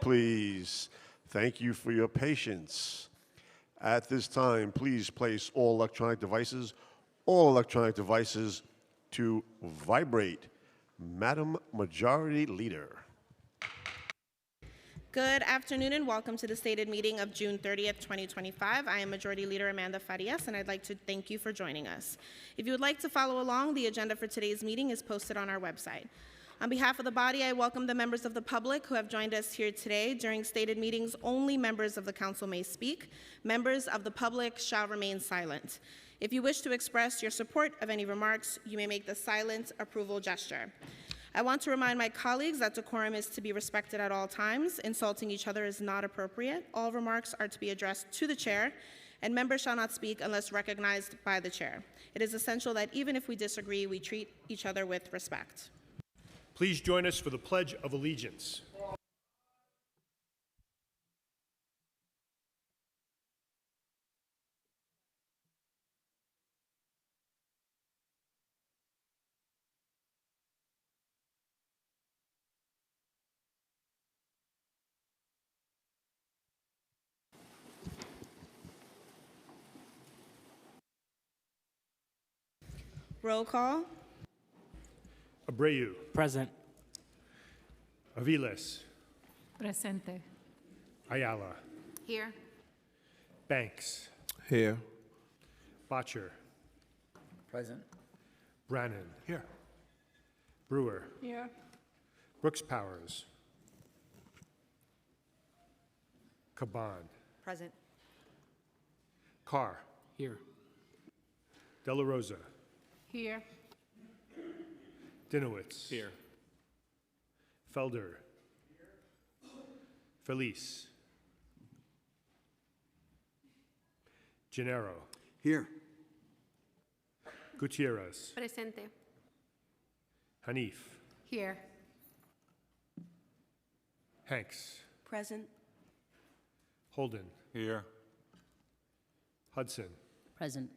please. Thank you for your patience. At this time, please place all electronic devices to vibrate. Madam Majority Leader. Good afternoon and welcome to the stated meeting of June 30th, 2025. I am Majority Leader Amanda Farias and I'd like to thank you for joining us. If you would like to follow along, the agenda for today's meeting is posted on our website. On behalf of the body, I welcome the members of the public who have joined us here today. During stated meetings, only members of the council may speak. Members of the public shall remain silent. If you wish to express your support of any remarks, you may make the silent approval gesture. I want to remind my colleagues that decorum is to be respected at all times. Insulting each other is not appropriate. All remarks are to be addressed to the chair, and members shall not speak unless recognized by the chair. It is essential that even if we disagree, we treat each other with respect. Please join us for the Pledge of Allegiance. Roll call. Abreu. Present. Aviles. Presente. Ayala. Here. Banks. Here. Botcher. Present. Brannan. Here. Brewer. Here. Brooks Powers. Caban. Present. Carr. Here. De La Rosa. Here. Dinowitz. Here. Felder. Felice. Gennaro. Here. Gutierrez. Presente. Hanif. Here. Hanks. Present. Holden. Here. Hudson. Present.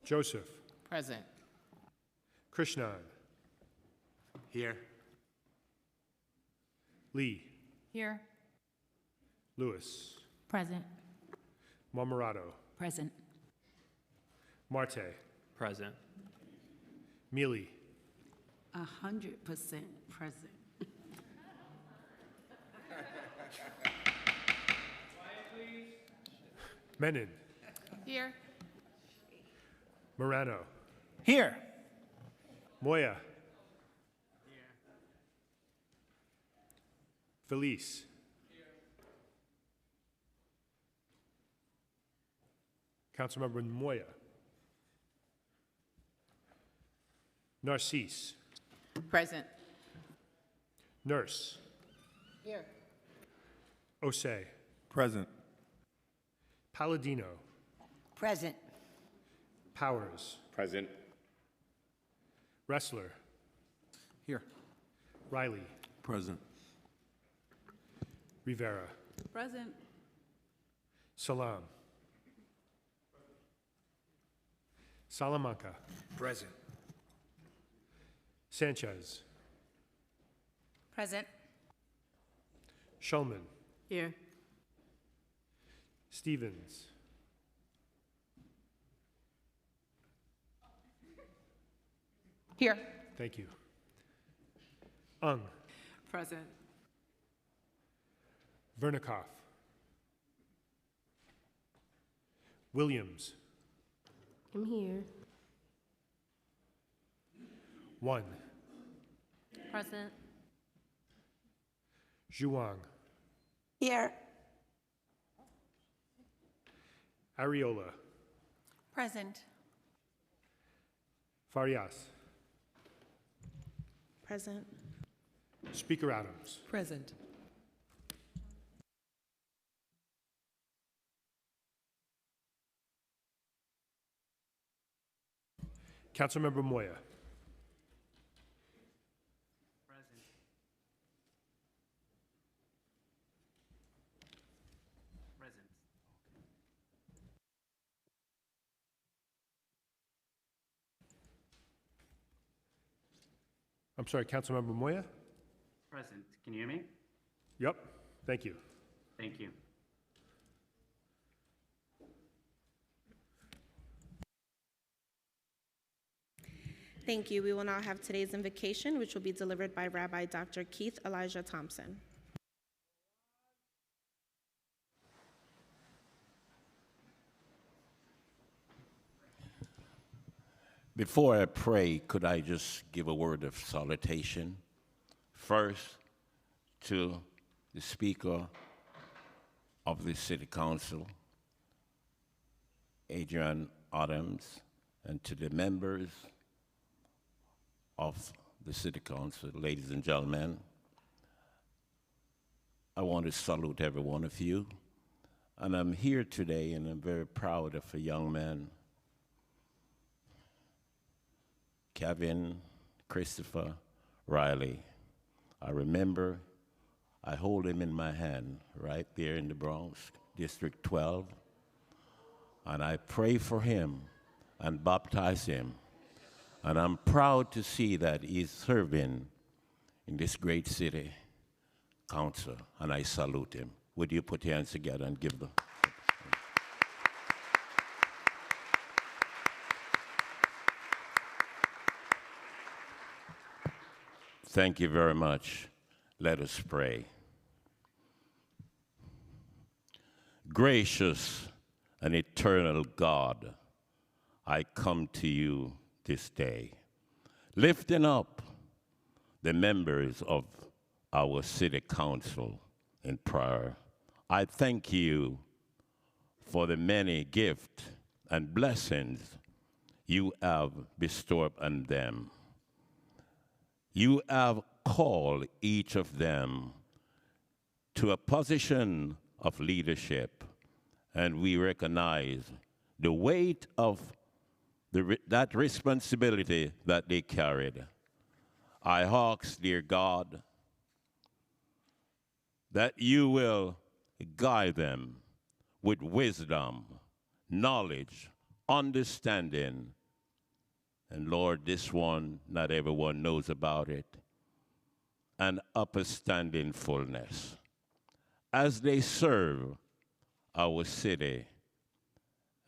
Joseph. Present. Krishnan. Here. Lee. Here. Lewis. Present. Marmorato. Present. Marte. Present. Mealy. 100% present. Menon. Here. Morano. Here. Moya. Felice. Councilmember Moya. Narcisse. Present. Nurse. Here. Osei. Present. Palladino. Present. Powers. Present. Wrestler. Here. Riley. Present. Rivera. Present. Salam. Salamanca. Present. Sanchez. Present. Shulman. Here. Stevens. Here. Thank you. Ung. Present. Vernikoff. Williams. I'm here. 1. Present. Zhuang. Here. Ariola. Present. Farias. Present. Speaker Adams. Present. Councilmember Moya. Present. Present. I'm sorry, Councilmember Moya? Present. Can you hear me? Yep. Thank you. Thank you. Thank you. We will now have today's invocation, which will be delivered by Rabbi Dr. Keith Elijah Thompson. Before I pray, could I just give a word of salutation? First, to the Speaker of the City Council, Adrian Adams, and to the members of the City Council, ladies and gentlemen. I want to salute every one of you. And I'm here today, and I'm very proud of a young man, Kevin Christopher Riley. I remember I hold him in my hand right there in the Bronx, District 12, and I pray for him and baptize him. And I'm proud to see that he's serving in this great city council, and I salute him. Would you put your hands together and give them? Thank you very much. Let us pray. Gracious and eternal God, I come to you this day, lifting up the members of our city council in prayer. I thank you for the many gifts and blessings you have bestowed on them. You have called each of them to a position of leadership, and we recognize the weight of that responsibility that they carried. I ask, dear God, that you will guide them with wisdom, knowledge, understanding. And Lord, this one, not everyone knows about it, and upstanding fullness. As they serve our city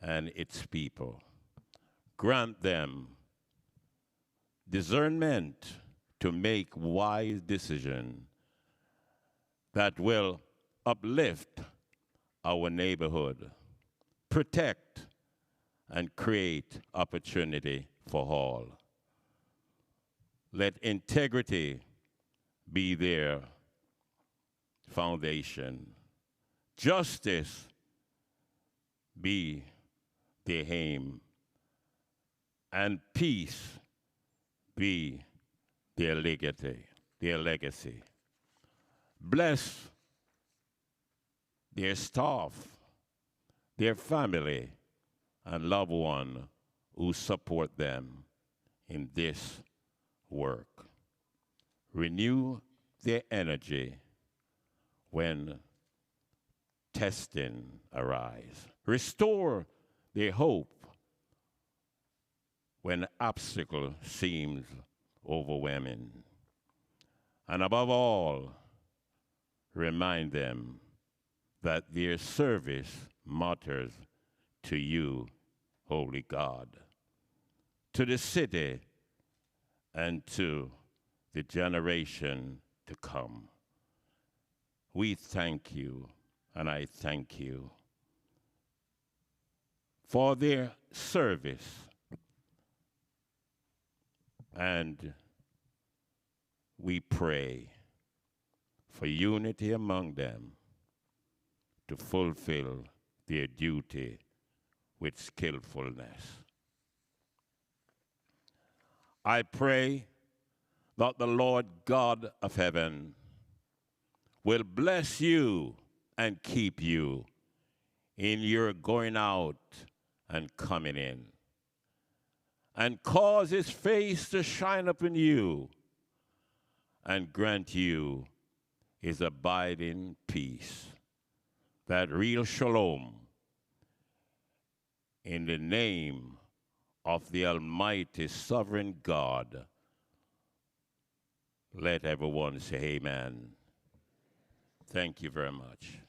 and its people, grant them discernment to make wise decisions that will uplift our neighborhood, protect and create opportunity for all. Let integrity be their foundation. Justice be their aim. And peace be their legacy. Bless their staff, their family, and loved one who support them in this work. Renew their energy when testing arise. Restore their hope when obstacle seems overwhelming. And above all, remind them that their service matters to you, Holy God, to the city and to the generation to come. We thank you, and I thank you for their service, and we pray for unity among them to fulfill their duty with skillfulness. I pray that the Lord God of heaven will bless you and keep you in your going out and coming in, and cause his face to shine upon you and grant you his abiding peace, that real shalom, in the name of the Almighty Sovereign God. Let everyone say amen. Thank you very much.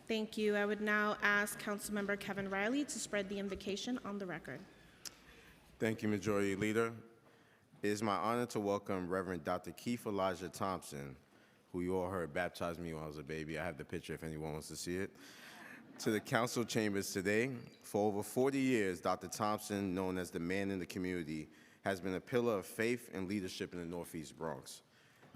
Thank you. I would now ask Councilmember Kevin Riley to spread the invocation on the record. Thank you, Majority Leader. It is my honor to welcome Reverend Dr. Keith Elijah Thompson, who you all heard baptize me when I was a baby. I have the picture if anyone wants to see it. To the council chambers today. For over 40 years, Dr. Thompson, known as the man in the community, has been a pillar of faith and leadership in the Northeast Bronx,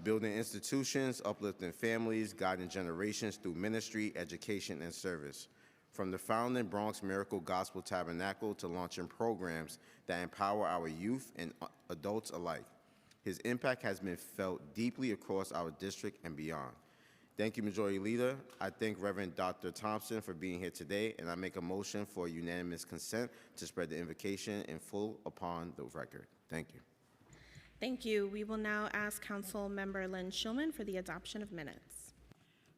building institutions, uplifting families, guiding generations through ministry, education, and service. From the founding Bronx Miracle Gospel Tabernacle to launching programs that empower our youth and adults alike, his impact has been felt deeply across our district and beyond. Thank you, Majority Leader. I thank Reverend Dr. Thompson for being here today, and I make a motion for unanimous consent to spread the invocation in full upon the record. Thank you. Thank you. We will now ask Councilmember Lynn Schulman for the adoption of minutes.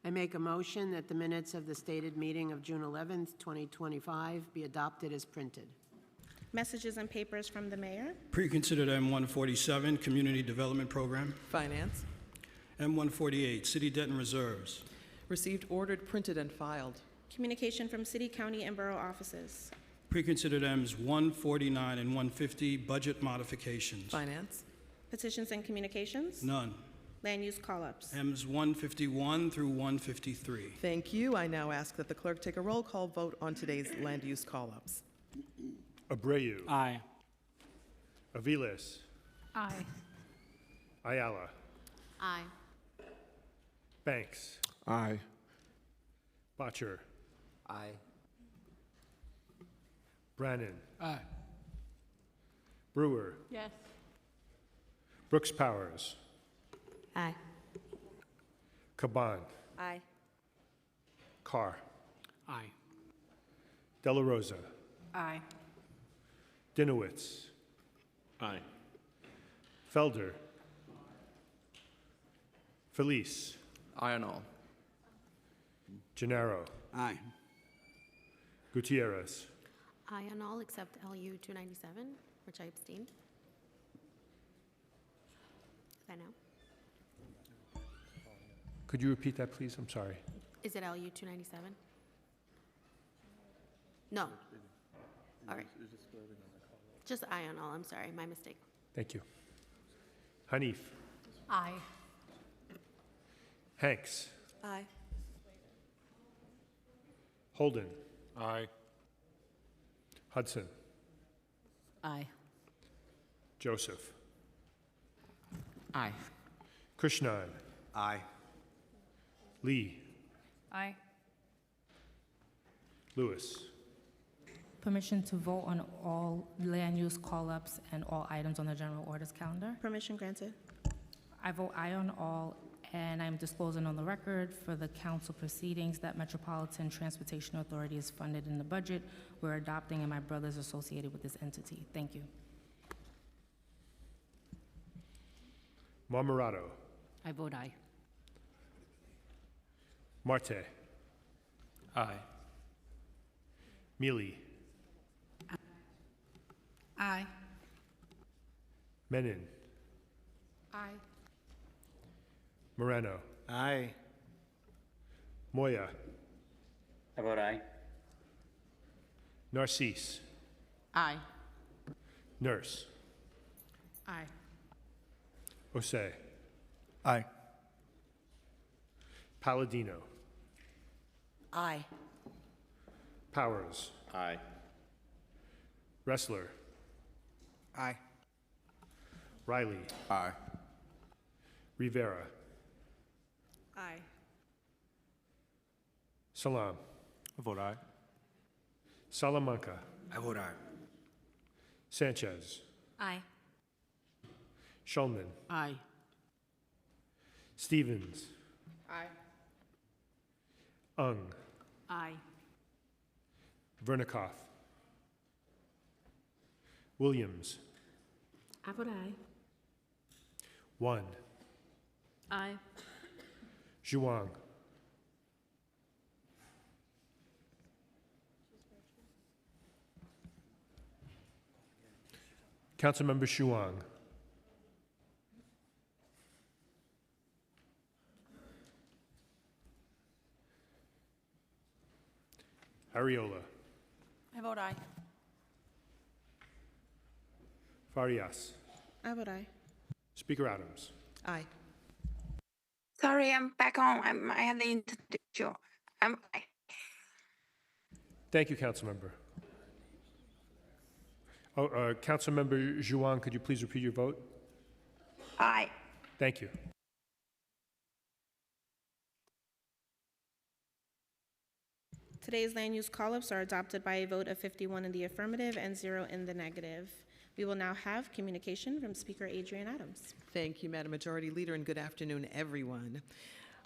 I make a motion that the minutes of the stated meeting of June 11th, 2025 be adopted as printed. Messages and papers from the mayor. Pre-considered M147, Community Development Program. Finance. M148, City Debt and Reserves. Received, ordered, printed, and filed. Communication from city, county, and borough offices. Pre-considered Ms 149 and 150, Budget Modifications. Finance. Petitions and communications. None. Land use call-ups. Ms 151 through 153. Thank you. I now ask that the clerk take a roll call vote on today's land use call-ups. Abreu. Aye. Aviles. Aye. Ayala. Aye. Banks. Aye. Botcher. Aye. Brannan. Aye. Brewer. Yes. Brooks Powers. Aye. Caban. Aye. Carr. Aye. Della Rosa. Aye. Dinowitz. Aye. Felder. Felice. Aye on all. Gennaro. Aye. Gutierrez. Aye on all except LU 297, which I abstained. Is that now? Could you repeat that, please? I'm sorry. Is it LU 297? No. All right. Just aye on all. I'm sorry. My mistake. Thank you. Hanif. Aye. Hanks. Aye. Holden. Aye. Hudson. Aye. Joseph. Aye. Krishnan. Aye. Lee. Aye. Lewis. Permission to vote on all land use call-ups and all items on the general orders calendar. Permission granted. I vote aye on all, and I'm disclosing on the record for the council proceedings that Metropolitan Transportation Authority is funded in the budget. We're adopting, and my brother is associated with this entity. Thank you. Marmorato. I vote aye. Marte. Aye. Mealy. Aye. Menon. Aye. Moreno. Aye. Moya. I vote aye. Narcisse. Aye. Nurse. Aye. Osei. Aye. Palladino. Aye. Powers. Aye. Wrestler. Aye. Riley. Aye. Rivera. Aye. Salam. I vote aye. Salamanca. I vote aye. Sanchez. Aye. Shulman. Aye. Stevens. Aye. Ung. Aye. Vernikoff. Williams. I vote aye. 1. Aye. Zhuang. Councilmember Shuang. Ariola. I vote aye. Farias. I vote aye. Speaker Adams. Aye. Sorry, I'm back on. I had the interview. Aye. Thank you, Councilmember. Councilmember Zhuang, could you please repeat your vote? Aye. Thank you. Today's land use call-ups are adopted by a vote of 51 in the affirmative and 0 in the negative. We will now have communication from Speaker Adrienne Adams. Thank you, Madam Majority Leader, and good afternoon, everyone.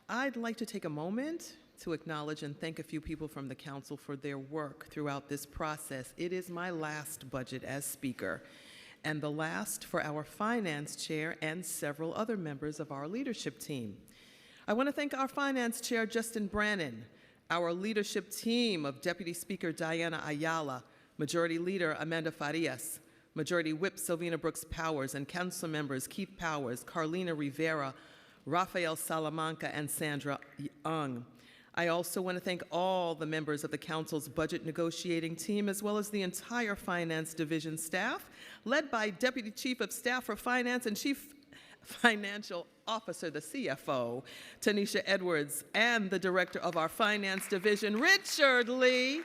I'd like to take a moment to acknowledge and thank a few people from the Council for their work throughout this process. It is my last budget as Speaker, and the last for our Finance Chair and several other members of our leadership team. I want to thank our Finance Chair, Justin Brannan, our leadership team of Deputy Speaker Diana Ayala, Majority Leader Amanda Farias, Majority Whip Sylvina Brooks Powers, and Council members Keith Powers, Carlina Rivera, Rafael Salamanca, and Sandra Young. I also want to thank all the members of the Council's budget negotiating team, as well as the entire Finance Division staff, led by Deputy Chief of Staff for Finance and Chief Financial Officer, the CFO, Tanisha Edwards, and the Director of our Finance Division, Richard Lee.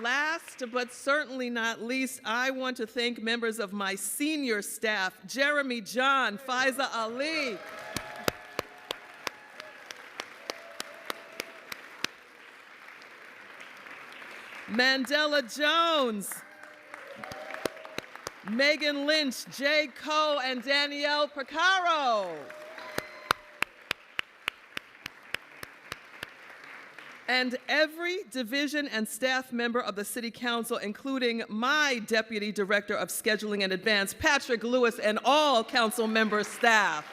Last but certainly not least, I want to thank members of my senior staff, Jeremy John, Faiza Ali, Mandela Jones, Megan Lynch, Jay Coe, and Danielle Picaro. And every division and staff member of the City Council, including my Deputy Director of Scheduling and Advance, Patrick Lewis, and all Council member staff.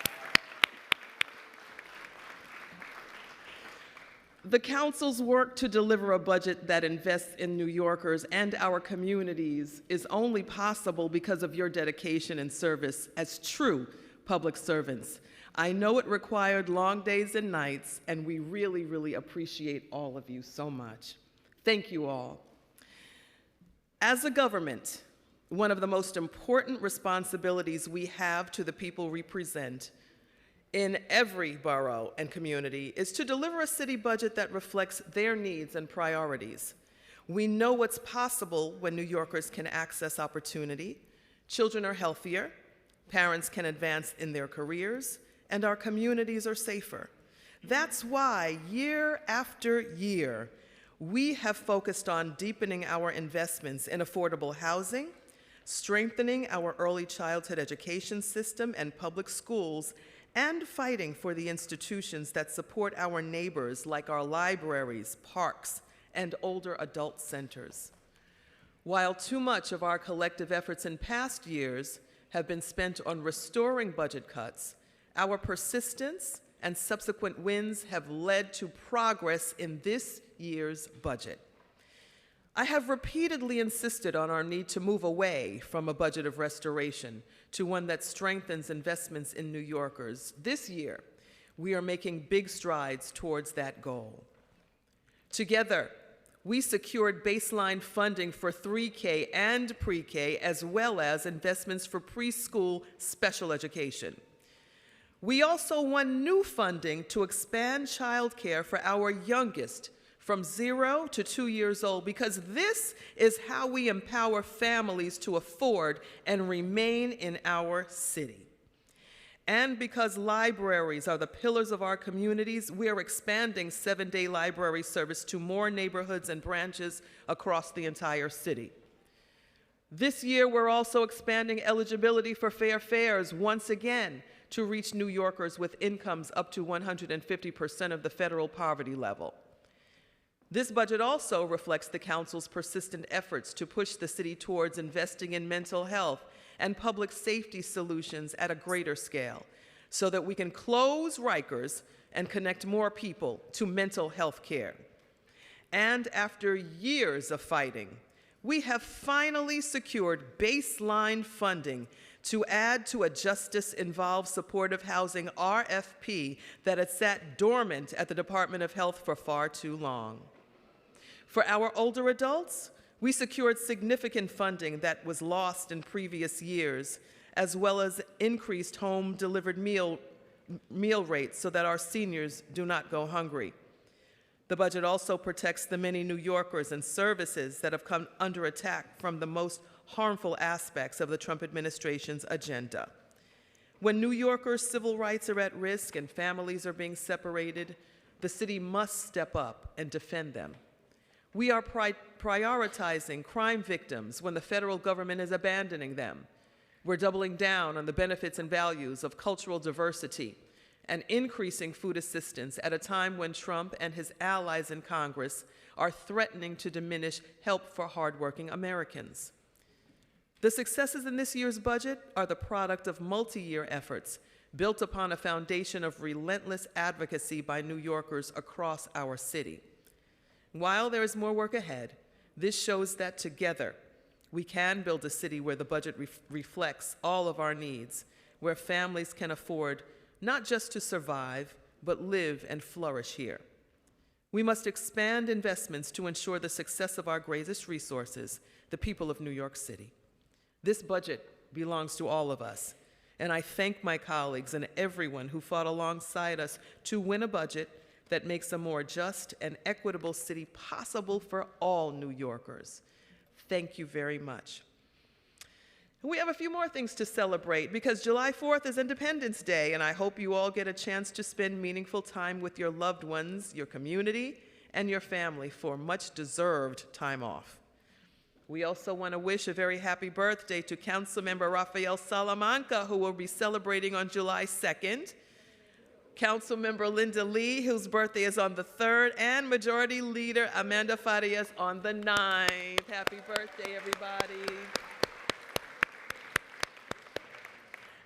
The Council's work to deliver a budget that invests in New Yorkers and our communities is only possible because of your dedication and service as true public servants. I know it required long days and nights, and we really, really appreciate all of you so much. Thank you all. As a government, one of the most important responsibilities we have to the people we represent in every borough and community is to deliver a city budget that reflects their needs and priorities. We know what's possible when New Yorkers can access opportunity, children are healthier, parents can advance in their careers, and our communities are safer. That's why, year after year, we have focused on deepening our investments in affordable housing, strengthening our early childhood education system and public schools, and fighting for the institutions that support our neighbors, like our libraries, parks, and older adult centers. While too much of our collective efforts in past years have been spent on restoring budget cuts, our persistence and subsequent wins have led to progress in this year's budget. I have repeatedly insisted on our need to move away from a budget of restoration to one that strengthens investments in New Yorkers. This year, we are making big strides towards that goal. Together, we secured baseline funding for 3K and pre-K, as well as investments for preschool special education. We also won new funding to expand childcare for our youngest from 0 to 2 years old, because this is how we empower families to afford and remain in our city. And because libraries are the pillars of our communities, we are expanding 7-day library service to more neighborhoods and branches across the entire city. This year, we're also expanding eligibility for fair fares once again to reach New Yorkers with incomes up to 150% of the federal poverty level. This budget also reflects the Council's persistent efforts to push the city towards investing in mental health and public safety solutions at a greater scale, so that we can close Rikers and connect more people to mental health care. And after years of fighting, we have finally secured baseline funding to add to a justice-involved supportive housing RFP that had sat dormant at the Department of Health for far too long. For our older adults, we secured significant funding that was lost in previous years, as well as increased home-delivered meal rates so that our seniors do not go hungry. The budget also protects the many New Yorkers and services that have come under attack from the most harmful aspects of the Trump administration's agenda. When New Yorkers' civil rights are at risk and families are being separated, the city must step up and defend them. We are prioritizing crime victims when the federal government is abandoning them. We're doubling down on the benefits and values of cultural diversity and increasing food assistance at a time when Trump and his allies in Congress are threatening to diminish help for hardworking Americans. The successes in this year's budget are the product of multi-year efforts built upon a foundation of relentless advocacy by New Yorkers across our city. While there is more work ahead, this shows that together we can build a city where the budget reflects all of our needs, where families can afford not just to survive, but live and flourish here. We must expand investments to ensure the success of our greatest resources, the people of New York City. This budget belongs to all of us, and I thank my colleagues and everyone who fought alongside us to win a budget that makes a more just and equitable city possible for all New Yorkers. Thank you very much. We have a few more things to celebrate because July 4th is Independence Day, and I hope you all get a chance to spend meaningful time with your loved ones, your community, and your family for much deserved time off. We also want to wish a very happy birthday to Councilmember Rafael Salamanca, who will be celebrating on July 2nd, Councilmember Linda Lee, whose birthday is on the 3rd, and Majority Leader Amanda Farias on the 9th. Happy birthday, everybody.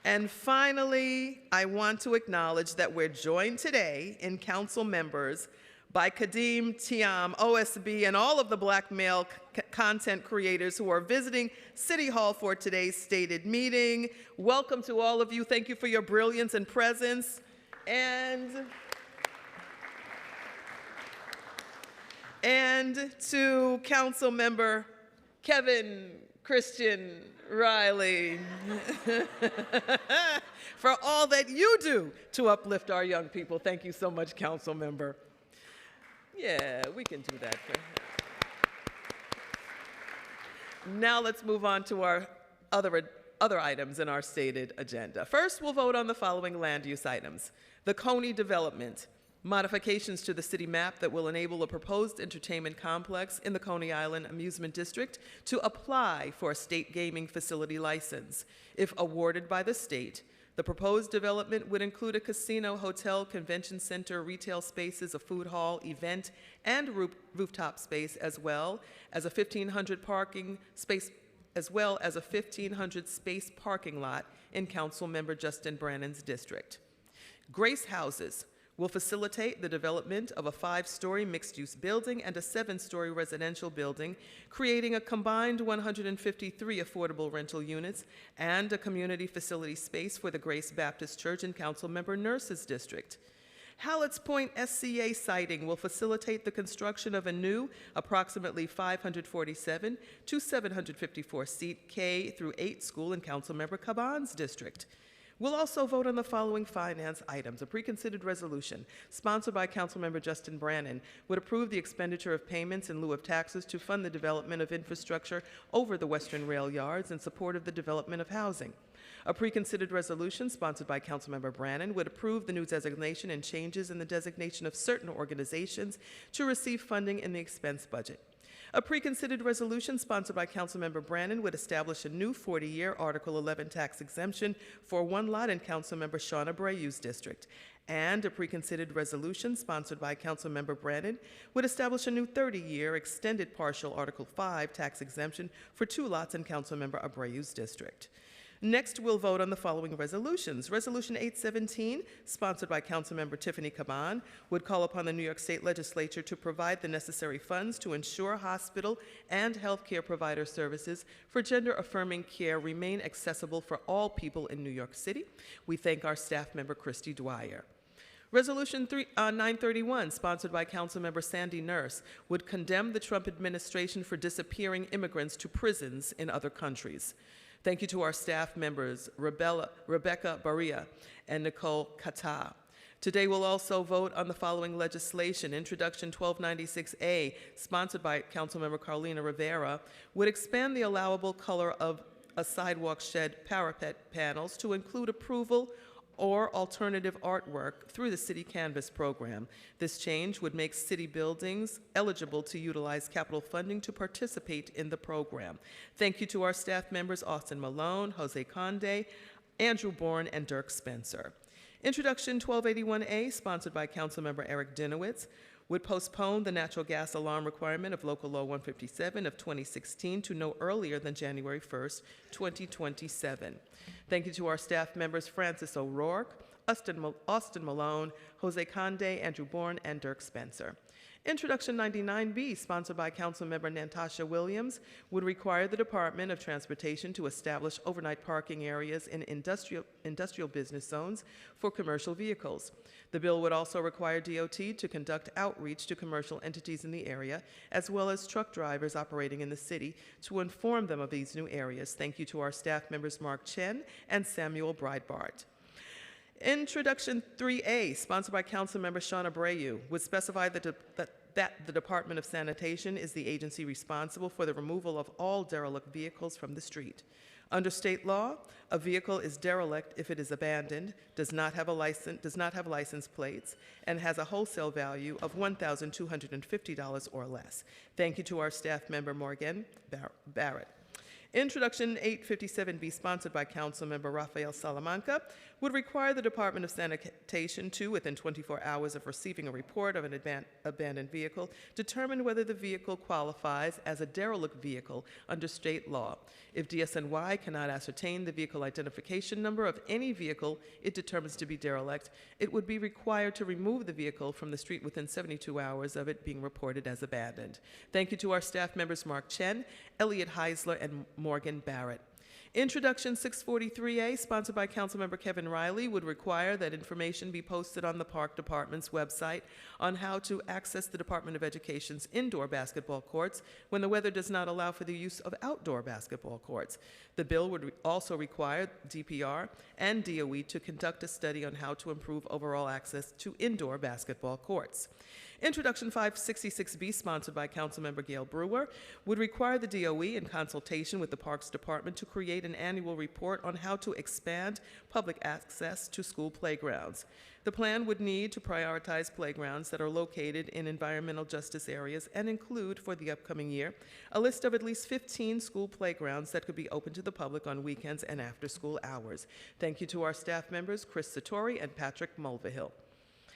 And finally, I want to acknowledge that we're joined today in council members by Kadeem Tiam, OSB, and all of the Black male content creators who are visiting City Hall for today's stated meeting. Welcome to all of you. Thank you for your brilliance and presence. And to Council Member Kevin Christian Riley for all that you do to uplift our young people. Thank you so much, Council Member. Yeah, we can do that. Now let's move on to our other items in our stated agenda. First, we'll vote on the following land use items. The Coney development, modifications to the city map that will enable a proposed entertainment complex in the Coney Island Amusement District to apply for a state gaming facility license. If awarded by the state, the proposed development would include a casino, hotel, convention center, retail spaces, a food hall, event, and rooftop space, as well as a 1,500 space parking lot in Councilmember Justin Brannon's district. Grace Houses will facilitate the development of a 5-story mixed-use building and a 7-story residential building, creating a combined 153 affordable rental units and a community facility space for the Grace Baptist Church in Councilmember Nurse's district. Hallett's Point SCA siting will facilitate the construction of a new approximately 547 to 754-seat K-8 school in Councilmember Caban's district. We'll also vote on the following finance items. A preconsidered resolution sponsored by Councilmember Justin Brannon would approve the expenditure of payments in lieu of taxes to fund the development of infrastructure over the Western Rail Yards in support of the development of housing. A preconsidered resolution sponsored by Councilmember Brannon would approve the new designation and changes in the designation of certain organizations to receive funding in the expense budget. A preconsidered resolution sponsored by Councilmember Brannon would establish a new 40-year Article 11 tax exemption for one lot in Councilmember Shawn Abreu's district. And a preconsidered resolution sponsored by Councilmember Brannon would establish a new 30-year extended partial Article 5 tax exemption for 2 lots in Councilmember Abreu's district. Next, we'll vote on the following resolutions. Resolution 817, sponsored by Councilmember Tiffany Caban, would call upon the New York State Legislature to provide the necessary funds to ensure hospital and healthcare provider services for gender-affirming care remain accessible for all people in New York City. We thank our staff member, Christy Dwyer. Resolution 931, sponsored by Councilmember Sandy Nurse, would condemn the Trump administration for disappearing immigrants to prisons in other countries. Thank you to our staff members, Rebecca Baria and Nicole Kata. Today we'll also vote on the following legislation. Introduction 1296A, sponsored by Councilmember Carlina Rivera, would expand the allowable color of a sidewalk shed parapet panels to include approval or alternative artwork through the City Canvas program. This change would make city buildings eligible to utilize capital funding to participate in the program. Thank you to our staff members, Austin Malone, Jose Conde, Andrew Bourne, and Dirk Spencer. Introduction 1281A, sponsored by Councilmember Eric Dinowitz, would postpone the natural gas alarm requirement of Local Law 157 of 2016 to no earlier than January 1st, 2027. Thank you to our staff members, Francis O'Rourke, Austin Malone, Jose Conde, Andrew Bourne, and Dirk Spencer. Introduction 99B, sponsored by Councilmember Natasha Williams, would require the Department of Transportation to establish overnight parking areas in industrial business zones for commercial vehicles. The bill would also require DOT to conduct outreach to commercial entities in the area, as well as truck drivers operating in the city, to inform them of these new areas. Thank you to our staff members, Mark Chen and Samuel Breitbart. Introduction 3A, sponsored by Councilmember Shawn Abreu, would specify that the Department of Sanitation is the agency responsible for the removal of all derelict vehicles from the street. Under state law, a vehicle is derelict if it is abandoned, does not have license plates, and has a wholesale value of $1,250 or less. Thank you to our staff member, Morgan Barrett. Introduction 857B, sponsored by Councilmember Rafael Salamanca, would require the Department of Sanitation to, within 24 hours of receiving a report of an abandoned vehicle, determine whether the vehicle qualifies as a derelict vehicle under state law. If DSNY cannot ascertain the vehicle identification number of any vehicle it determines to be derelict, it would be required to remove the vehicle from the street within 72 hours of it being reported as abandoned. Thank you to our staff members, Mark Chen, Elliot Heisler, and Morgan Barrett. Introduction 643A, sponsored by Councilmember Kevin Riley, would require that information be posted on the Park Department's website on how to access the Department of Education's indoor basketball courts when the weather does not allow for the use of outdoor basketball courts. The bill would also require DPR and DOE to conduct a study on how to improve overall access to indoor basketball courts. Introduction 566B, sponsored by Councilmember Gail Brewer, would require the DOE, in consultation with the Parks Department, to create an annual report on how to expand public access to school playgrounds. The plan would need to prioritize playgrounds that are located in environmental justice areas and include, for the upcoming year, a list of at least 15 school playgrounds that could be open to the public on weekends and after school hours. Thank you to our staff members, Chris Satori and Patrick Mulvihill.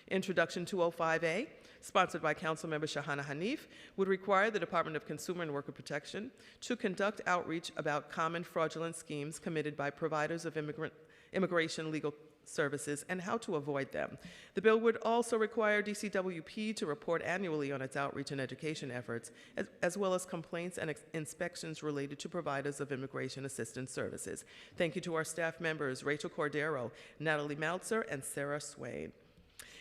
Introduction 205A, sponsored by Councilmember Shahana Hanif, would require the Department of Consumer and Worker Protection to conduct outreach about common fraudulent schemes committed by providers of immigration legal services and how to avoid them. The bill would also require DCWP to report annually on its outreach and education efforts, as well as complaints and inspections related to providers of immigration assistance services. Thank you to our staff members, Rachel Cordero, Natalie Meltzer, and Sarah Swain.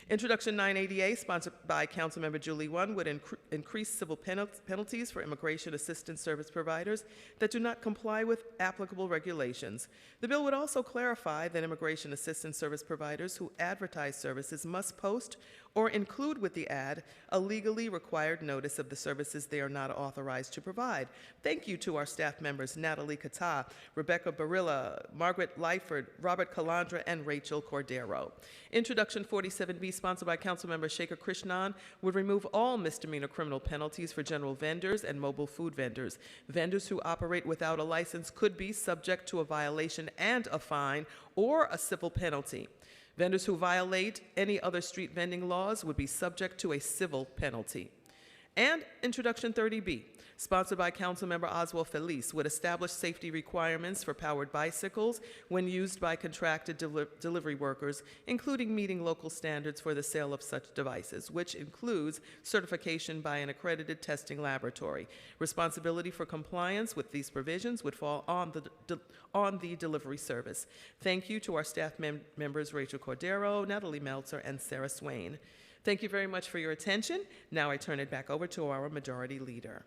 Introduction 980A, sponsored by Councilmember Julie Won, would increase civil penalties for immigration assistance service providers that do not comply with applicable regulations. The bill would also clarify that immigration assistance service providers who advertise services must post or include with the ad a legally required notice of the services they are not authorized to provide. Thank you to our staff members, Natalie Kata, Rebecca Barilla, Margaret Lyford, Robert Calandra, and Rachel Cordero. Introduction 47B, sponsored by Councilmember Shekhar Krishnan, would remove all misdemeanor criminal penalties for general vendors and mobile food vendors. Vendors who operate without a license could be subject to a violation and a fine or a civil penalty. Vendors who violate any other street vending laws would be subject to a civil penalty. And Introduction 30B, sponsored by Councilmember Oswald Felice, would establish safety requirements for powered bicycles when used by contracted delivery workers, including meeting local standards for the sale of such devices, which includes certification by an accredited testing laboratory. Responsibility for compliance with these provisions would fall on the delivery service. Thank you to our staff members Rachel Cordero, Natalie Meltzer, and Sarah Swain. Thank you very much for your attention. Now I turn it back over to our Majority Leader.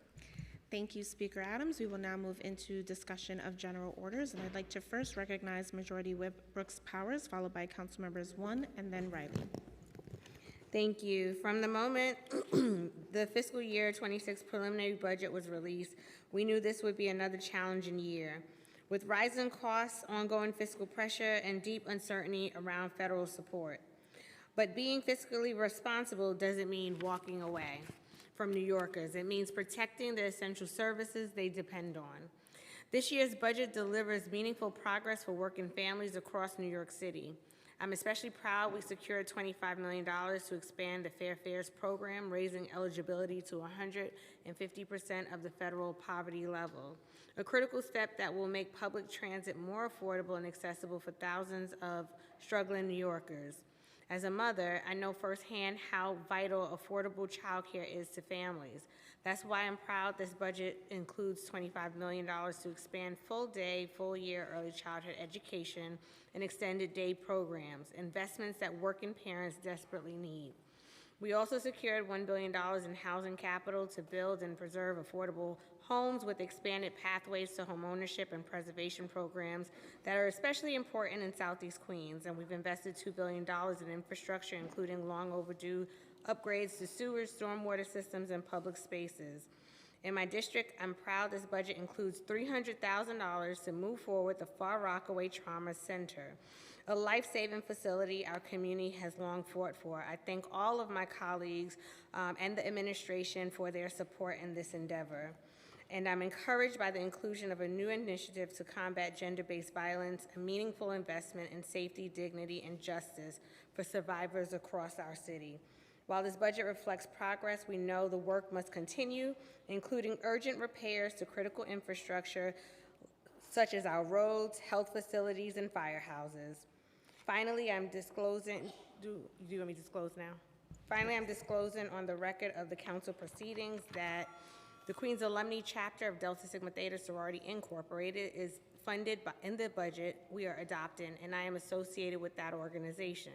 Thank you, Speaker Adams. We will now move into discussion of general orders, and I'd like to first recognize Majority Whip Brooks Powers, followed by Council Members One and then Riley. Thank you. From the moment the fiscal year 26 preliminary budget was released, we knew this would be another challenging year. With rising costs, ongoing fiscal pressure, and deep uncertainty around federal support. But being fiscally responsible doesn't mean walking away from New Yorkers. It means protecting the essential services they depend on. This year's budget delivers meaningful progress for working families across New York City. I'm especially proud we secured $25 million to expand the Fair Fares program, raising eligibility to 150% of the federal poverty level, a critical step that will make public transit more affordable and accessible for thousands of struggling New Yorkers. As a mother, I know firsthand how vital affordable childcare is to families. That's why I'm proud this budget includes $25 million to expand full-day, full-year early childhood education and extended day programs, investments that working parents desperately need. We also secured $1 billion in housing capital to build and preserve affordable homes with expanded pathways to homeownership and preservation programs that are especially important in Southeast Queens. And we've invested $2 billion in infrastructure, including long overdue upgrades to sewers, stormwater systems, and public spaces. In my district, I'm proud this budget includes $300,000 to move forward the Far Rockaway Trauma Center, a life-saving facility our community has long fought for. I thank all of my colleagues and the administration for their support in this endeavor. And I'm encouraged by the inclusion of a new initiative to combat gender-based violence, a meaningful investment in safety, dignity, and justice for survivors across our city. While this budget reflects progress, we know the work must continue, including urgent repairs to critical infrastructure, such as our roads, health facilities, and firehouses. Finally, I'm disclosing, do you want me to disclose now? Finally, I'm disclosing on the record of the council proceedings that the Queens Alumni Chapter of Delta Sigma Theta Sorority Incorporated is funded in the budget we are adopting, and I am associated with that organization.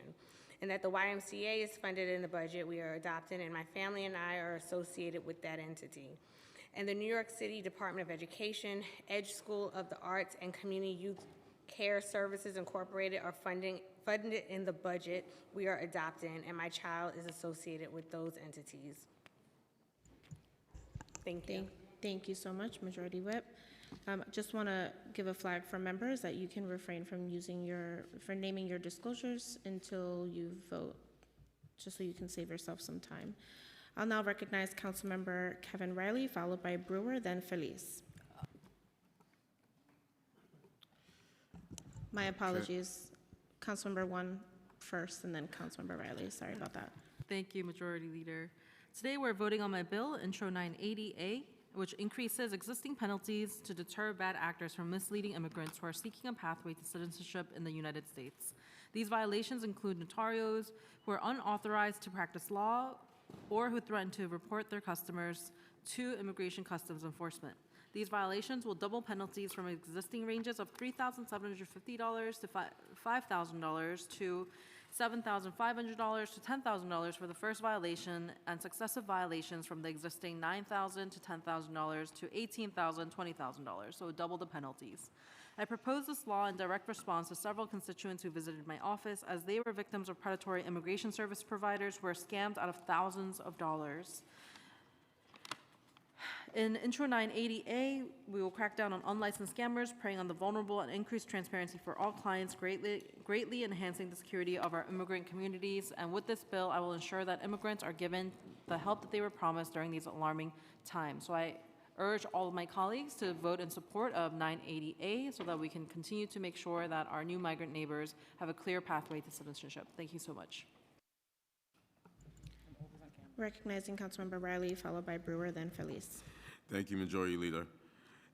And that the YMCA is funded in the budget we are adopting, and my family and I are associated with that entity. And the New York City Department of Education, Edge School of the Arts, and Community Youth Care Services Incorporated are funded in the budget we are adopting, and my child is associated with those entities. Thank you. Thank you so much, Majority Whip. Just want to give a flag for members that you can refrain from naming your disclosures until you vote, just so you can save yourself some time. I'll now recognize Councilmember Kevin Riley, followed by Brewer, then Felice. My apologies. Councilmember One first, and then Councilmember Riley. Sorry about that. Thank you, Majority Leader. Today we're voting on my bill, Intro 980A, which increases existing penalties to deter bad actors from misleading immigrants who are seeking a pathway to citizenship in the United States. These violations include notarios who are unauthorized to practice law or who threaten to report their customers to Immigration Customs Enforcement. These violations will double penalties from existing ranges of $3,750 to $5,000 to $7,500 to $10,000 for the first violation, and successive violations from the existing $9,000 to $10,000 to $18,000, $20,000, so double the penalties. I propose this law in direct response to several constituents who visited my office, as they were victims of predatory immigration service providers who were scammed out of thousands of dollars. In Intro 980A, we will crack down on unlicensed scammers, preying on the vulnerable, and increase transparency for all clients, greatly enhancing the security of our immigrant communities. And with this bill, I will ensure that immigrants are given the help that they were promised during these alarming times. So I urge all of my colleagues to vote in support of 980A so that we can continue to make sure that our new migrant neighbors have a clear pathway to citizenship. Thank you so much. Recognizing Councilmember Riley, followed by Brewer, then Feliz. Thank you, Majority Leader.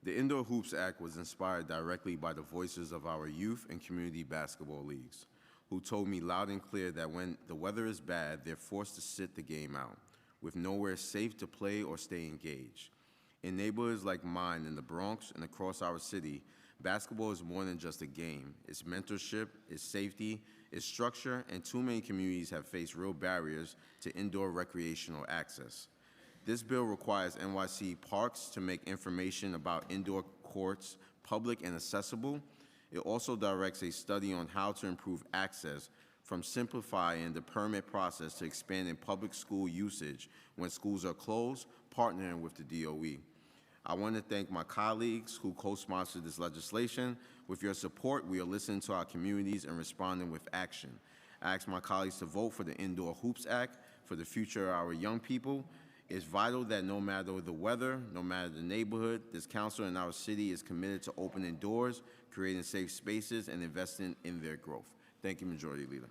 The Indoor Hoops Act was inspired directly by the voices of our youth and community basketball leagues, who told me loud and clear that when the weather is bad, they're forced to sit the game out, with nowhere safe to play or stay engaged. In neighborhoods like mine in the Bronx and across our city, basketball is more than just a game. It's mentorship, it's safety, it's structure, and too many communities have faced real barriers to indoor recreational access. This bill requires NYC Parks to make information about indoor courts public and accessible. It also directs a study on how to improve access, from simplifying the permit process to expanding public school usage when schools are closed, partnering with the DOE. I want to thank my colleagues who co-sponsored this legislation. With your support, we are listening to our communities and responding with action. I ask my colleagues to vote for the Indoor Hoops Act for the future of our young people. It's vital that no matter the weather, no matter the neighborhood, this council in our city is committed to opening doors, creating safe spaces, and investing in their growth. Thank you, Majority Leader.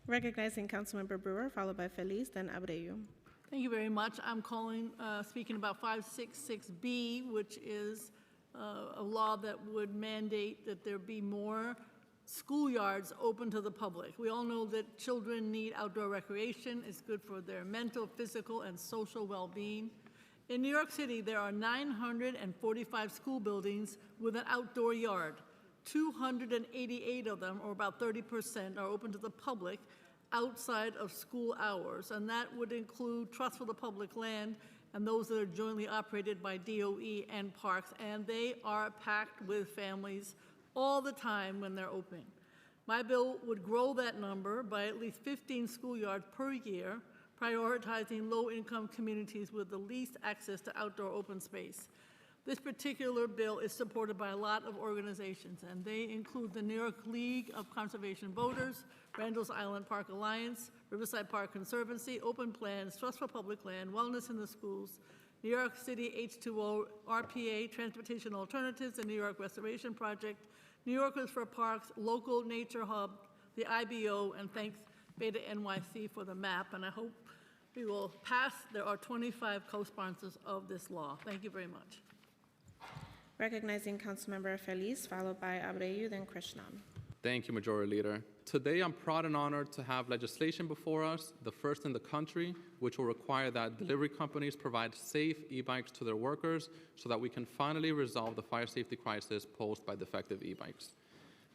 Recognizing Councilmember Brewer, followed by Feliz, then Abreu. Thank you very much. I'm speaking about 566B, which is a law that would mandate that there be more schoolyards open to the public. We all know that children need outdoor recreation. It's good for their mental, physical, and social well-being. In New York City, there are 945 school buildings with an outdoor yard. 288 of them, or about 30%, are open to the public outside of school hours, and that would include Trust for the Public Land and those that are jointly operated by DOE and parks, and they are packed with families all the time when they're open. My bill would grow that number by at least 15 schoolyards per year, prioritizing low-income communities with the least access to outdoor open space. This particular bill is supported by a lot of organizations, and they include the New York League of Conservation Voters, Randall's Island Park Alliance, Riverside Park Conservancy, Open Plans, Trust for Public Land, Wellness in the Schools, New York City H2O, RPA, Transportation Alternatives, the New York Restoration Project, New Yorkers for Parks, Local Nature Hub, the IBO, and thanks Beta NYC for the map, and I hope we will pass. There are 25 co-sponsors of this law. Thank you very much. Recognizing Councilmember Feliz, followed by Abreu, then Krishnan. Thank you, Majority Leader. Today, I'm proud and honored to have legislation before us, the first in the country, which will require that delivery companies provide safe e-bikes to their workers so that we can finally resolve the fire safety crisis posed by defective e-bikes.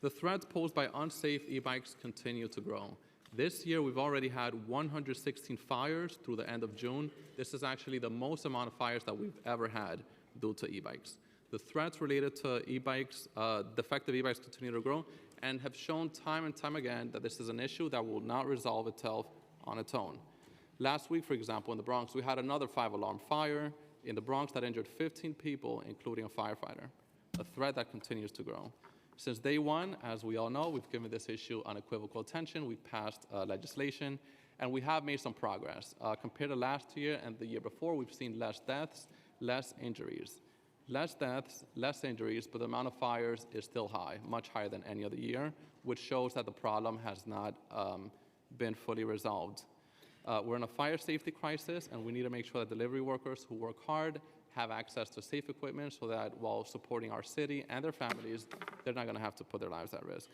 The threats posed by unsafe e-bikes continue to grow. This year, we've already had 116 fires through the end of June. This is actually the most amount of fires that we've ever had due to e-bikes. The threats related to e-bikes, defective e-bikes, continue to grow and have shown time and time again that this is an issue that will not resolve itself on its own. Last week, for example, in the Bronx, we had another 5-alarm fire in the Bronx that injured 15 people, including a firefighter, a threat that continues to grow. Since day one, as we all know, we've given this issue unequivocal attention. We've passed legislation, and we have made some progress. Compared to last year and the year before, we've seen less deaths, less injuries. Less deaths, less injuries, but the amount of fires is still high, much higher than any other year, which shows that the problem has not been fully resolved. We're in a fire safety crisis, and we need to make sure that delivery workers who work hard have access to safe equipment so that while supporting our city and their families, they're not going to have to put their lives at risk.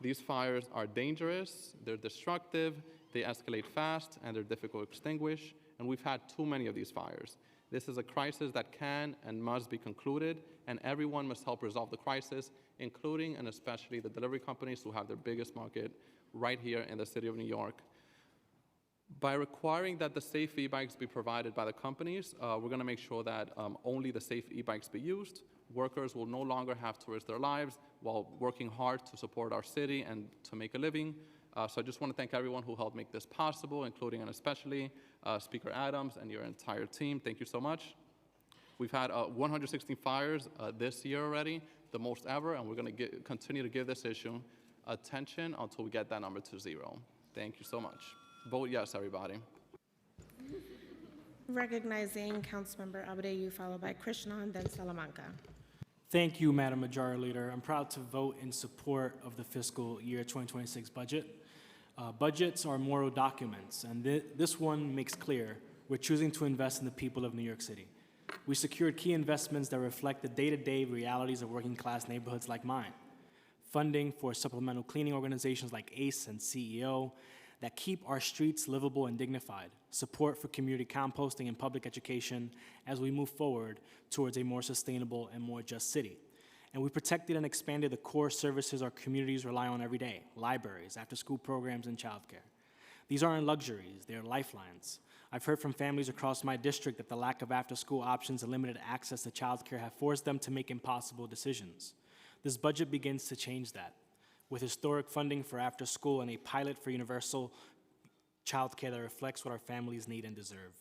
These fires are dangerous, they're destructive, they escalate fast, and they're difficult to extinguish, and we've had too many of these fires. This is a crisis that can and must be concluded, and everyone must help resolve the crisis, including and especially the delivery companies who have their biggest market right here in the city of New York. By requiring that the safe e-bikes be provided by the companies, we're going to make sure that only the safe e-bikes be used. Workers will no longer have to risk their lives while working hard to support our city and to make a living. So I just want to thank everyone who helped make this possible, including and especially Speaker Adams and your entire team. Thank you so much. We've had 116 fires this year already, the most ever, and we're going to continue to give this issue attention until we get that number to 0. Thank you so much. Vote yes, everybody. Recognizing Councilmember Abreu, followed by Krishnan, then Salamanca. Thank you, Madam Majority Leader. I'm proud to vote in support of the fiscal year 2026 budget. Budgets are moral documents, and this one makes clear we're choosing to invest in the people of New York City. We secured key investments that reflect the day-to-day realities of working-class neighborhoods like mine. Funding for supplemental cleaning organizations like ACE and CEO that keep our streets livable and dignified, support for community composting and public education as we move forward towards a more sustainable and more just city. And we protected and expanded the core services our communities rely on every day: libraries, after-school programs, and childcare. These aren't luxuries, they're lifelines. I've heard from families across my district that the lack of after-school options and limited access to childcare have forced them to make impossible decisions. This budget begins to change that, with historic funding for after-school and a pilot for universal childcare that reflects what our families need and deserve.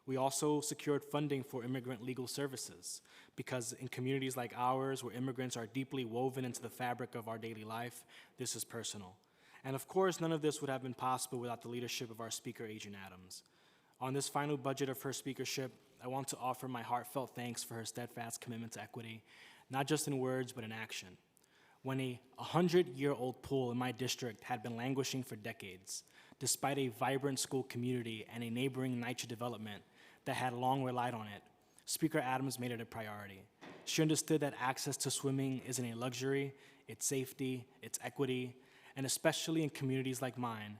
We also secured funding for immigrant legal services, because in communities like ours, where immigrants are deeply woven into the fabric of our daily life, this is personal. And of course, none of this would have been possible without the leadership of our Speaker, Adrienne Adams. On this final budget of her speakership, I want to offer my heartfelt thanks for her steadfast commitment to equity, not just in words, but in action. When a 100-year-old pool in my district had been languishing for decades, despite a vibrant school community and a neighboring NYCHA development that had long relied on it, Speaker Adams made it a priority. She understood that access to swimming isn't a luxury, it's safety, it's equity, and especially in communities like mine,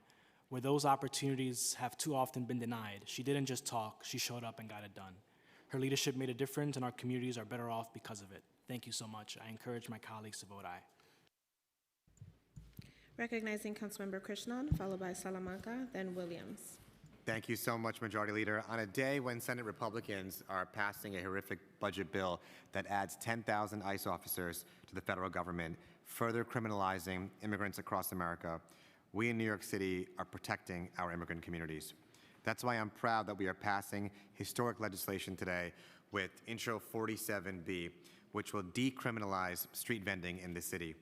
where those opportunities have too often been denied, she didn't just talk, she showed up and got it done. Her leadership made a difference, and our communities are better off because of it. Thank you so much. I encourage my colleagues to vote aye. Recognizing Councilmember Krishnan, followed by Salamanca, then Williams. Thank you so much, Majority Leader. On a day when Senate Republicans are passing a horrific budget bill that adds 10,000 ICE officers to the federal government, further criminalizing immigrants across America, we in New York City are protecting our immigrant communities. That's why I'm proud that we are passing historic legislation today with Intro 47B, which will decriminalize street vending in the city.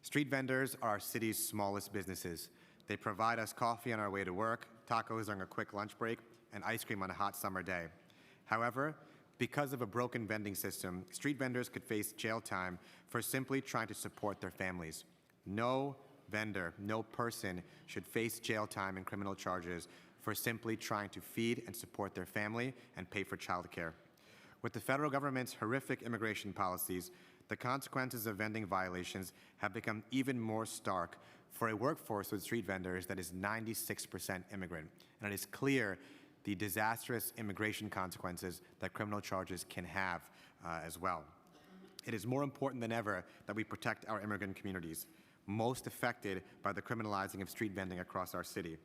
Street vendors are our city's smallest businesses. They provide us coffee on our way to work, tacos during a quick lunch break, and ice cream on a hot summer day. However, because of a broken vending system, street vendors could face jail time for simply trying to support their families. No vendor, no person should face jail time and criminal charges for simply trying to feed and support their family and pay for childcare. With the federal government's horrific immigration policies, the consequences of vending violations have become even more stark for a workforce with street vendors that is 96% immigrant. And it is clear the disastrous immigration consequences that criminal charges can have as well. It is more important than ever that we protect our immigrant communities, most affected by the criminalizing of street vending across our city.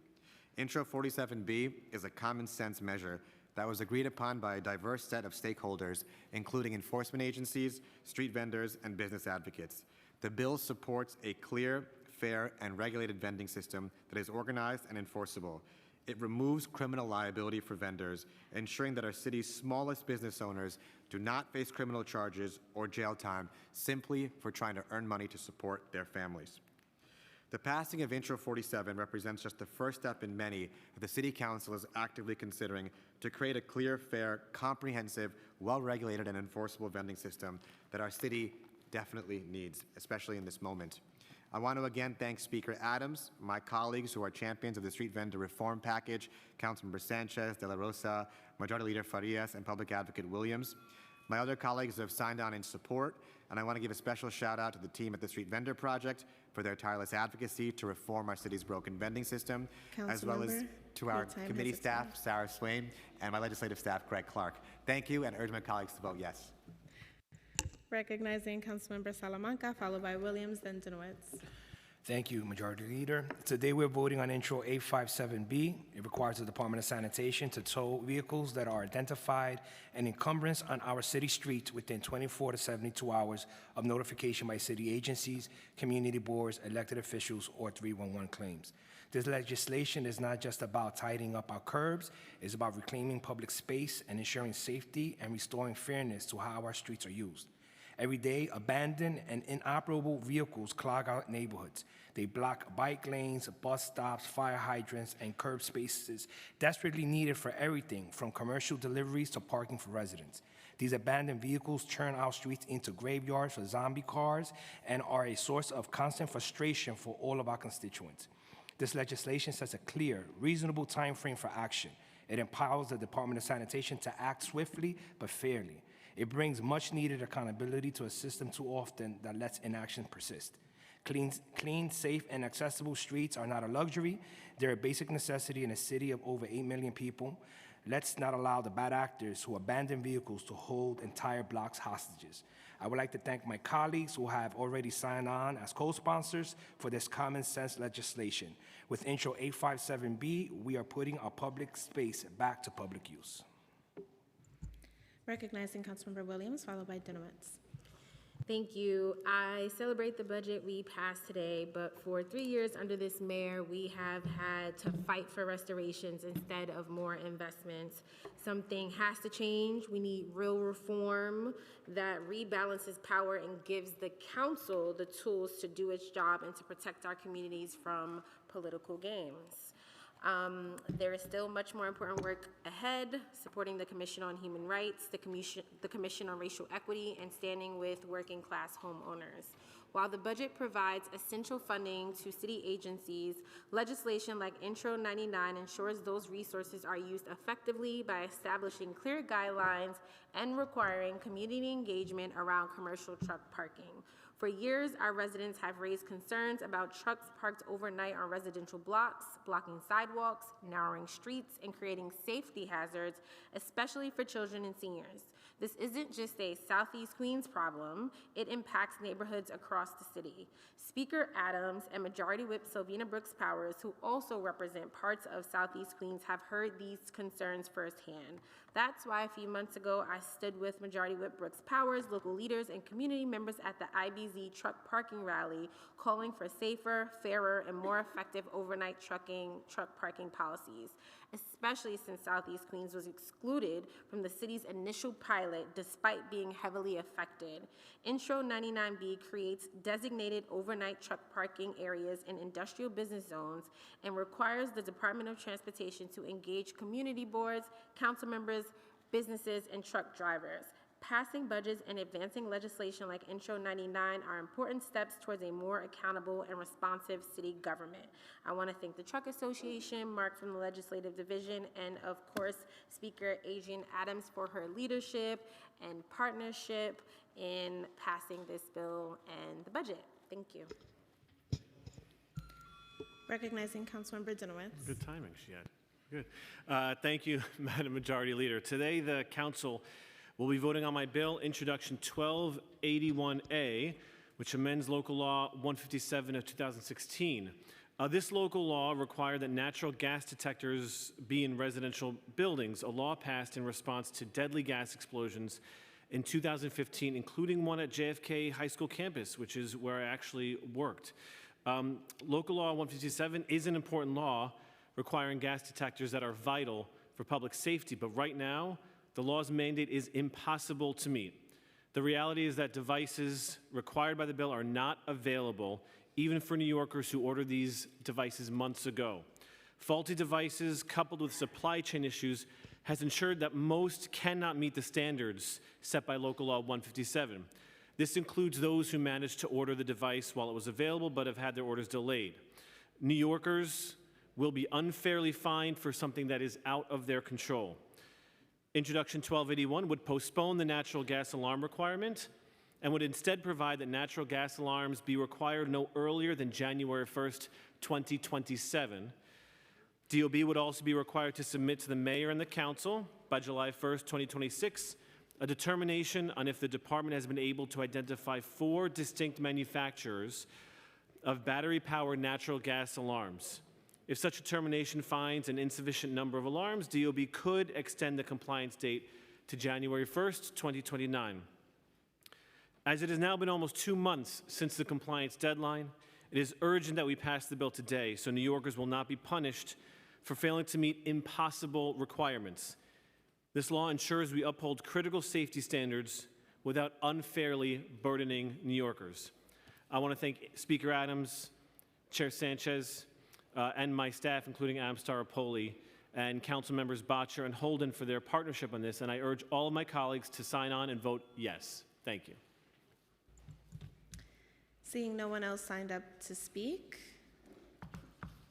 Intro 47B is a common sense measure that was agreed upon by a diverse set of stakeholders, including enforcement agencies, street vendors, and business advocates. The bill supports a clear, fair, and regulated vending system that is organized and enforceable. It removes criminal liability for vendors, ensuring that our city's smallest business owners do not face criminal charges or jail time simply for trying to earn money to support their families. The passing of Intro 47 represents just the first step in many that the City Council is actively considering to create a clear, fair, comprehensive, well-regulated, and enforceable vending system that our city definitely needs, especially in this moment. I want to again thank Speaker Adams, my colleagues who are champions of the street vendor reform package, Councilmember Sanchez, De La Rosa, Majority Leader Farias, and Public Advocate Williams. My other colleagues have signed on in support, and I want to give a special shout out to the team at the Street Vendor Project for their tireless advocacy to reform our city's broken vending system, as well as to our committee staff, Sarah Swain, and my legislative staff, Greg Clark. Thank you, and urge my colleagues to vote yes. Recognizing Councilmember Salamanca, followed by Williams, then Dinowitz. Thank you, Majority Leader. Today we're voting on Intro 857B. It requires the Department of Sanitation to tow vehicles that are identified an encumbrance on our city streets within 24 to 72 hours of notification by city agencies, community boards, elected officials, or 311 claims. This legislation is not just about tidying up our curbs, it's about reclaiming public space and ensuring safety and restoring fairness to how our streets are used. Every day, abandoned and inoperable vehicles clog our neighborhoods. They block bike lanes, bus stops, fire hydrants, and curb spaces desperately needed for everything from commercial deliveries to parking for residents. These abandoned vehicles turn our streets into graveyards for zombie cars and are a source of constant frustration for all of our constituents. This legislation sets a clear, reasonable time frame for action. It empowers the Department of Sanitation to act swiftly but fairly. It brings much-needed accountability to a system too often that lets inaction persist. Clean, safe, and accessible streets are not a luxury. They're a basic necessity in a city of over 8 million people. Let's not allow the bad actors who abandon vehicles to hold entire blocks hostages. I would like to thank my colleagues who have already signed on as co-sponsors for this common sense legislation. With Intro 857B, we are putting our public space back to public use. Recognizing Councilmember Williams, followed by Dinowitz. Thank you. I celebrate the budget we passed today, but for 3 years under this mayor, we have had to fight for restorations instead of more investments. Something has to change. We need real reform that rebalances power and gives the council the tools to do its job and to protect our communities from political games. There is still much more important work ahead, supporting the Commission on Human Rights, the Commission on Racial Equity, and standing with working class homeowners. While the budget provides essential funding to city agencies, legislation like Intro 99 ensures those resources are used effectively by establishing clear guidelines and requiring community engagement around commercial truck parking. For years, our residents have raised concerns about trucks parked overnight on residential blocks, blocking sidewalks, narrowing streets, and creating safety hazards, especially for children and seniors. This isn't just a Southeast Queens problem, it impacts neighborhoods across the city. Speaker Adams and Majority Whip Sylvina Brooks Powers, who also represent parts of Southeast Queens, have heard these concerns firsthand. That's why a few months ago, I stood with Majority Whip Brooks Powers, local leaders, and community members at the IBZ truck parking rally, calling for safer, fairer, and more effective overnight truck parking policies, especially since Southeast Queens was excluded from the city's initial pilot despite being heavily affected. Intro 99B creates designated overnight truck parking areas in industrial business zones and requires the Department of Transportation to engage community boards, council members, businesses, and truck drivers. Passing budgets and advancing legislation like Intro 99 are important steps towards a more accountable and responsive city government. I want to thank the Truck Association, Mark from the Legislative Division, and of course, Speaker Adrienne Adams for her leadership and partnership in passing this bill and the budget. Thank you. Recognizing Councilmember Dinowitz. Good timing she had. Good. Thank you, Madam Majority Leader. Today, the Council will be voting on my bill, Introduction 1281A, which amends Local Law 157 of 2016. This local law required that natural gas detectors be in residential buildings, a law passed in response to deadly gas explosions in 2015, including one at JFK High School campus, which is where I actually worked. Local Law 157 is an important law requiring gas detectors that are vital for public safety, but right now, the law's mandate is impossible to meet. The reality is that devices required by the bill are not available, even for New Yorkers who ordered these devices months ago. Faulty devices, coupled with supply chain issues, has ensured that most cannot meet the standards set by Local Law 157. This includes those who managed to order the device while it was available but have had their orders delayed. New Yorkers will be unfairly fined for something that is out of their control. Introduction 1281 would postpone the natural gas alarm requirement and would instead provide that natural gas alarms be required no earlier than January 1st, 2027. DOB would also be required to submit to the mayor and the council by July 1st, 2026, a determination on if the department has been able to identify 4 distinct manufacturers of battery-powered natural gas alarms. If such a determination finds an insufficient number of alarms, DOB could extend the compliance date to January 1st, 2029. As it has now been almost 2 months since the compliance deadline, it is urgent that we pass the bill today so New Yorkers will not be punished for failing to meet impossible requirements. This law ensures we uphold critical safety standards without unfairly burdening New Yorkers. I want to thank Speaker Adams, Chair Sanchez, and my staff, including Adam Staropoli, and Council Members Bottcher and Holden for their partnership on this, and I urge all of my colleagues to sign on and vote yes. Thank you. Seeing no one else signed up to speak.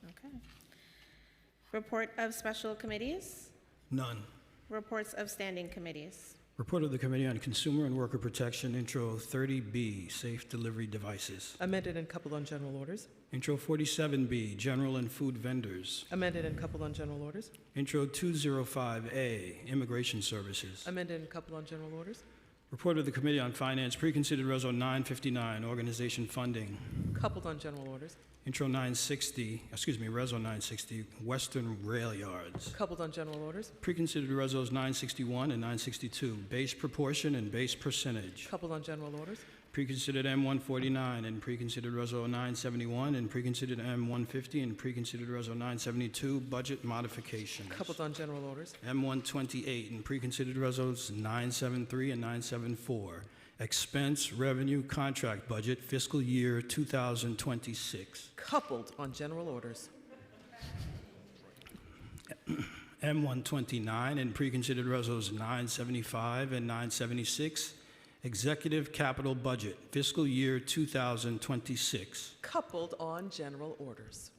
Okay. Report of special committees. None. Reports of standing committees. Report of the Committee on Consumer and Worker Protection, Intro 30B, Safe Delivery Devices. Amended and coupled on general orders. Intro 47B, General and Food Vendors. Amended and coupled on general orders. Intro 205A, Immigration Services. Amended and coupled on general orders. Report of the Committee on Finance, Preconsidered Reso 959, Organization Funding. Coupled on general orders. Intro 960, Reso 960, Western Rail Yards. Coupled on general orders. Preconsidered Resos 961 and 962, Base Proportion and Base Percentage. Coupled on general orders. Preconsidered M149 and Preconsidered Reso 971 and Preconsidered M150 and Preconsidered Reso 972, Budget Modifications. Coupled on general orders. M128 and Preconsidered Resos 973 and 974, Expense Revenue Contract Budget Fiscal Year 2026. Coupled on general orders. M129 and Preconsidered Resos 975 and 976, Executive Capital Budget Fiscal Year 2026. Coupled on general orders.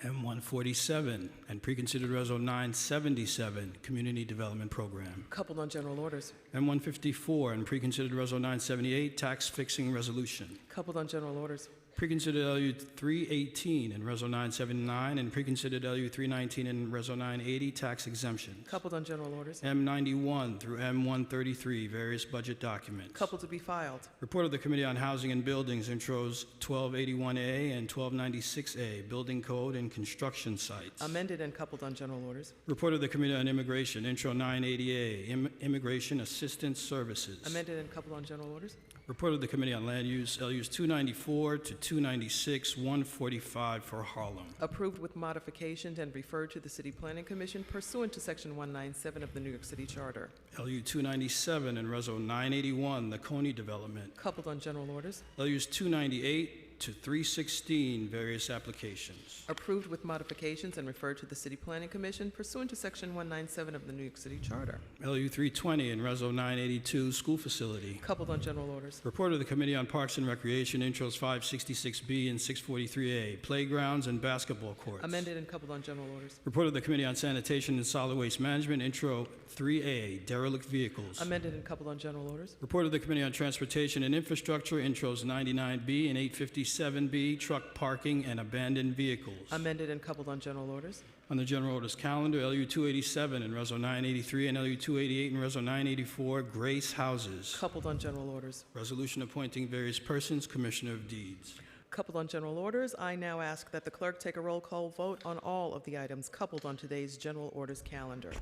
M147 and Preconsidered Reso 977, Community Development Program. Coupled on general orders. M154 and Preconsidered Reso 978, Tax Fixing Resolution. Coupled on general orders. Preconsidered LU 318 and Reso 979 and Preconsidered LU 319 and Reso 980, Tax Exemptions. Coupled on general orders. M91 through M133, various budget documents. Coupled to be filed. Report of the Committee on Housing and Buildings, intros 1281A and 1296A, Building Code and Construction Sites. Amended and coupled on general orders. Report of the Committee on Immigration, intro 980A, Immigration Assistance Services. Amended and coupled on general orders. Report of the Committee on Land Use, LUs 294 to 296, 145 for Harlem. Approved with modifications and referred to the City Planning Commission pursuant to Section 197 of the New York City Charter. LU 297 and Reso 981, the Coney Development. Coupled on general orders. LUs 298 to 316, various applications. Approved with modifications and referred to the City Planning Commission pursuant to Section 197 of the New York City Charter. LU 320 and Reso 982, School Facility. Coupled on general orders. Report of the Committee on Parks and Recreation, intros 566B and 643A, Playgrounds and Basketball Courts. Amended and coupled on general orders. Report of the Committee on Sanitation and Solid Waste Management, intro 3A, Derelict Vehicles. Amended and coupled on general orders. Report of the Committee on Transportation and Infrastructure, intros 99B and 857B, Truck Parking and Abandoned Vehicles. Amended and coupled on general orders. On the general orders calendar, LU 287 and Reso 983 and LU 288 and Reso 984, Grace Houses. Coupled on general orders. Resolution appointing various persons, Commissioner of Deeds. Coupled on general orders, I now ask that the clerk take a roll call vote on all of the items coupled on today's general orders calendar.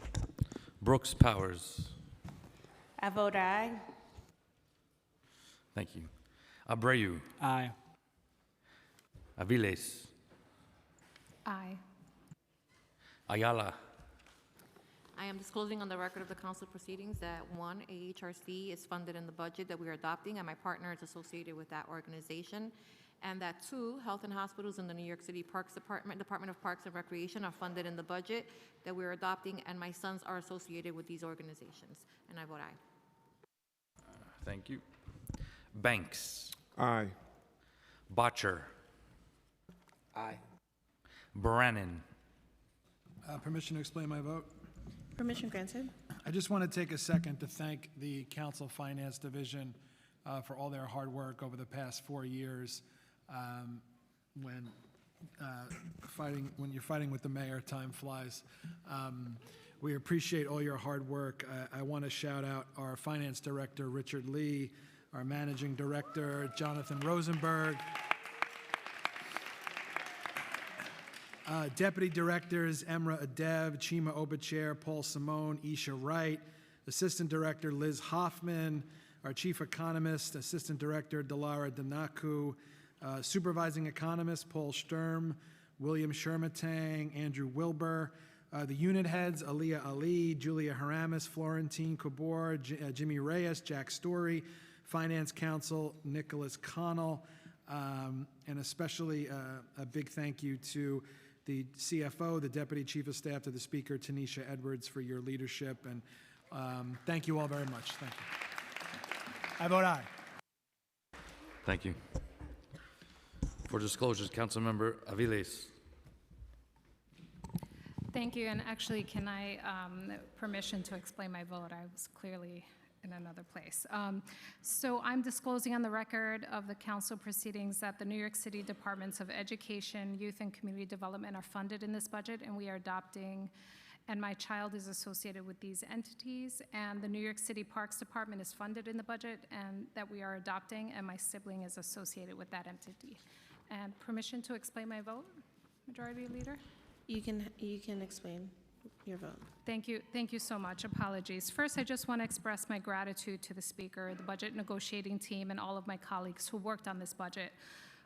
Brooks Powers. I vote aye. Thank you. Abreu. Aye. Aviles. Aye. Ayala. I am disclosing on the record of the council proceedings that one, AHRC is funded in the budget that we are adopting, and my partner is associated with that organization. And that two, health and hospitals in the New York City Parks Department of Parks and Recreation are funded in the budget that we're adopting, and my sons are associated with these organizations. And I vote aye. Thank you. Banks. Aye. Botcher. Aye. Brannon. Permission to explain my vote? Permission granted. I just want to take a second to thank the Council Finance Division for all their hard work over the past 4 years. When you're fighting with the mayor, time flies. We appreciate all your hard work. I want to shout out our finance director, Richard Lee, our managing director, Jonathan Rosenberg, deputy directors, Emra Adev, Chima Obachair, Paul Simone, Isha Wright, assistant director, Liz Hoffman, our chief economist, assistant director, Delara Danaku, supervising economist, Paul Sturm, William Shermatang, Andrew Wilbur, the unit heads, Aliyah Ali, Julia Haramis, Florentine Kabor, Jimmy Reyes, Jack Story, finance counsel, Nicholas Connell, and especially a big thank you to the CFO, the Deputy Chief of Staff to the Speaker, Tanisha Edwards, for your leadership. And thank you all very much. Thank you. I vote aye. Thank you. For disclosures, Councilmember Aviles. Thank you, and actually, can I, permission to explain my vote? I was clearly in another place. So I'm disclosing on the record of the council proceedings that the New York City Departments of Education, Youth, and Community Development are funded in this budget, and we are adopting, and my child is associated with these entities, and the New York City Parks Department is funded in the budget, and that we are adopting, and my sibling is associated with that entity. And permission to explain my vote, Majority Leader? You can explain your vote. Thank you so much. Apologies. First, I just want to express my gratitude to the Speaker, the budget negotiating team, and all of my colleagues who worked on this budget.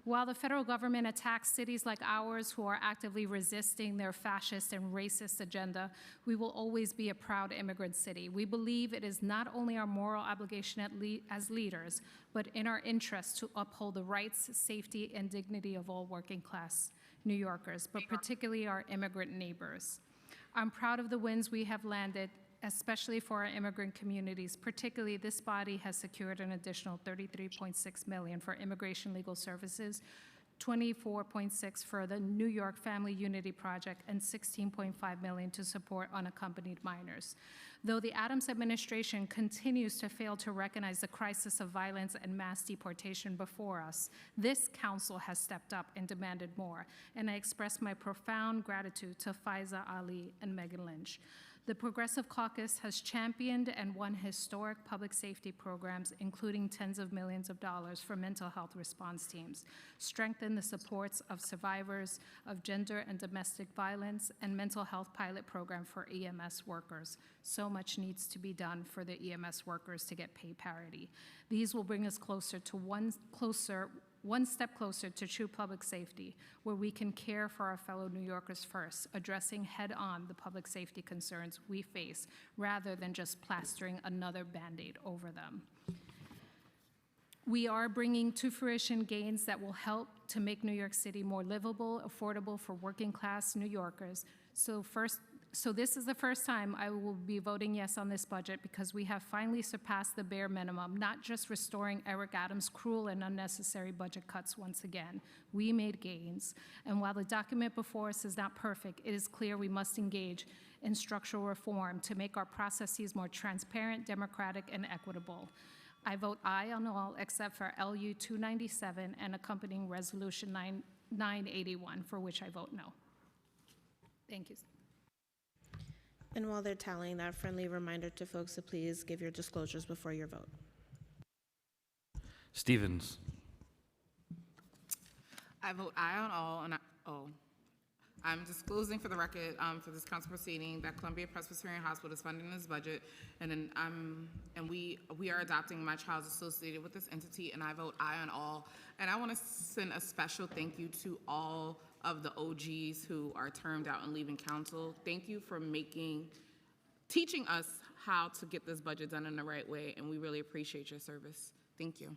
While the federal government attacks cities like ours who are actively resisting their fascist and racist agenda, we will always be a proud immigrant city. We believe it is not only our moral obligation as leaders, but in our interest to uphold the rights, safety, and dignity of all working class New Yorkers, but particularly our immigrant neighbors. I'm proud of the wins we have landed, especially for our immigrant communities. Particularly, this body has secured an additional $33.6 million for immigration legal services, $24.6 for the New York Family Unity Project, and $16.5 million to support unaccompanied minors. Though the Adams administration continues to fail to recognize the crisis of violence and mass deportation before us, this council has stepped up and demanded more, and I express my profound gratitude to Faiza Ali and Megan Lynch. The Progressive Caucus has championed and won historic public safety programs, including tens of millions of dollars for mental health response teams, strengthened the supports of survivors of gender and domestic violence, and mental health pilot program for EMS workers. So much needs to be done for the EMS workers to get pay parity. These will bring us closer to one step closer to true public safety, where we can care for our fellow New Yorkers first, addressing head-on the public safety concerns we face, rather than just plastering another Band-Aid over them. We are bringing to fruition gains that will help to make New York City more livable, affordable for working-class New Yorkers. So this is the first time I will be voting yes on this budget, because we have finally surpassed the bare minimum, not just restoring Eric Adams' cruel and unnecessary budget cuts once again. We made gains. And while the document before us is not perfect, it is clear we must engage in structural reform to make our processes more transparent, democratic, and equitable. I vote aye on all except for LU 297 and accompanying Resolution 981, for which I vote no. Thank you. And while they're tallying that, friendly reminder to folks to please give your disclosures before your vote. Stevens. I vote aye on all, and I'm disclosing for the record for this council proceeding that Columbia Presbyterian Hospital is funding this budget, and then we are adopting my child's associated with this entity, and I vote aye on all. And I want to send a special thank you to all of the OGs who are termed out and leaving council. Thank you for teaching us how to get this budget done in the right way, and we really appreciate your service. Thank you.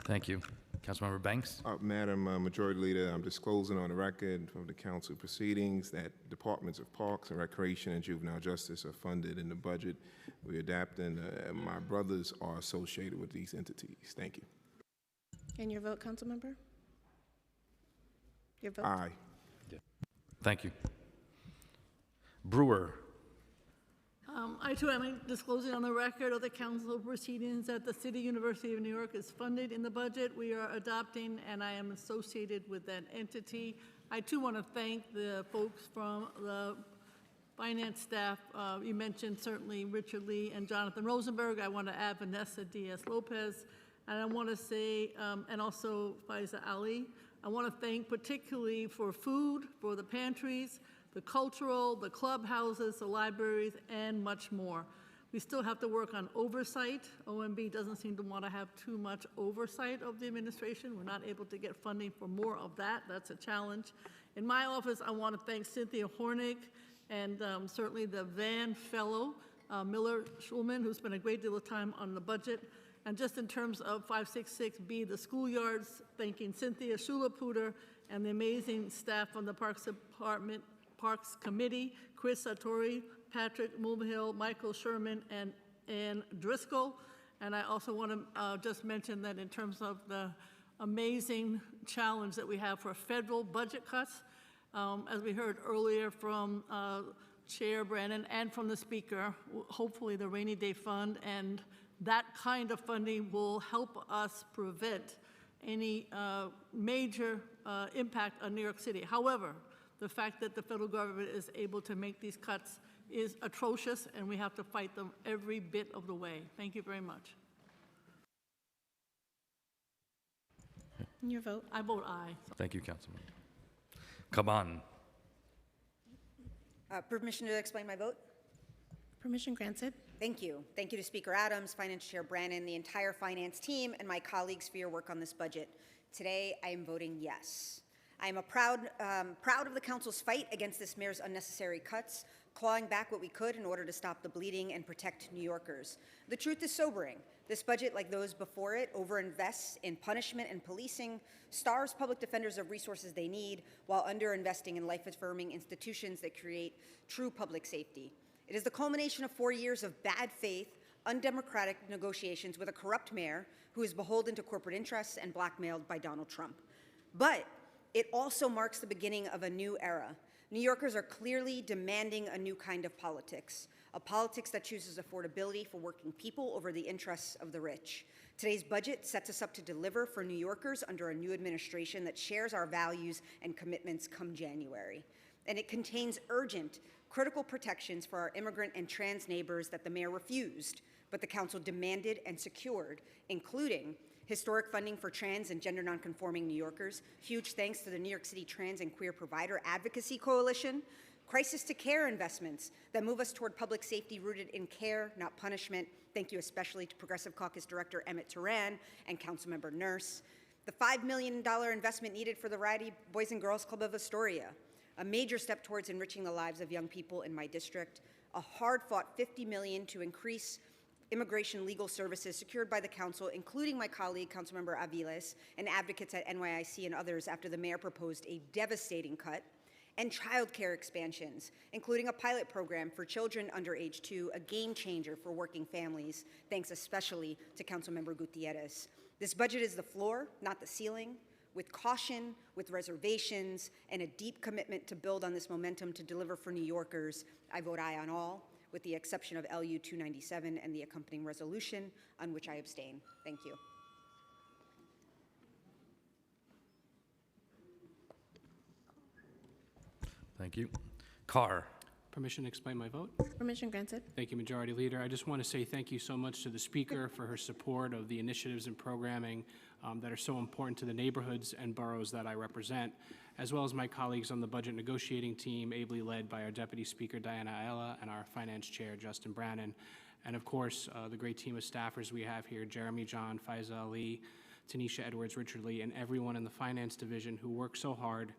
Thank you. Councilmember Banks. Madam Majority Leader, I'm disclosing on the record from the council proceedings that Departments of Parks and Recreation and Juvenile Justice are funded in the budget. We're adapting. My brothers are associated with these entities. Thank you. And your vote, council member? Your vote? Aye. Thank you. Brewer. I too am disclosing on the record of the council proceedings that the City University of New York is funded in the budget. We are adopting, and I am associated with that entity. I too want to thank the folks from the finance staff. You mentioned certainly Richard Lee and Jonathan Rosenberg. I want to add Vanessa Diaz-Lopez. And I want to say, and also Faiza Ali, I want to thank particularly for food, for the pantries, the cultural, the clubhouses, the libraries, and much more. We still have to work on oversight. OMB doesn't seem to want to have too much oversight of the administration. We're not able to get funding for more of that. That's a challenge. In my office, I want to thank Cynthia Hornick and certainly the Vann Fellow, Miller Schulman, who spent a great deal of time on the budget. And just in terms of 566B, the schoolyards, thanking Cynthia Shulaputer and the amazing staff from the Parks Department, Parks Committee, Chris Sartori, Patrick Mulvihill, Michael Sherman, and Ann Driscoll. And I also want to just mention that in terms of the amazing challenge that we have for federal budget cuts, As we heard earlier from Chair Brannon and from the Speaker, hopefully the rainy day fund and that kind of funding will help us prevent any major impact on New York City. However, the fact that the federal government is able to make these cuts is atrocious, and we have to fight them every bit of the way. Thank you very much. Your vote? I vote aye. Thank you, Councilman. Kaban. Permission to explain my vote? Permission granted. Thank you. Thank you to Speaker Adams, Finance Chair Brannon, the entire finance team, and my colleagues for your work on this budget. Today, I am voting yes. I am proud of the Council's fight against this mayor's unnecessary cuts, clawing back what we could in order to stop the bleeding and protect New Yorkers. The truth is sobering. This budget, like those before it, overinvests in punishment and policing, starves public defenders of resources they need, while underinvesting in life-affirming institutions that create true public safety. It is the culmination of 4 years of bad faith, undemocratic negotiations with a corrupt mayor who is beholden to corporate interests and blackmailed by Donald Trump. But it also marks the beginning of a new era. New Yorkers are clearly demanding a new kind of politics, a politics that chooses affordability for working people over the interests of the rich. Today's budget sets us up to deliver for New Yorkers under a new administration that shares our values and commitments come January. And it contains urgent, critical protections for our immigrant and trans neighbors that the mayor refused, but the council demanded and secured, including historic funding for trans and gender nonconforming New Yorkers, huge thanks to the New York City Trans and Queer Provider Advocacy Coalition, crisis to care investments that move us toward public safety rooted in care, not punishment. Thank you especially to Progressive Caucus Director Emmett Turan and Councilmember Nurse. The $5 million investment needed for the Rowdy Boys and Girls Club of Astoria, a major step towards enriching the lives of young people in my district, a hard-fought $50 million to increase immigration legal services secured by the council, including my colleague, Councilmember Aviles, and advocates at NYIC and others after the mayor proposed a devastating cut, and child care expansions, including a pilot program for children under age 2, a game changer for working families, thanks especially to Councilmember Gutierrez. This budget is the floor, not the ceiling. With caution, with reservations, and a deep commitment to build on this momentum to deliver for New Yorkers, I vote aye on all, with the exception of LU 297 and the accompanying resolution, on which I abstain. Thank you. Thank you. Carr. Permission to explain my vote? Permission granted. Thank you, Majority Leader. I just want to say thank you so much to the Speaker for her support of the initiatives and programming that are so important to the neighborhoods and boroughs that I represent, as well as my colleagues on the budget negotiating team, ably led by our Deputy Speaker, Diana Ayala, and our Finance Chair, Justin Brannon. And of course, the great team of staffers we have here, Jeremy John, Faiza Ali, Tanisha Edwards, Richard Lee, and everyone in the Finance Division who worked so hard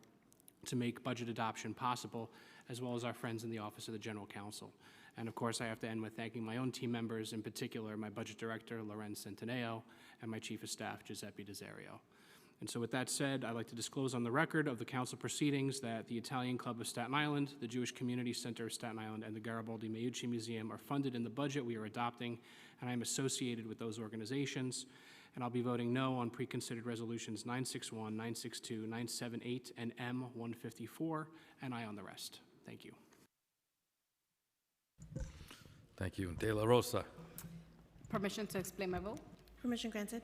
to make budget adoption possible, as well as our friends in the Office of the General Counsel. And of course, I have to end with thanking my own team members, in particular my Budget Director, Lorenz Centineo, and my Chief of Staff, Giuseppe Desario. And so with that said, I'd like to disclose on the record of the council proceedings that the Italian Club of Staten Island, the Jewish Community Center of Staten Island, and the Garibaldi Meucci Museum are funded in the budget we are adopting, and I am associated with those organizations. And I'll be voting no on preconsidered resolutions 961, 962, 978, and M154, and aye on the rest. Thank you. Thank you. De La Rosa. Permission to explain my vote? Permission granted.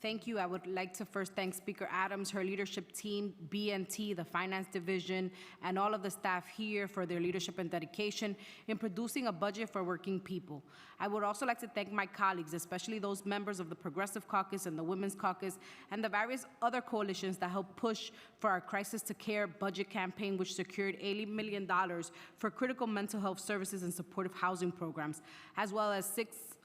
Thank you. I would like to first thank Speaker Adams, her leadership team, BNT, the Finance Division, and all of the staff here for their leadership and dedication in producing a budget for working people. I would also like to thank my colleagues, especially those members of the Progressive Caucus and the Women's Caucus, and the various other coalitions that helped push for our Crisis to Care budget campaign, which secured $80 million for critical mental health services and supportive housing programs, as well as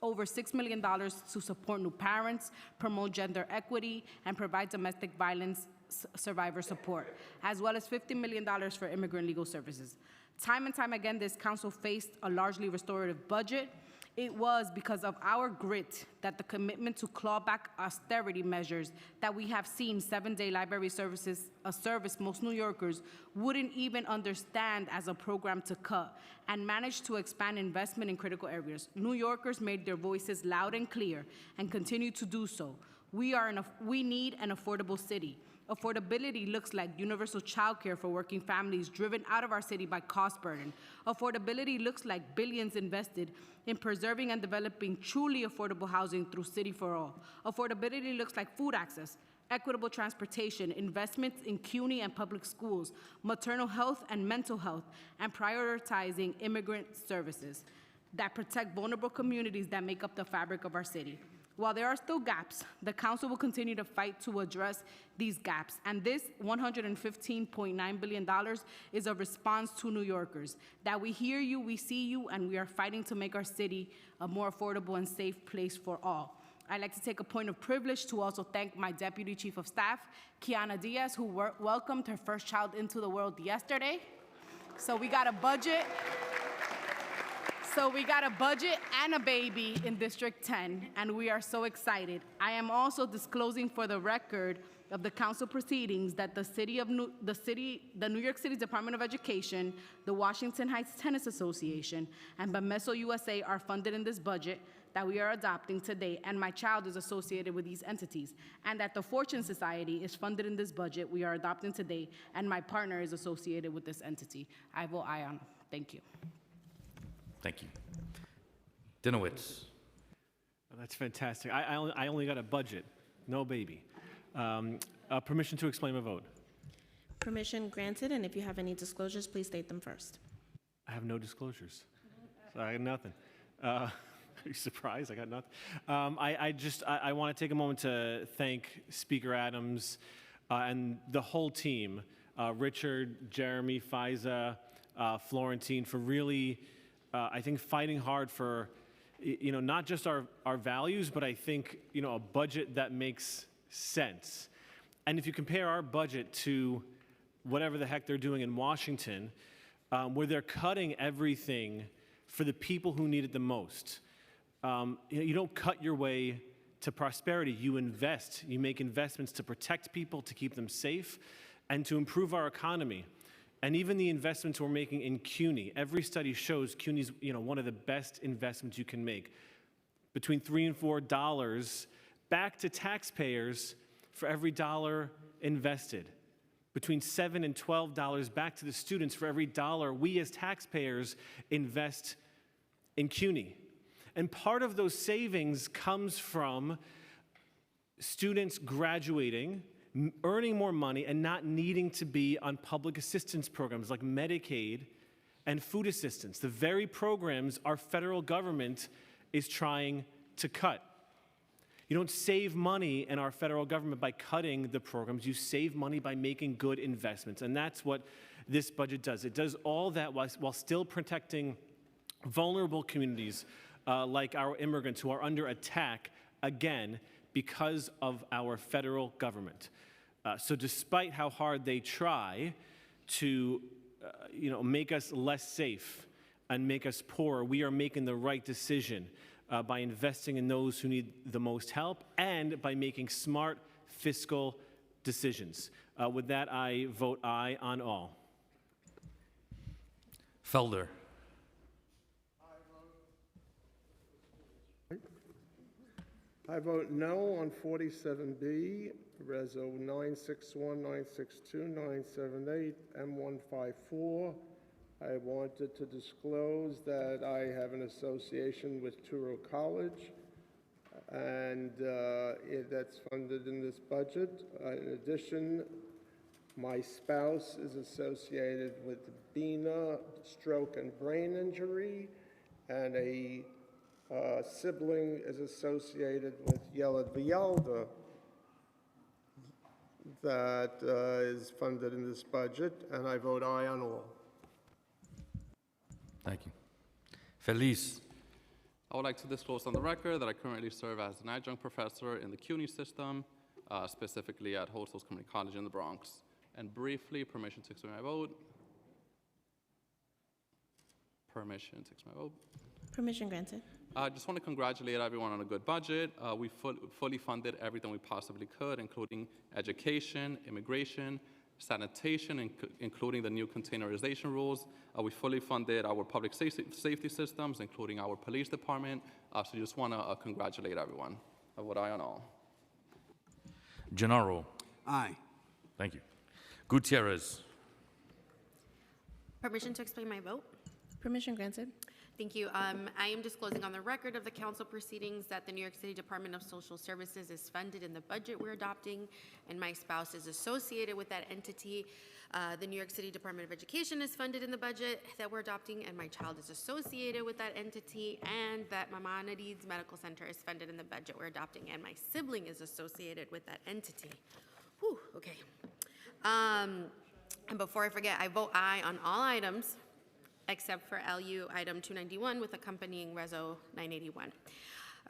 over $6 million to support new parents, promote gender equity, and provide domestic violence survivor support, as well as $50 million for immigrant legal services. Time and time again, this council faced a largely restorative budget. It was because of our grit that the commitment to claw back austerity measures that we have seen 7-day library services, a service most New Yorkers wouldn't even understand as a program to cut, and managed to expand investment in critical areas. New Yorkers made their voices loud and clear and continue to do so. We need an affordable city. Affordability looks like universal childcare for working families driven out of our city by cost burden. Affordability looks like billions invested in preserving and developing truly affordable housing through City for All. Affordability looks like food access, equitable transportation, investments in CUNY and public schools, maternal health and mental health, and prioritizing immigrant services that protect vulnerable communities that make up the fabric of our city. While there are still gaps, the council will continue to fight to address these gaps, and this $115.9 billion is a response to New Yorkers, that we hear you, we see you, and we are fighting to make our city a more affordable and safe place for all. I'd like to take a point of privilege to also thank my Deputy Chief of Staff, Kiana Diaz, who welcomed her first child into the world yesterday. So we got a budget. So we got a budget and a baby in District 10, and we are so excited. I am also disclosing for the record of the council proceedings that the New York City Department of Education, the Washington Heights Tennis Association, and Bameso USA are funded in this budget that we are adopting today, and my child is associated with these entities, and that the Fortune Society is funded in this budget we are adopting today, and my partner is associated with this entity. I vote aye on. Thank you. Thank you. Dinowitz. Oh, that's fantastic. I only got a budget, no baby. Permission to explain my vote. Permission granted, and if you have any disclosures, please state them first. I have no disclosures. So I got nothing. Are you surprised? I got nothing. I want to take a moment to thank Speaker Adams and the whole team, Richard, Jeremy, Faiza, Florentine, for really, I think, fighting hard for, not just our values, but I think, a budget that makes sense. And if you compare our budget to whatever the heck they're doing in Washington, where they're cutting everything for the people who need it the most. You don't cut your way to prosperity. You invest. You make investments to protect people, to keep them safe, and to improve our economy. And even the investments we're making in CUNY, every study shows CUNY's one of the best investments you can make. Between $3 and $4 back to taxpayers for every dollar invested. Between $7 and $12 back to the students for every dollar we as taxpayers invest in CUNY. And part of those savings comes from students graduating, earning more money, and not needing to be on public assistance programs like Medicaid and food assistance, the very programs our federal government is trying to cut. You don't save money in our federal government by cutting the programs. You save money by making good investments, and that's what this budget does. It does all that while still protecting vulnerable communities like our immigrants who are under attack, again, because of our federal government. So despite how hard they try to make us less safe and make us poorer, we are making the right decision by investing in those who need the most help and by making smart fiscal decisions. With that, I vote aye on all. Felder. I vote no on 47B, Reso 961, 962, 978, M154. I wanted to disclose that I have an association with Touro College, and that's funded in this budget. In addition, my spouse is associated with BINA, stroke and brain injury, and a sibling is associated with Yelad V'Yalda that is funded in this budget, and I vote aye on all. Thank you. Feliz. I would like to disclose on the record that I currently serve as an adjunct professor in the CUNY system, specifically at Holt Hills Community College in the Bronx. And briefly, permission to explain my vote. Permission to explain my vote. Permission granted. I just want to congratulate everyone on a good budget. We fully funded everything we possibly could, including education, immigration, sanitation, including the new containerization rules. We fully funded our public safety systems, including our police department. So just want to congratulate everyone. I vote aye on all. Gennaro. Aye. Thank you. Gutierrez. Permission to explain my vote? Permission granted. Thank you. I am disclosing on the record of the council proceedings that the New York City Department of Social Services is funded in the budget we're adopting, and my spouse is associated with that entity. The New York City Department of Education is funded in the budget that we're adopting, and my child is associated with that entity, and that Mama Needs Medical Center is funded in the budget we're adopting, and my sibling is associated with that entity. Whew, okay. And before I forget, I vote aye on all items except for LU item 291 with accompanying Reso 981.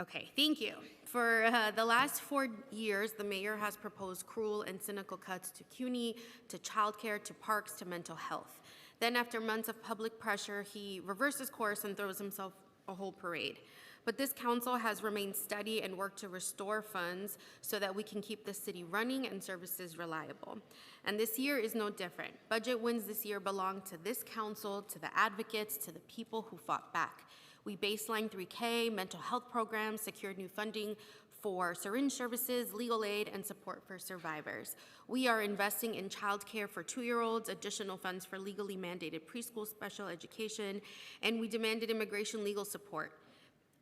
Okay, thank you. For the last 4 years, the mayor has proposed cruel and cynical cuts to CUNY, to childcare, to parks, to mental health. Then after months of public pressure, he reverses course and throws himself a whole parade. But this council has remained steady and worked to restore funds so that we can keep the city running and services reliable. And this year is no different. Budget wins this year belong to this council, to the advocates, to the people who fought back. We baseline 3K, mental health programs, secured new funding for syringe services, legal aid, and support for survivors. We are investing in childcare for 2-year-olds, additional funds for legally mandated preschool special education, and we demanded immigration legal support.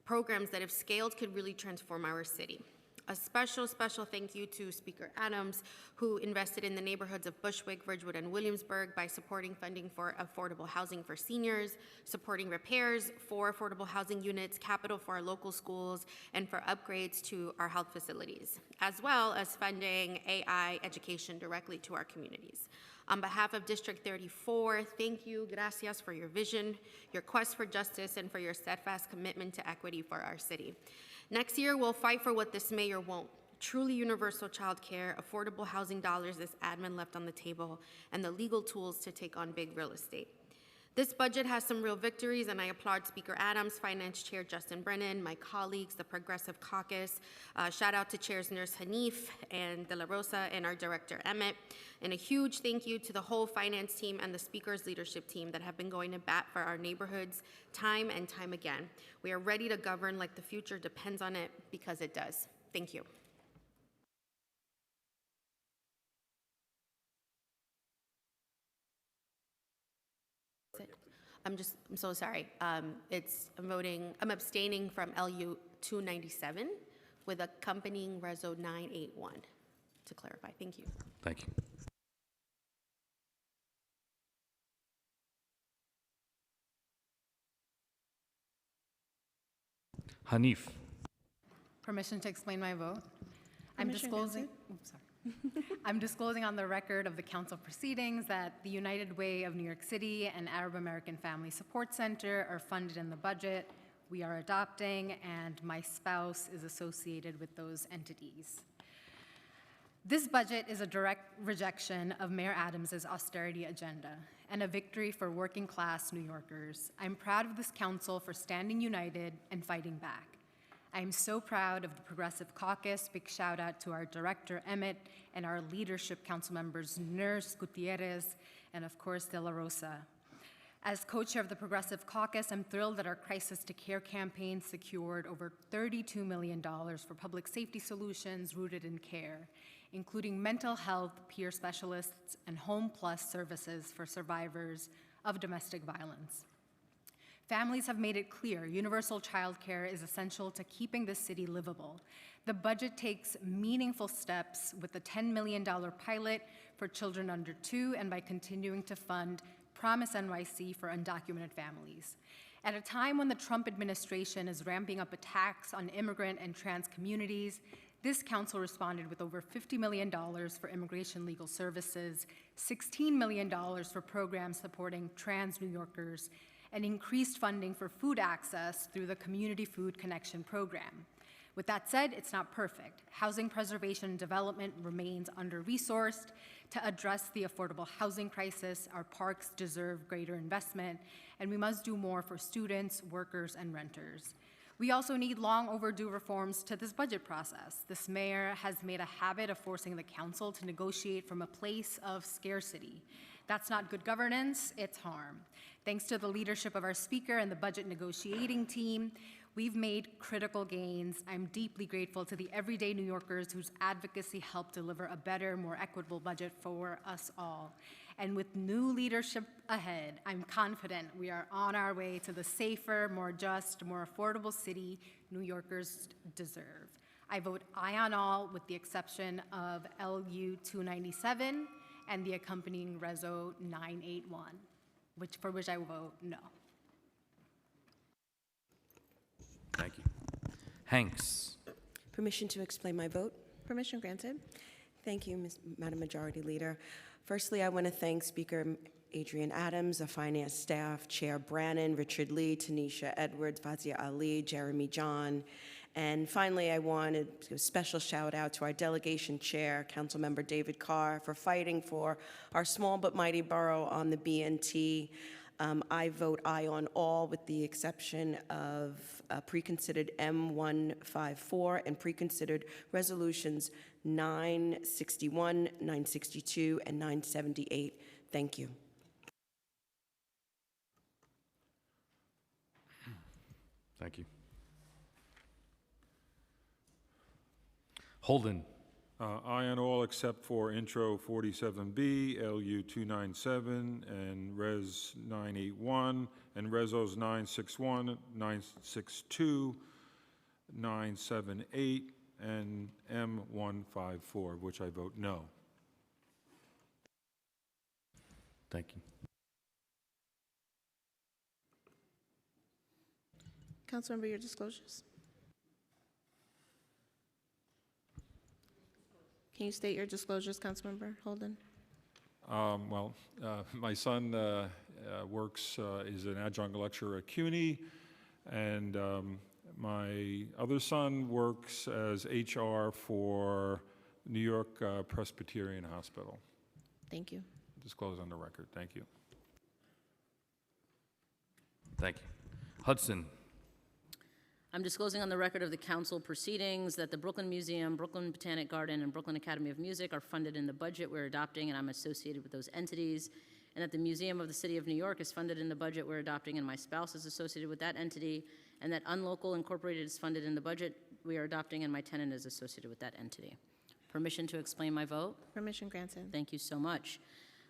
Programs that, if scaled, could really transform our city. A special thank you to Speaker Adams, who invested in the neighborhoods of Bushwick, Ridgewood, and Williamsburg by supporting funding for affordable housing for seniors, supporting repairs for affordable housing units, capital for our local schools, and for upgrades to our health facilities, as well as funding AI education directly to our communities. On behalf of District 34, thank you, gracias, for your vision, your quest for justice, and for your steadfast commitment to equity for our city. Next year, we'll fight for what this mayor won't: truly universal child care, affordable housing dollars this admin left on the table, and the legal tools to take on big real estate. This budget has some real victories, and I applaud Speaker Adams, Finance Chair Justin Brennan, my colleagues, the Progressive Caucus. Shout out to Chairs Nurse Hanif and De La Rosa and our Director Emmett. And a huge thank you to the whole finance team and the Speaker's leadership team that have been going to bat for our neighborhoods time and time again. We are ready to govern like the future depends on it, because it does. Thank you. I'm so sorry. I'm abstaining from LU 297 with accompanying Reso 981, to clarify. Thank you. Thank you. Hanif. Permission to explain my vote. Permission granted. I'm disclosing on the record of the council proceedings that the United Way of New York City and Arab American Family Support Center are funded in the budget we are adopting, and my spouse is associated with those entities. This budget is a direct rejection of Mayor Adams' austerity agenda and a victory for working class New Yorkers. I'm proud of this council for standing united and fighting back. I am so proud of the Progressive Caucus. Big shout out to our Director Emmett and our leadership council members Nurse, Gutierrez, and of course De La Rosa. As co-chair of the Progressive Caucus, I'm thrilled that our Crisis to Care campaign secured over $32 million for public safety solutions rooted in care, including mental health, peer specialists, and Home Plus services for survivors of domestic violence. Families have made it clear universal child care is essential to keeping the city livable. The budget takes meaningful steps with the $10 million pilot for children under 2 and by continuing to fund Promise NYC for undocumented families. At a time when the Trump administration is ramping up attacks on immigrant and trans communities, this council responded with over $50 million for immigration legal services, $16 million for programs supporting trans New Yorkers, and increased funding for food access through the Community Food Connection program. With that said, it's not perfect. Housing preservation and development remains under-resourced. To address the affordable housing crisis, our parks deserve greater investment, and we must do more for students, workers, and renters. We also need long overdue reforms to this budget process. This mayor has made a habit of forcing the council to negotiate from a place of scarcity. That's not good governance, it's harm. Thanks to the leadership of our speaker and the budget negotiating team, We've made critical gains. I'm deeply grateful to the everyday New Yorkers whose advocacy helped deliver a better, more equitable budget for us all. And with new leadership ahead, I'm confident we are on our way to the safer, more just, more affordable city New Yorkers deserve. I vote aye on all with the exception of LU 297 and the accompanying Reso 981, for which I will vote no. Thank you. Hanks. Permission to explain my vote. Permission granted. Thank you, Madam Majority Leader. Firstly, I want to thank Speaker Adrian Adams, the finance staff, Chair Brannan, Richard Lee, Tanisha Edwards, Fazia Ali, Jeremy John. And finally, I want to give a special shout out to our delegation chair, Councilmember David Carr, for fighting for our small but mighty borough on the BNT. I vote aye on all with the exception of preconsidered M154 and preconsidered resolutions 961, 962, and 978. Thank you. Thank you. Holden. Aye on all except for Intro 47B, LU 297, and Res 981, and Resos 961, 962, 978, and M154, which I vote no. Thank you. Councilmember, your disclosures. Can you state your disclosures, Councilmember Holden? My son works, is an adjunct lecturer at CUNY, and my other son works as HR for New York Presbyterian Hospital. Thank you. Disclosed on the record. Thank you. Thank you. Hudson. I'm disclosing on the record of the council proceedings that the Brooklyn Museum, Brooklyn Botanic Garden, and Brooklyn Academy of Music are funded in the budget we're adopting, and I'm associated with those entities, and that the Museum of the City of New York is funded in the budget we're adopting, and my spouse is associated with that entity, and that Unlocal Incorporated is funded in the budget we are adopting, and my tenant is associated with that entity. Permission to explain my vote? Permission granted. Thank you so much.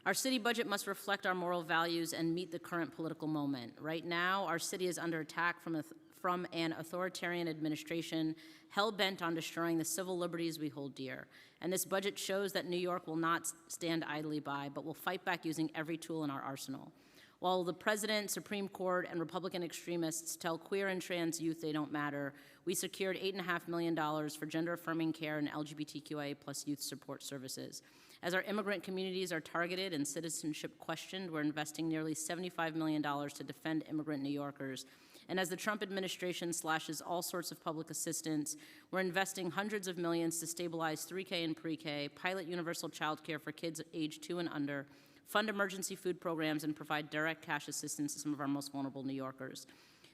Our city budget must reflect our moral values and meet the current political moment. Right now, our city is under attack from an authoritarian administration hell-bent on destroying the civil liberties we hold dear. And this budget shows that New York will not stand idly by, but will fight back using every tool in our arsenal. While the President, Supreme Court, and Republican extremists tell queer and trans youth they don't matter, we secured $8.5 million for gender-affirming care and LGBTQIA+ youth support services. As our immigrant communities are targeted and citizenship questioned, we're investing nearly $75 million to defend immigrant New Yorkers. And as the Trump administration slashes all sorts of public assistance, we're investing hundreds of millions to stabilize 3K and pre-K, pilot universal child care for kids age 2 and under, fund emergency food programs, and provide direct cash assistance to some of our most vulnerable New Yorkers.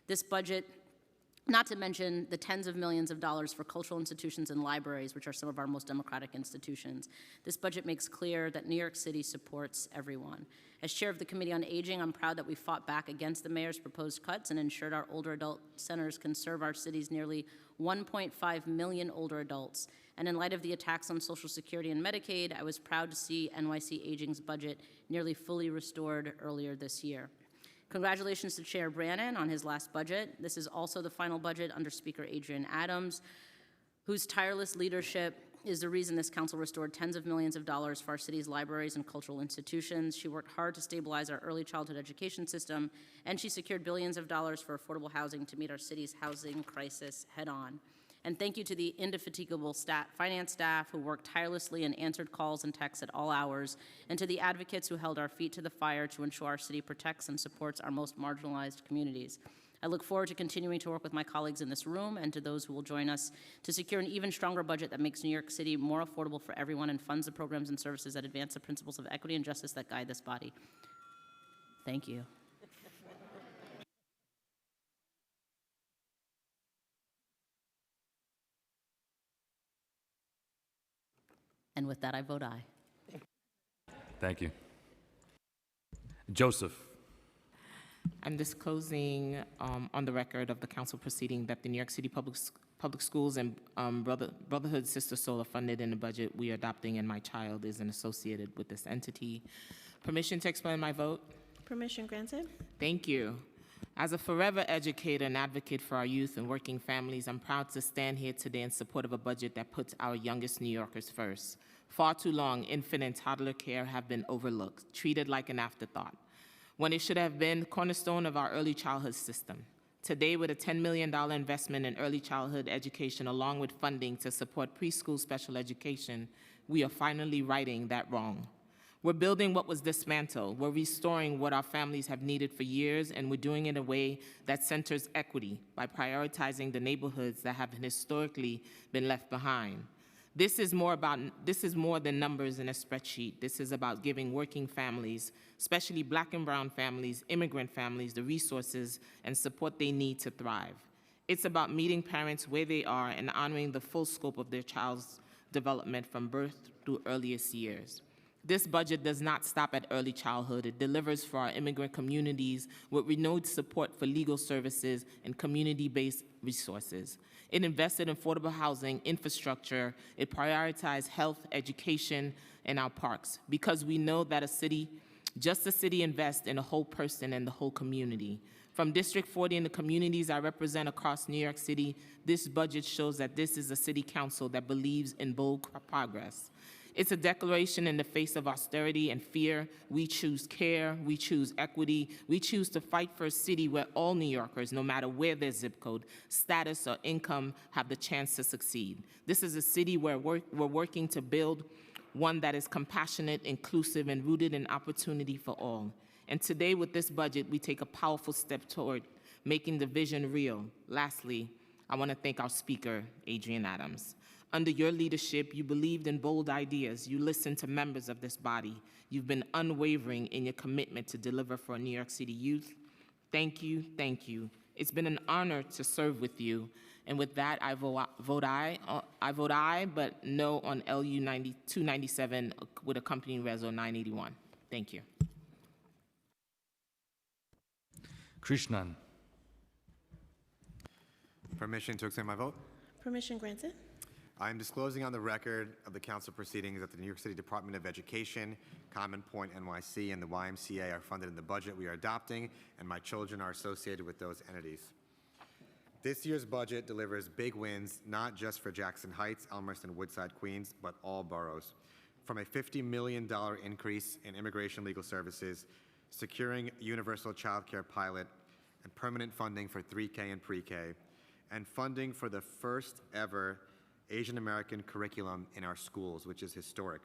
This budget, not to mention the tens of millions of dollars for cultural institutions and libraries, which are some of our most democratic institutions. This budget makes clear that New York City supports everyone. As chair of the Committee on Aging, I'm proud that we fought back against the mayor's proposed cuts and ensured our older adult centers can serve our city's nearly 1.5 million older adults. And in light of the attacks on Social Security and Medicaid, I was proud to see NYC Aging's budget nearly fully restored earlier this year. Congratulations to Chair Brannan on his last budget. This is also the final budget under Speaker Adrian Adams, whose tireless leadership is the reason this council restored tens of millions of dollars for our city's libraries and cultural institutions. She worked hard to stabilize our early childhood education system, and she secured billions of dollars for affordable housing to meet our city's housing crisis head on. And thank you to the indefatigable finance staff who worked tirelessly and answered calls and texts at all hours, and to the advocates who held our feet to the fire to ensure our city protects and supports our most marginalized communities. I look forward to continuing to work with my colleagues in this room and to those who will join us to secure an even stronger budget that makes New York City more affordable for everyone and funds the programs and services that advance the principles of equity and justice that guide this body. Thank you. And with that, I vote aye. Thank you. Joseph. I'm disclosing on the record of the council proceeding that the New York City Public Schools and Brotherhood Sister Soul are funded in the budget we are adopting, and my child is associated with this entity. Permission to explain my vote? Permission granted. Thank you. As a forever educator and advocate for our youth and working families, I'm proud to stand here today in support of a budget that puts our youngest New Yorkers first. Far too long, infant and toddler care have been overlooked, treated like an afterthought, when it should have been the cornerstone of our early childhood system. Today, with a $10 million investment in early childhood education, along with funding to support preschool special education, we are finally righting that wrong. We're building what was dismantled. We're restoring what our families have needed for years, and we're doing it in a way that centers equity by prioritizing the neighborhoods that have historically been left behind. This is more than numbers in a spreadsheet. This is about giving working families, especially Black and brown families, immigrant families, the resources and support they need to thrive. It's about meeting parents where they are and honoring the full scope of their child's development from birth through earliest years. This budget does not stop at early childhood. It delivers for our immigrant communities with renewed support for legal services and community-based resources. It invested in affordable housing, infrastructure. It prioritized health, education, and our parks, because we know that a city invests in a whole person and the whole community. From District 40 and the communities I represent across New York City, this budget shows that this is a city council that believes in bold progress. It's a declaration in the face of austerity and fear. We choose care, we choose equity, we choose to fight for a city where all New Yorkers, no matter where their zip code, status, or income, have the chance to succeed. This is a city where we're working to build one that is compassionate, inclusive, and rooted in opportunity for all. And today, with this budget, we take a powerful step toward making the vision real. Lastly, I want to thank our speaker, Adrienne Adams. Under your leadership, you believed in bold ideas. You listened to members of this body. You've been unwavering in your commitment to deliver for New York City youth. Thank you, thank you. It's been an honor to serve with you. And with that, I vote aye, but no on LU 297 with accompanying Reso 981. Thank you. Krishnan. Permission to explain my vote? Permission granted. I am disclosing on the record of the council proceedings that the New York City Department of Education, Common Point NYC, and the YMCA are funded in the budget we are adopting, and my children are associated with those entities. This year's budget delivers big wins, not just for Jackson Heights, Elmhurst, and Woodside, Queens, but all boroughs. From a $50 million increase in immigration legal services, securing universal child care pilot, and permanent funding for 3K and pre-K, and funding for the first ever Asian American curriculum in our schools, which is historic.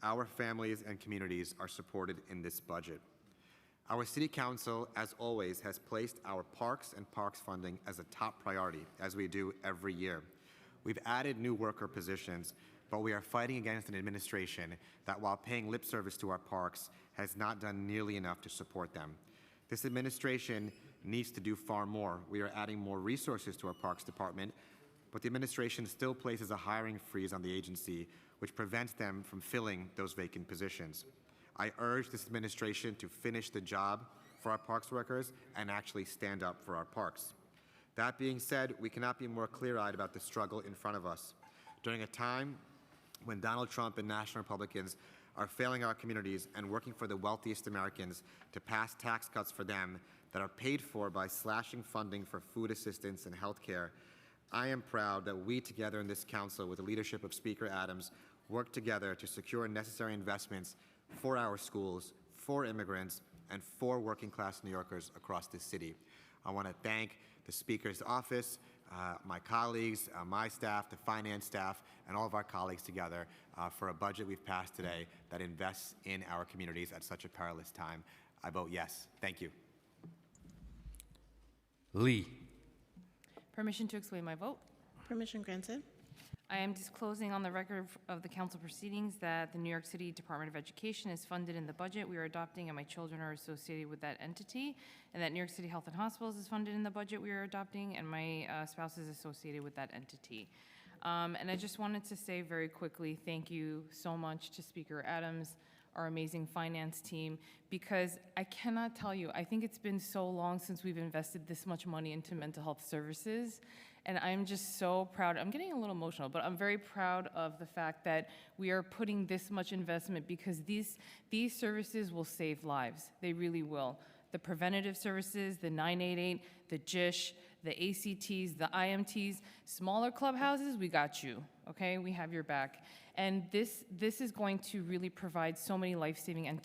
Our families and communities are supported in this budget. Our City Council, as always, has placed our parks and parks funding as a top priority, as we do every year. We've added new worker positions, but we are fighting against an administration that, while paying lip service to our parks, has not done nearly enough to support them. This administration needs to do far more. We are adding more resources to our Parks Department, but the administration still places a hiring freeze on the agency, which prevents them from filling those vacant positions. I urge this administration to finish the job for our parks workers and actually stand up for our parks. That being said, we cannot be more clear-eyed about the struggle in front of us. During a time when Donald Trump and National Republicans are failing our communities and working for the wealthiest Americans to pass tax cuts for them that are paid for by slashing funding for food assistance and health care, I am proud that we together in this council, with the leadership of Speaker Adams, work together to secure necessary investments for our schools, for immigrants, and for working class New Yorkers across this city. I want to thank the Speaker's office, my colleagues, my staff, the finance staff, and all of our colleagues together for a budget we've passed today that invests in our communities at such a perilous time. I vote yes. Thank you. Lee. Permission to explain my vote. Permission granted. I am disclosing on the record of the council proceedings that the New York City Department of Education is funded in the budget we are adopting, and my children are associated with that entity, and that New York City Health and Hospitals is funded in the budget we are adopting, and my spouse is associated with that entity. And I just wanted to say very quickly, thank you so much to Speaker Adams, our amazing finance team, because I cannot tell you, I think it's been so long since we've invested this much money into mental health services. And I'm just so proud. I'm getting a little emotional, but I'm very proud of the fact that we are putting this much investment, because these services will save lives. They really will. The preventative services, the 988, the JISH, the ACTs, the IMTs, smaller clubhouses, we got you, okay? We have your back. And this is going to really provide so many life-saving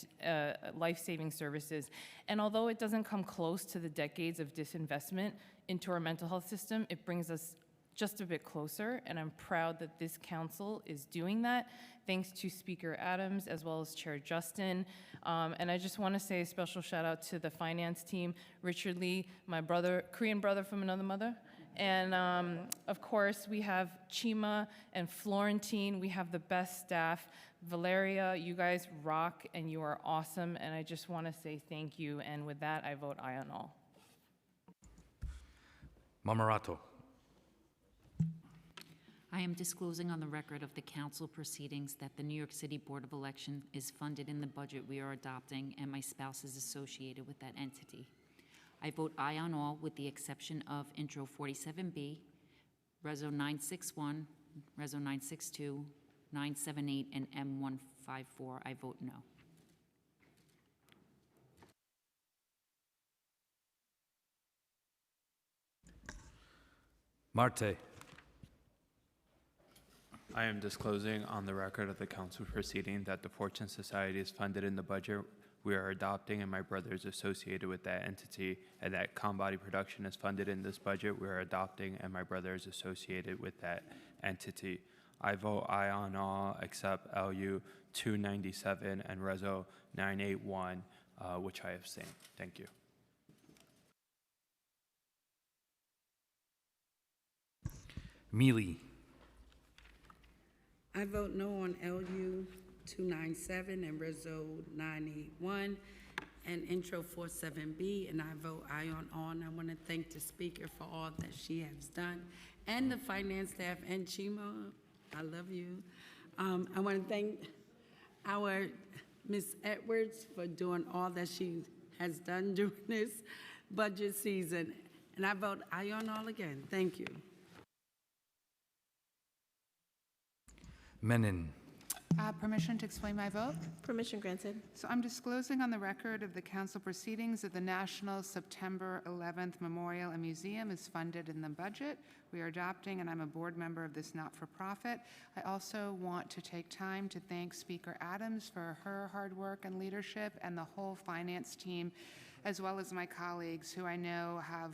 services. And although it doesn't come close to the decades of disinvestment into our mental health system, it brings us just a bit closer, and I'm proud that this council is doing that, thanks to Speaker Adams as well as Chair Justin. And I just want to say a special shout out to the finance team, Richard Lee, my brother, Korean brother from another mother. And of course, we have Chima and Florentine. We have the best staff. Valeria, you guys rock and you are awesome. And I just want to say thank you. And with that, I vote aye on all. Mamarato. I am disclosing on the record of the council proceedings that the New York City Board of Election is funded in the budget we are adopting, and my spouse is associated with that entity. I vote aye on all with the exception of Intro 47B, Reso 961, Reso 962, 978, and M154. I vote no. Marte. I am disclosing on the record of the council proceeding that the Fortune Society is funded in the budget we are adopting, and my brother is associated with that entity, and that Combody Production is funded in this budget we are adopting, and my brother is associated with that entity. I vote aye on all except LU 297 and Reso 981, which I abstain. Thank you. Mealy. I vote no on LU 297 and Reso 981 and Intro 47B, and I vote aye on all. And I want to thank the speaker for all that she has done, and the finance staff, and Chima, I love you. I want to thank our Ms. Edwards for doing all that she has done during this budget season. And I vote aye on all again. Thank you. Menon. Permission to explain my vote? Permission granted. So I'm disclosing on the record of the council proceedings that the National September 11th Memorial and Museum is funded in the budget we are adopting, and I'm a board member of this not-for-profit. I also want to take time to thank Speaker Adams for her hard work and leadership, and the whole finance team, as well as my colleagues who I know have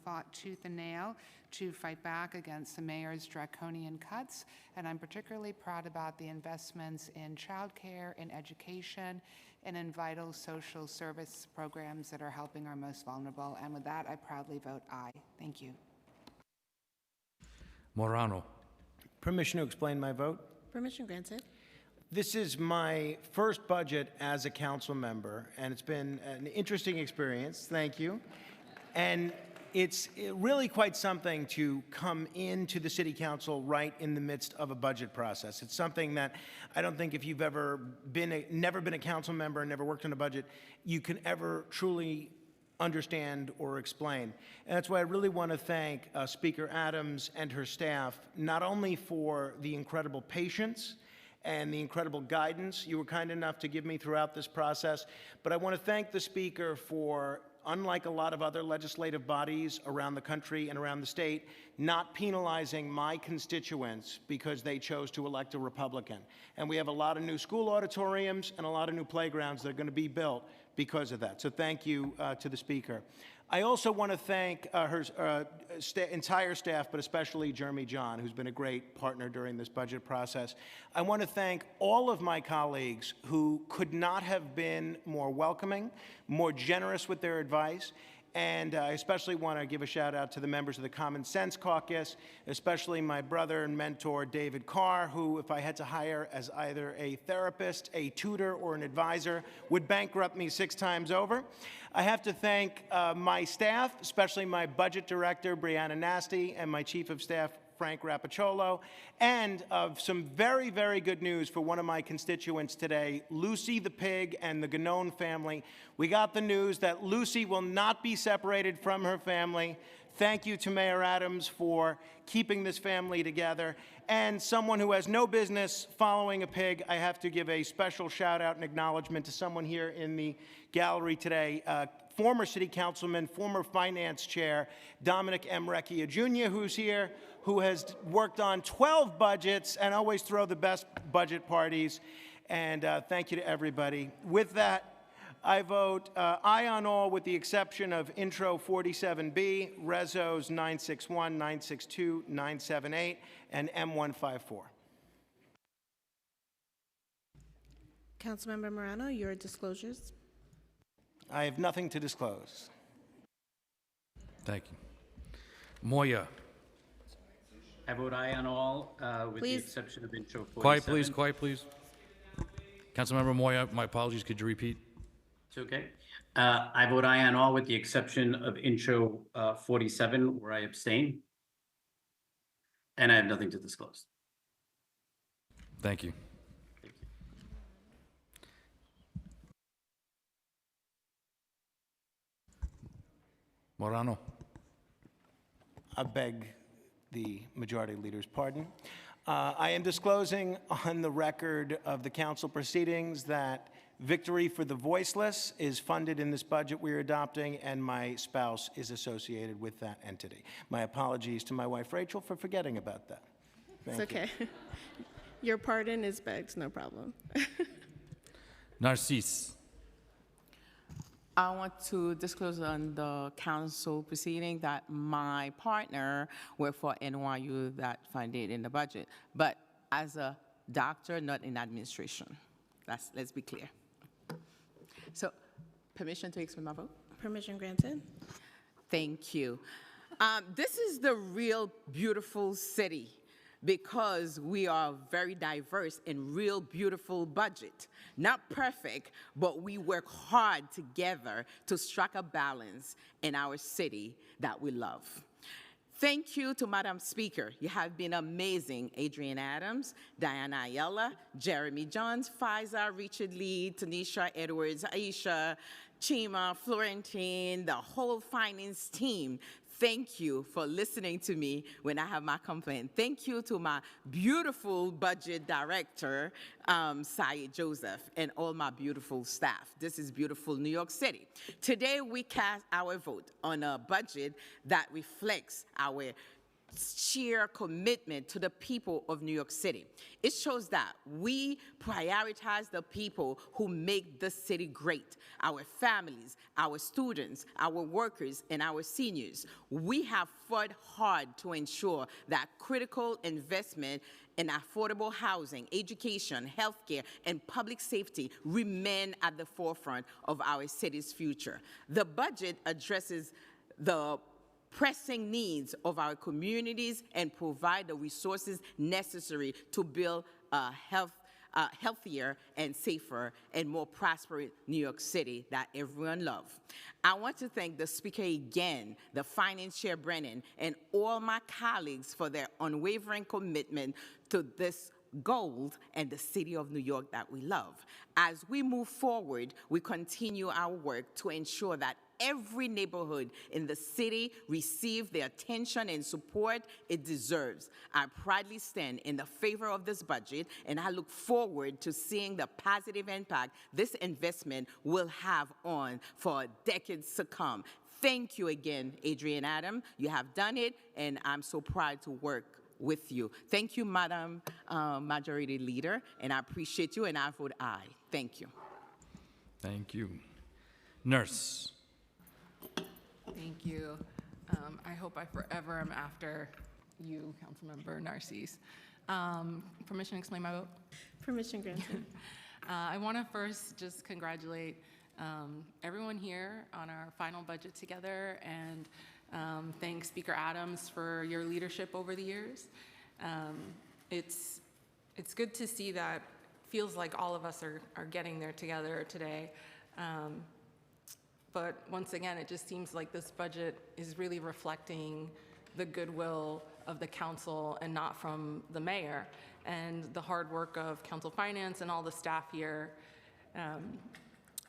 fought tooth and nail to fight back against the mayor's draconian cuts. And I'm particularly proud about the investments in childcare, in education, and in vital social service programs that are helping our most vulnerable. And with that, I proudly vote aye. Thank you. Morano. Permission to explain my vote? Permission granted. This is my first budget as a council member, and it's been an interesting experience. Thank you. And it's really quite something to come into the city council right in the midst of a budget process. It's something that I don't think if you've ever never been a council member and never worked on a budget, you can ever truly understand or explain. And that's why I really want to thank Speaker Adams and her staff, not only for the incredible patience and the incredible guidance you were kind enough to give me throughout this process, but I want to thank the Speaker for, unlike a lot of other legislative bodies around the country and around the state, not penalizing my constituents because they chose to elect a Republican. And we have a lot of new school auditoriums and a lot of new playgrounds that are going to be built because of that. So thank you to the Speaker. I also want to thank her entire staff, but especially Jeremy John, who's been a great partner during this budget process. I want to thank all of my colleagues who could not have been more welcoming, more generous with their advice. And I especially want to give a shout out to the members of the Common Sense Caucus, especially my brother and mentor, David Carr, who, if I had to hire as either a therapist, a tutor, or an advisor, would bankrupt me 6 times over. I have to thank my staff, especially my budget director, Brianna Nasty, and my chief of staff, Frank Rapacciolo, and of some very, very good news for one of my constituents today, Lucy the pig and the Ganone family. We got the news that Lucy will not be separated from her family. Thank you to Mayor Adams for keeping this family together. And someone who has no business following a pig, I have to give a special shout out and acknowledgement to someone here in the gallery today, former city councilman, former finance chair, Dominic M. Recchia Jr., who's here, who has worked on 12 budgets and always throw the best budget parties. And thank you to everybody. With that, I vote aye on all with the exception of Intro 47B, Rezos 961, 962, 978, and M154. Councilmember Morano, your disclosures. I have nothing to disclose. Thank you. Moya. I vote aye on all, with the Please. exception of Intro 47. Quiet, please. Quiet, please. Councilmember Moya, my apologies. Could you repeat? It's okay. I vote aye on all with the exception of Intro 47, where I abstain. And I have nothing to disclose. Thank you. Morano. I beg the majority leader's pardon. I am disclosing on the record of the council proceedings that Victory for the Voiceless is funded in this budget we're adopting, and my spouse is associated with that entity. My apologies to my wife, Rachel, for forgetting about that. It's Thank you. okay. Your pardon is begged, no problem. Narcisse. I want to disclose on the council proceeding that my partner worked for NYU that funded in the budget, but as a doctor, not in administration. Let's be clear. So, permission to explain my vote? Permission granted. Thank you. This is the real beautiful city because we are very diverse and real beautiful budget. Not perfect, but we work hard together to strike a balance in our city that we love. Thank you to Madam Speaker. You have been amazing. Adrian Adams, Diana Ayala, Jeremy Johns, Faiza, Richard Lee, Tanisha Edwards, Aisha, Chima, Florentine, the whole finance team. Thank you for listening to me when I have my complaint. Thank you to my beautiful budget director, Syed Joseph, and all my beautiful staff. This is beautiful New York City. Today, we cast our vote on a budget that reflects our sheer commitment to the people of New York City. It shows that we prioritize the people who make the city great, our families, our students, our workers, and our seniors. We have fought hard to ensure that critical investment in affordable housing, education, healthcare, and public safety remain at the forefront of our city's future. The budget addresses the pressing needs of our communities and provide the resources necessary to build a healthier and safer and more prosperous New York City that everyone loves. I want to thank the Speaker again, the Finance Chair Brennan, and all my colleagues for their unwavering commitment to this goal and the city of New York that we love. As we move forward, we continue our work to ensure that every neighborhood in the city receives the attention and support it deserves. I proudly stand in the favor of this budget, and I look forward to seeing the positive impact this investment will have on for decades to come. Thank you again, Adrian Adams. You have done it, and I'm so proud to work with you. Thank you, Madam Majority Leader, and I appreciate you, and I vote aye. Thank you. Thank you. Nurse. Thank you. I hope I forever am after you, Councilmember Narcisse. Permission to explain my vote? Permission granted. I want to first just congratulate everyone here on our final budget together, and thank Speaker Adams for your leadership over the years. It's good to see that feels like all of us are getting there together today. But once again, it just seems like this budget is really reflecting the goodwill of the council and not from the mayor, and the hard work of council finance and all the staff here.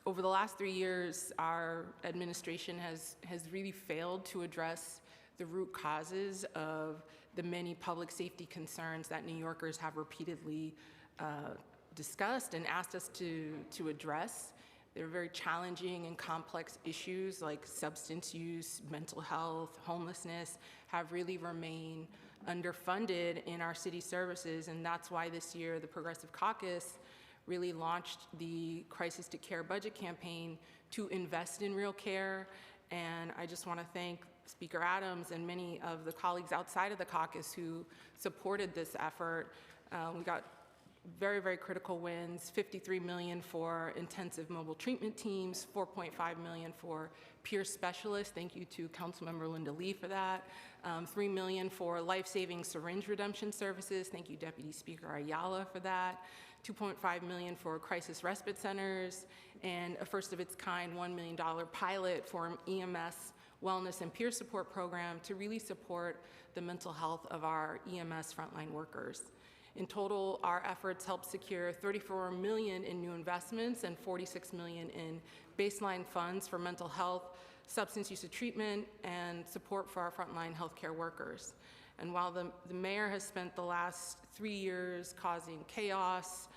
Over the last 3 years, our administration has really failed to address the root causes of the many public safety concerns that New Yorkers have repeatedly discussed and asked us to address. They're very challenging and complex issues like substance use, mental health, homelessness have really remained underfunded in our city services, and that's why this year the Progressive Caucus really launched the Crisis to Care budget campaign to invest in real care. And I just want to thank Speaker Adams and many of the colleagues outside of the caucus who supported this effort. We got very, very critical wins, $53 million for intensive mobile treatment teams, $4.5 million for peer specialists. Thank you to Councilmember Linda Lee for that. $3 million for life-saving syringe redemption services. Thank you, Deputy Speaker Ayala, for that. $2.5 million for crisis respite centers, and a first of its kind $1 million pilot for an EMS wellness and peer support program to really support the mental health of our EMS frontline workers. In total, our efforts helped secure $34 million in new investments and $46 million in baseline funds for mental health, substance use treatment, and support for our frontline healthcare workers. And while the mayor has spent the last 3 years causing chaos,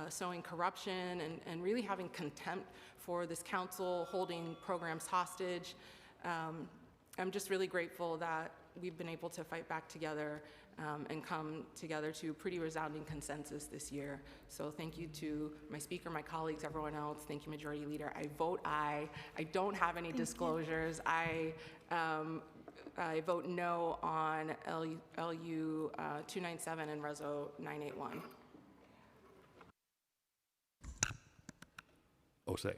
sowing corruption, and really having contempt for this council, holding programs hostage, I'm just really grateful that we've been able to fight back together and come together to a pretty resounding consensus this year. So thank you to my speaker, my colleagues, everyone else. Thank you, Majority Leader. I vote aye. I don't have any disclosures. I vote no on LU 297 and Reso 981. Osei.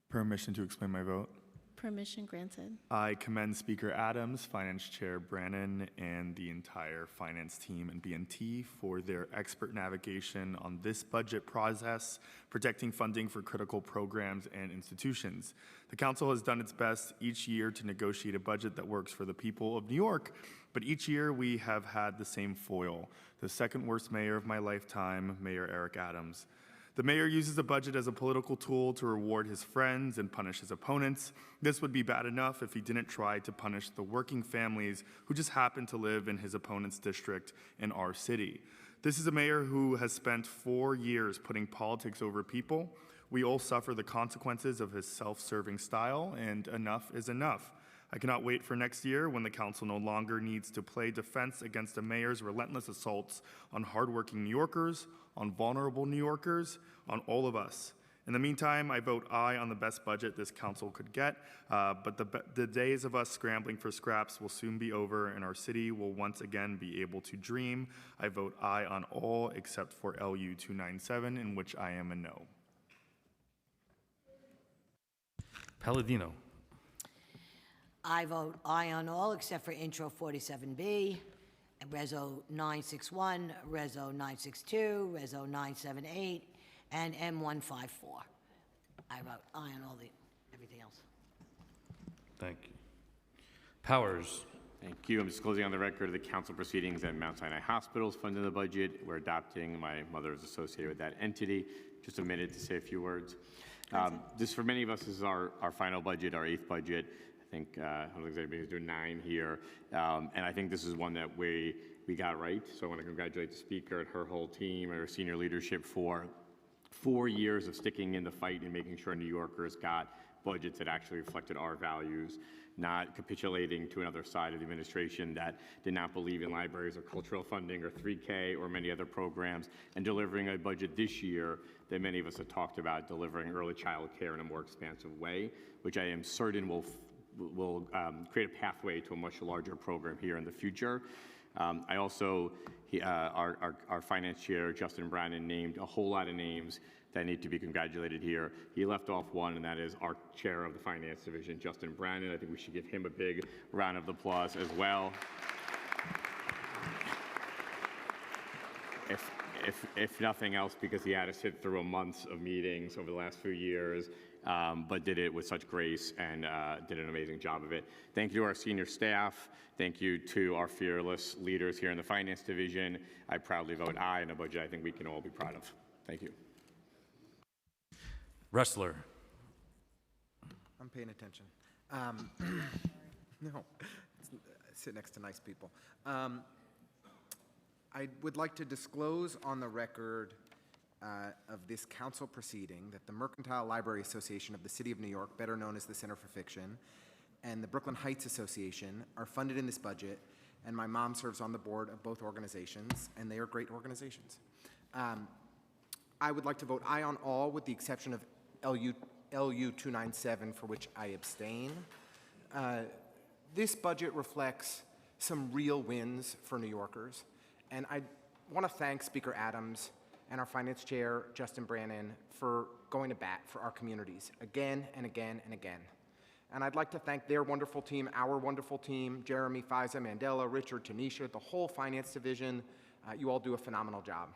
Permission to explain my vote. Permission granted. I commend Speaker Adams, Finance Chair Brannan, and the entire finance team and BNT for their expert navigation on this budget process, protecting funding for critical programs and institutions. The Council has done its best each year to negotiate a budget that works for the people of New York, but each year we have had the same foil, the second worst mayor of my lifetime, Mayor Eric Adams. The mayor uses the budget as a political tool to reward his friends and punish his opponents. This would be bad enough if he didn't try to punish the working families who just happen to live in his opponent's district in our city. This is a mayor who has spent 4 years putting politics over people. We all suffer the consequences of his self-serving style, and enough is enough. I cannot wait for next year when the council no longer needs to play defense against the mayor's relentless assaults on hardworking New Yorkers, on vulnerable New Yorkers, on all of us. In the meantime, I vote aye on the best budget this council could get, but the days of us scrambling for scraps will soon be over, and our city will once again be able to dream. I vote aye on all except for LU 297, in which I am a no. Palladino. I vote aye on all except for Intro 47B, Reso 961, Reso 962, Reso 978, and M154. I vote aye on everything else. Thank you. Powers. Thank you. I'm disclosing on the record the council proceedings at Mount Sinai Hospital is funded in the budget. We're adopting. My mother is associated with that entity. Just a minute to say a few words. This, for many of us, is our final budget, our 8th budget. I think everybody's doing 9 here. And I think this is one that we got right. So I want to congratulate the speaker and her whole team and her senior leadership for 4 years of sticking in the fight and making sure New Yorkers got budgets that actually reflected our values, not capitulating to another side of the administration that did not believe in libraries or cultural funding or 3K or many other programs, and delivering a budget this year that many of us have talked about, delivering early child care in a more expansive way, which I am certain will create a pathway to a much larger program here in the future. I also, our finance chair, Justin Brannan, named a whole lot of names that need to be congratulated here. He left off one, and that is our chair of the finance division, Justin Brannan. I think we should give him a big round of applause as well. If nothing else, because he had to sit through months of meetings over the last few years, but did it with such grace and did an amazing job of it. Thank you to our senior staff. Thank you to our fearless leaders here in the Finance Division. I proudly vote aye in a budget I think we can all be proud of. Thank you. Wrestler. I'm paying attention. No, sit next to nice people. I would like to disclose on the record of this council proceeding that the Mercantile Library Association of the City of New York, better known as the Center for Fiction, and the Brooklyn Heights Association are funded in this budget, and my mom serves on the board of both organizations, and they are great organizations. I would like to vote aye on all with the exception of LU 297, for which I abstain. This budget reflects some real wins for New Yorkers, and I want to thank Speaker Adams and our Finance Chair, Justin Brannan, for going to bat for our communities again and again and again. And I'd like to thank their wonderful team, our wonderful team, Jeremy, Faiza, Mandela, Richard, Tanisha, the whole Finance Division. You all do a phenomenal job.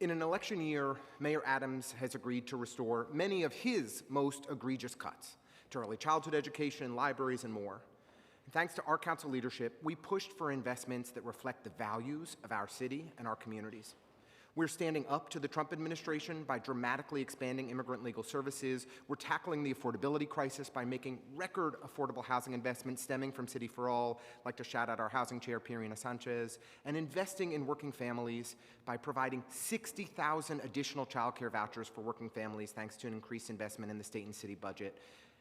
In an election year, Mayor Adams has agreed to restore many of his most egregious cuts to early childhood education, libraries, and more. And thanks to our council leadership, we pushed for investments that reflect the values of our city and our communities. We're standing up to the Trump administration by dramatically expanding immigrant legal services. We're tackling the affordability crisis by making record affordable housing investments stemming from City for All. I'd like to shout out our housing chair, Pirina Sanchez, and investing in working families by providing 60,000 additional child care vouchers for working families thanks to an increased investment in the state and city budget.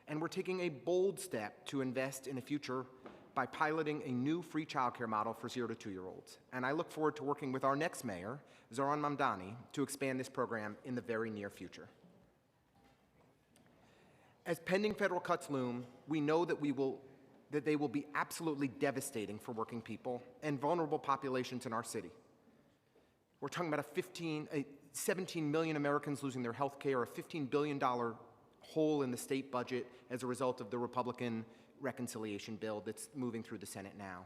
And we're taking a bold step to invest in a future by piloting a new free childcare model for 0 to 2-year-olds. And I look forward to working with our next mayor, Zoran Mamdani, to expand this program in the very near future. As pending federal cuts loom, we know that they will be absolutely devastating for working people and vulnerable populations in our city. We're talking about 17 million Americans losing their health care, a $15 billion hole in the state budget as a result of the Republican reconciliation bill that's moving through the Senate now.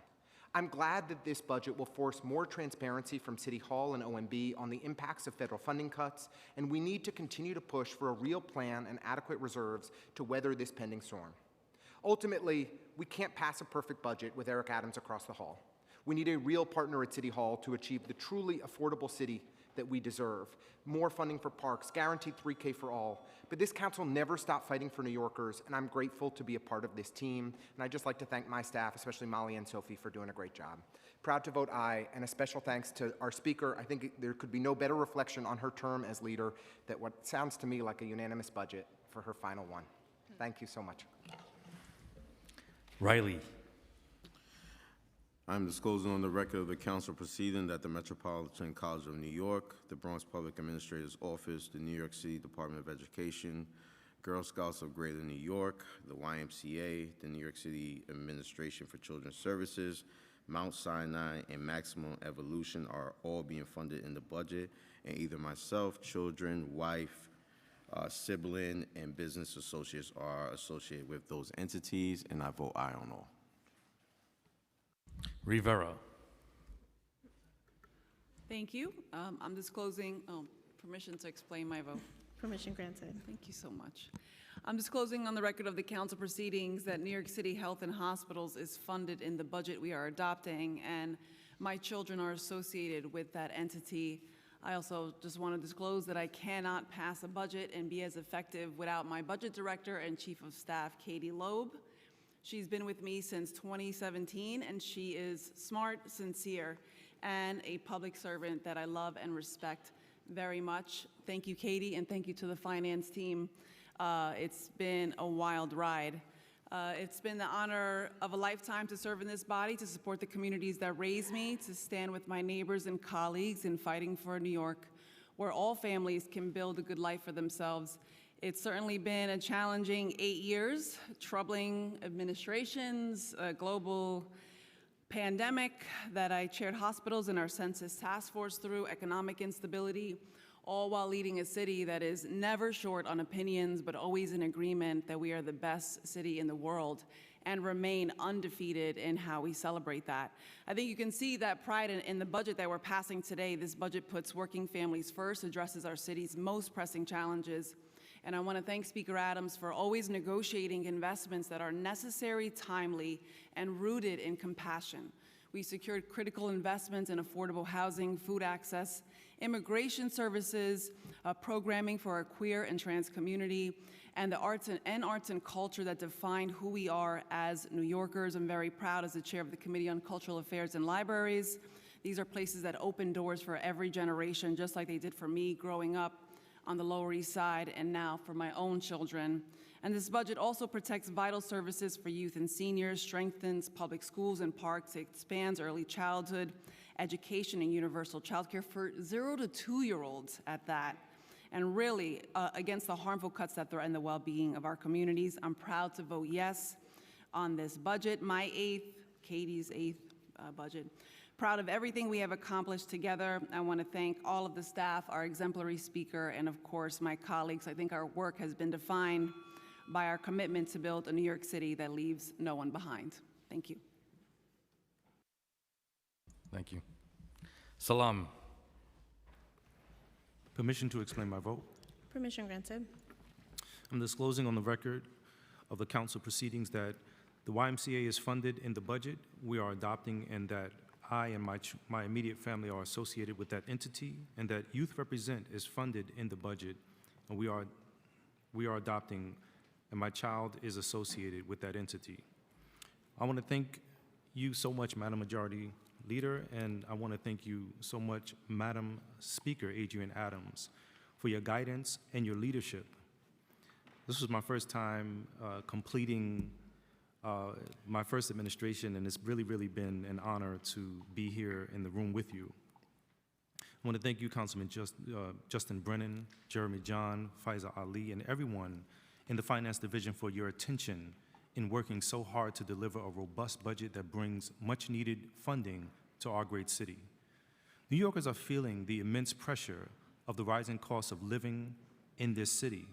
I'm glad that this budget will force more transparency from City Hall and OMB on the impacts of federal funding cuts, and we need to continue to push for a real plan and adequate reserves to weather this pending storm. Ultimately, we can't pass a perfect budget with Eric Adams across the hall. We need a real partner at City Hall to achieve the truly affordable city that we deserve. More funding for parks, guaranteed 3K for all. But this council never stopped fighting for New Yorkers, and I'm grateful to be a part of this team. And I'd just like to thank my staff, especially Molly and Sophie, for doing a great job. Proud to vote aye, and a special thanks to our speaker. I think there could be no better reflection on her term as leader than what sounds to me like a unanimous budget for her final one. Thank you so much. Riley. I'm disclosing on the record of the council proceeding that the Metropolitan College of New York, the Bronx Public Administrator's Office, the New York City Department of Education, Girl Scouts of Greater New York, the YMCA, the New York City Administration for Children's Services, Mount Sinai, and Maximum Evolution are all being funded in the budget, and either myself, children, wife, sibling, and business associates are associated with those entities, and I vote aye on all. Rivera. Thank you. I'm disclosing, permission to explain my vote. Permission granted. Thank you so much. I'm disclosing on the record of the council proceedings that New York City Health and Hospitals is funded in the budget we are adopting, and my children are associated with that entity. I also just want to disclose that I cannot pass a budget and be as effective without my budget director and chief of staff, Katie Loeb. She's been with me since 2017, and she is smart, sincere, and a public servant that I love and respect very much. Thank you, Katie, and thank you to the finance team. It's been a wild ride. It's been the honor of a lifetime to serve in this body, to support the communities that raised me, to stand with my neighbors and colleagues in fighting for a New York where all families can build a good life for themselves. It's certainly been a challenging 8 years, troubling administrations, a global pandemic that I chaired hospitals and our census task force through, economic instability, all while leading a city that is never short on opinions, but always in agreement that we are the best city in the world and remain undefeated in how we celebrate that. I think you can see that pride in the budget that we're passing today. This budget puts working families first, addresses our city's most pressing challenges, And I want to thank Speaker Adams for always negotiating investments that are necessary, timely, and rooted in compassion. We secured critical investments in affordable housing, food access, immigration services, programming for our queer and trans community, and the arts and culture that define who we are as New Yorkers. I'm very proud as the chair of the Committee on Cultural Affairs and Libraries. These are places that open doors for every generation, just like they did for me growing up on the Lower East Side and now for my own children. And this budget also protects vital services for youth and seniors, strengthens public schools and parks, expands early childhood education and universal childcare for 0 to 2-year-olds at that, and really against the harmful cuts that threaten the well-being of our communities. I'm proud to vote yes on this budget, my 8th, Katie's 8th budget. Proud of everything we have accomplished together. I want to thank all of the staff, our exemplary speaker, and of course my colleagues. I think our work has been defined by our commitment to build a New York City that leaves no one behind. Thank you. Thank you. Salam. Permission to explain my vote. Permission granted. I'm disclosing on the record of the council proceedings that the YMCA is funded in the budget we are adopting, and that I and my immediate family are associated with that entity, and that Youth Represent is funded in the budget, and we are adopting, and my child is associated with that entity. I want to thank you so much, Madam Majority Leader, and I want to thank you so much, Madam Speaker Adrienne Adams, for your guidance and your leadership. This was my first time completing my first administration, and it's really, really been an honor to be here in the room with you. I want to thank you, Councilman Justin Brennan, Jeremy John, Faiza Ali, and everyone in the Finance Division for your attention in working so hard to deliver a robust budget that brings much-needed funding to our great city. New Yorkers are feeling the immense pressure of the rising cost of living in this city.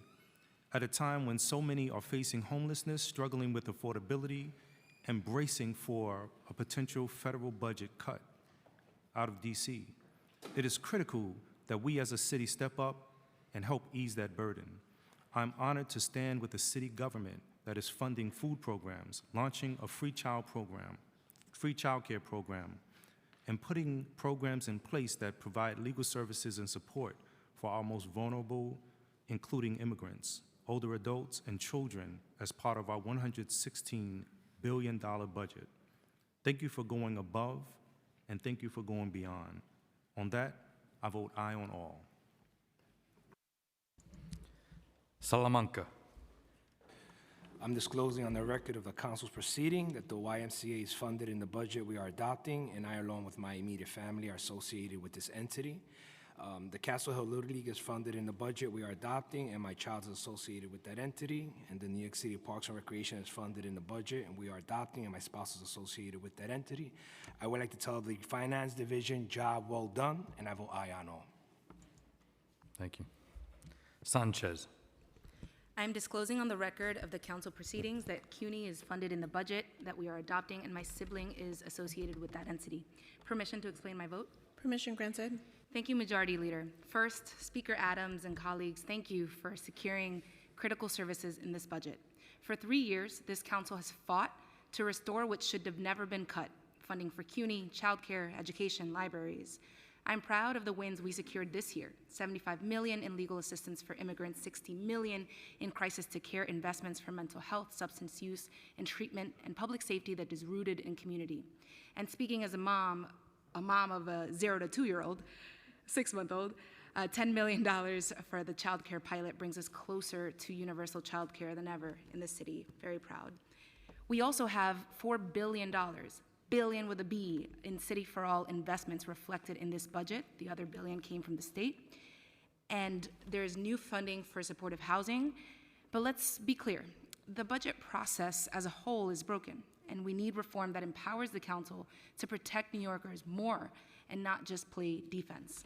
At a time when so many are facing homelessness, struggling with affordability, and bracing for a potential federal budget cut out of DC, it is critical that we as a city step up and help ease that burden. I'm honored to stand with the city government that is funding food programs, launching a free childcare program, and putting programs in place that provide legal services and support for our most vulnerable, including immigrants, older adults, and children as part of our $116 billion budget. Thank you for going above, and thank you for going beyond. On that, I vote aye on all. Salamanca. I'm disclosing on the record of the council's proceeding that the YMCA is funded in the budget we are adopting, and I, along with my immediate family, are associated with this entity. The Castle Hill Little League is funded in the budget we are adopting, and my child is associated with that entity. And the New York City Parks and Recreation is funded in the budget, and we are adopting, and my spouse is associated with that entity. I would like to tell the Finance Division, job well done, and I vote aye on all. Thank you. Sanchez. I'm disclosing on the record of the council proceedings that CUNY is funded in the budget that we are adopting, and my sibling is associated with that entity. Permission to explain my vote? Permission granted. Thank you, Majority Leader. First, Speaker Adams and colleagues, thank you for securing critical services in this budget. For 3 years, this council has fought to restore what should have never been cut: funding for CUNY, childcare, education, libraries. I'm proud of the wins we secured this year: $75 million in legal assistance for immigrants, $60 million in crisis to care investments for mental health, substance use, and treatment, and public safety that is rooted in community. And speaking as a mom of a 0 to 2-year-old, 6-month-old, $10 million for the child care pilot brings us closer to universal child care than ever in the city. Very proud. We also have $4 billion, billion with a B, in City for All investments reflected in this budget. The other billion came from the state. And there's new funding for supportive housing. But let's be clear, the budget process as a whole is broken, and we need reform that empowers the council to protect New Yorkers more and not just play defense.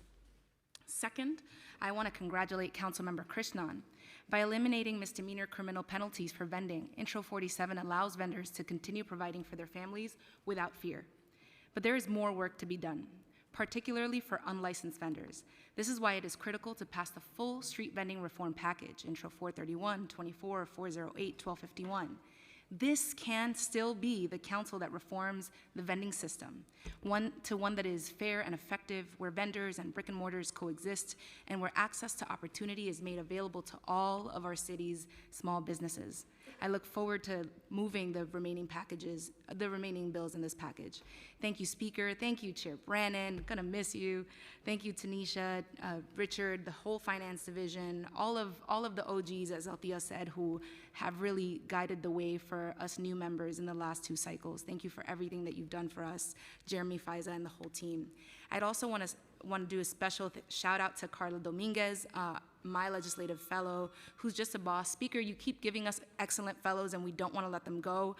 Second, I want to congratulate Councilmember Krishnan. By eliminating misdemeanor criminal penalties for vending, Intro 47 allows vendors to continue providing for their families without fear. But there is more work to be done. particularly for unlicensed vendors. This is why it is critical to pass the full street vending reform package, Intro 431, 24, 408, 1251. This can still be the council that reforms the vending system, one that is fair and effective, where vendors and brick and mortars coexist, and where access to opportunity is made available to all of our city's small businesses. I look forward to moving the remaining bills in this package. Thank you, Speaker. Thank you, Chair Brannon. Gonna miss you. Thank you, Tanisha, Richard, the whole Finance Division, all of the OGs, as Althea said, who have really guided the way for us new members in the last 2 cycles. Thank you for everything that you've done for us, Jeremy Faiza and the whole team. I'd also want to do a special shout out to Carla Dominguez, my legislative fellow, who's just a boss. Speaker, you keep giving us excellent fellows and we don't want to let them go.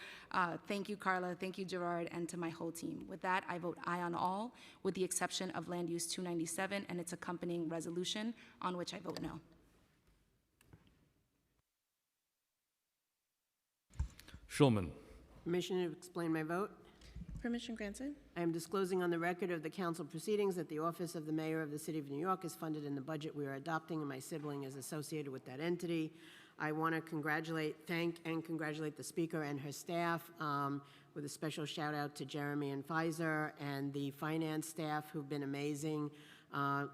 Thank you, Carla. Thank you, Gerard, and to my whole team. With that, I vote aye on all, with the exception of Land Use 297 and its accompanying resolution, on which I vote no. Schulman. Permission to explain my vote. Permission granted. I am disclosing on the record of the council proceedings that the office of the mayor of the city of New York is funded in the budget we are adopting, and my sibling is associated with that entity. I want to thank and congratulate the speaker and her staff, with a special shout out to Jeremy and Pfizer and the finance staff who've been amazing,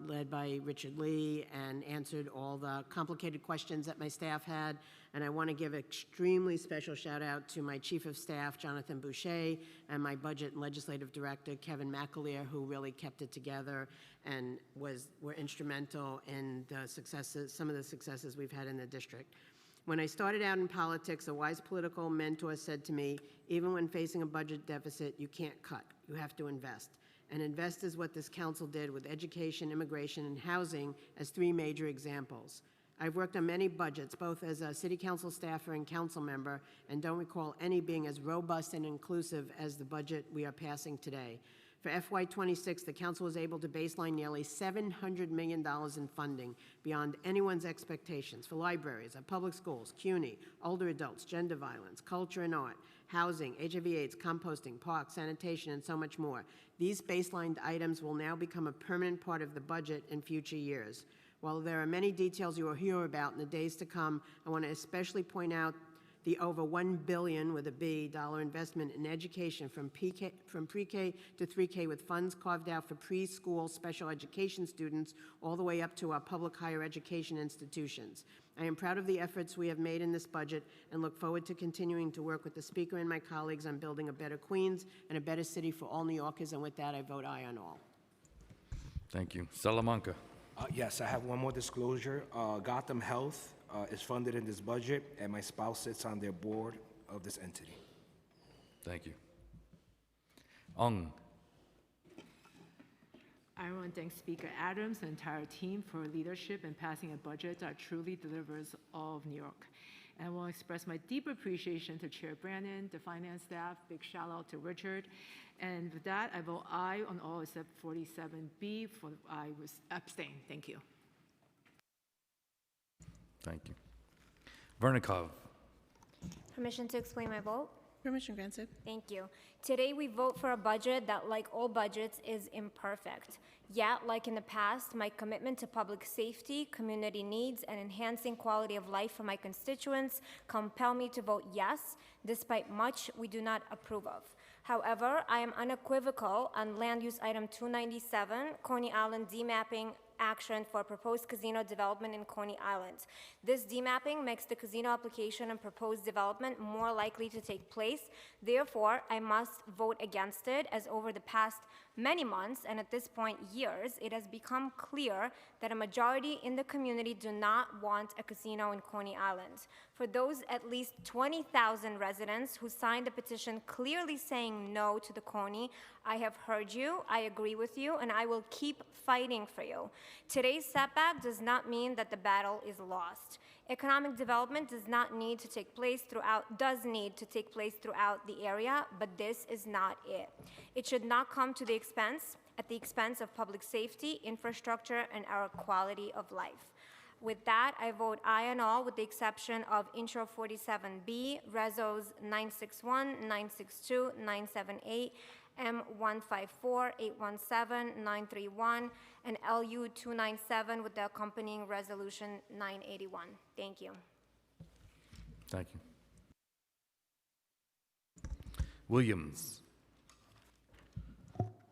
led by Richard Lee, and answered all the complicated questions that my staff had. And I want to give an extremely special shout out to my chief of staff, Jonathan Boucher, and my budget and legislative director, Kevin McAleer, who really kept it together and were instrumental in the successes, some of the successes we've had in the district. When I started out in politics, a wise political mentor said to me, even when facing a budget deficit, you can't cut, you have to invest. And invest is what this council did with education, immigration, and housing as 3 major examples. I've worked on many budgets, both as a city council staffer and council member, and don't recall any being as robust and inclusive as the budget we are passing today. For FY26, the council was able to baseline nearly $700 million in funding beyond anyone's expectations for libraries, our public schools, CUNY, older adults, gender violence, culture and art, housing, HIV/AIDS, composting, parks, sanitation, and so much more. These baselined items will now become a permanent part of the budget in future years. While there are many details you will hear about in the days to come, I want to especially point out the over $1 billion with a B dollar investment in education from pre-K to 3K, with funds carved out for preschool special education students all the way up to our public higher education institutions. I am proud of the efforts we have made in this budget and look forward to continuing to work with the Speaker and my colleagues on building a better Queens and a better city for all New Yorkers, and with that, I vote aye on all. Thank you. Salamanca. Yes, I have one more disclosure. Gotham Health is funded in this budget, and my spouse sits on their board of this entity. Thank you. Ong. I want to thank Speaker Adams and the entire team for leadership in passing a budget that truly delivers all of New York. And I want to express my deep appreciation to Chair Brannon, the finance staff, big shout out to Richard. And with that, I vote aye on all except 47B, for I was abstain. Thank you. Thank you. Vernikov. Permission to explain my vote? Permission granted. Thank you. Today we vote for a budget that, like all budgets, is imperfect. Yet, like in the past, my commitment to public safety, community needs, and enhancing quality of life for my constituents compel me to vote yes, despite much we do not approve of. However, I am unequivocal on land use item 297, Coney Island demapping action for proposed casino development in Coney Island. This demapping makes the casino application and proposed development more likely to take place. Therefore, I must vote against it, as over the past many months, and at this point years, it has become clear that a majority in the community do not want a casino in Coney Island. For those at least 20,000 residents who signed a petition clearly saying no to the Coney, I have heard you, I agree with you, and I will keep fighting for you. Today's setback does not mean that the battle is lost. Economic development does need to take place throughout the area, but this is not it. It should not come at the expense of public safety, infrastructure, and our quality of life. With that, I vote aye on all, with the exception of Intro 47B, Resos 961, 962, 978, M154817-931, and LU 297 with the accompanying Resolution 981. Thank you. Thank you. Williams.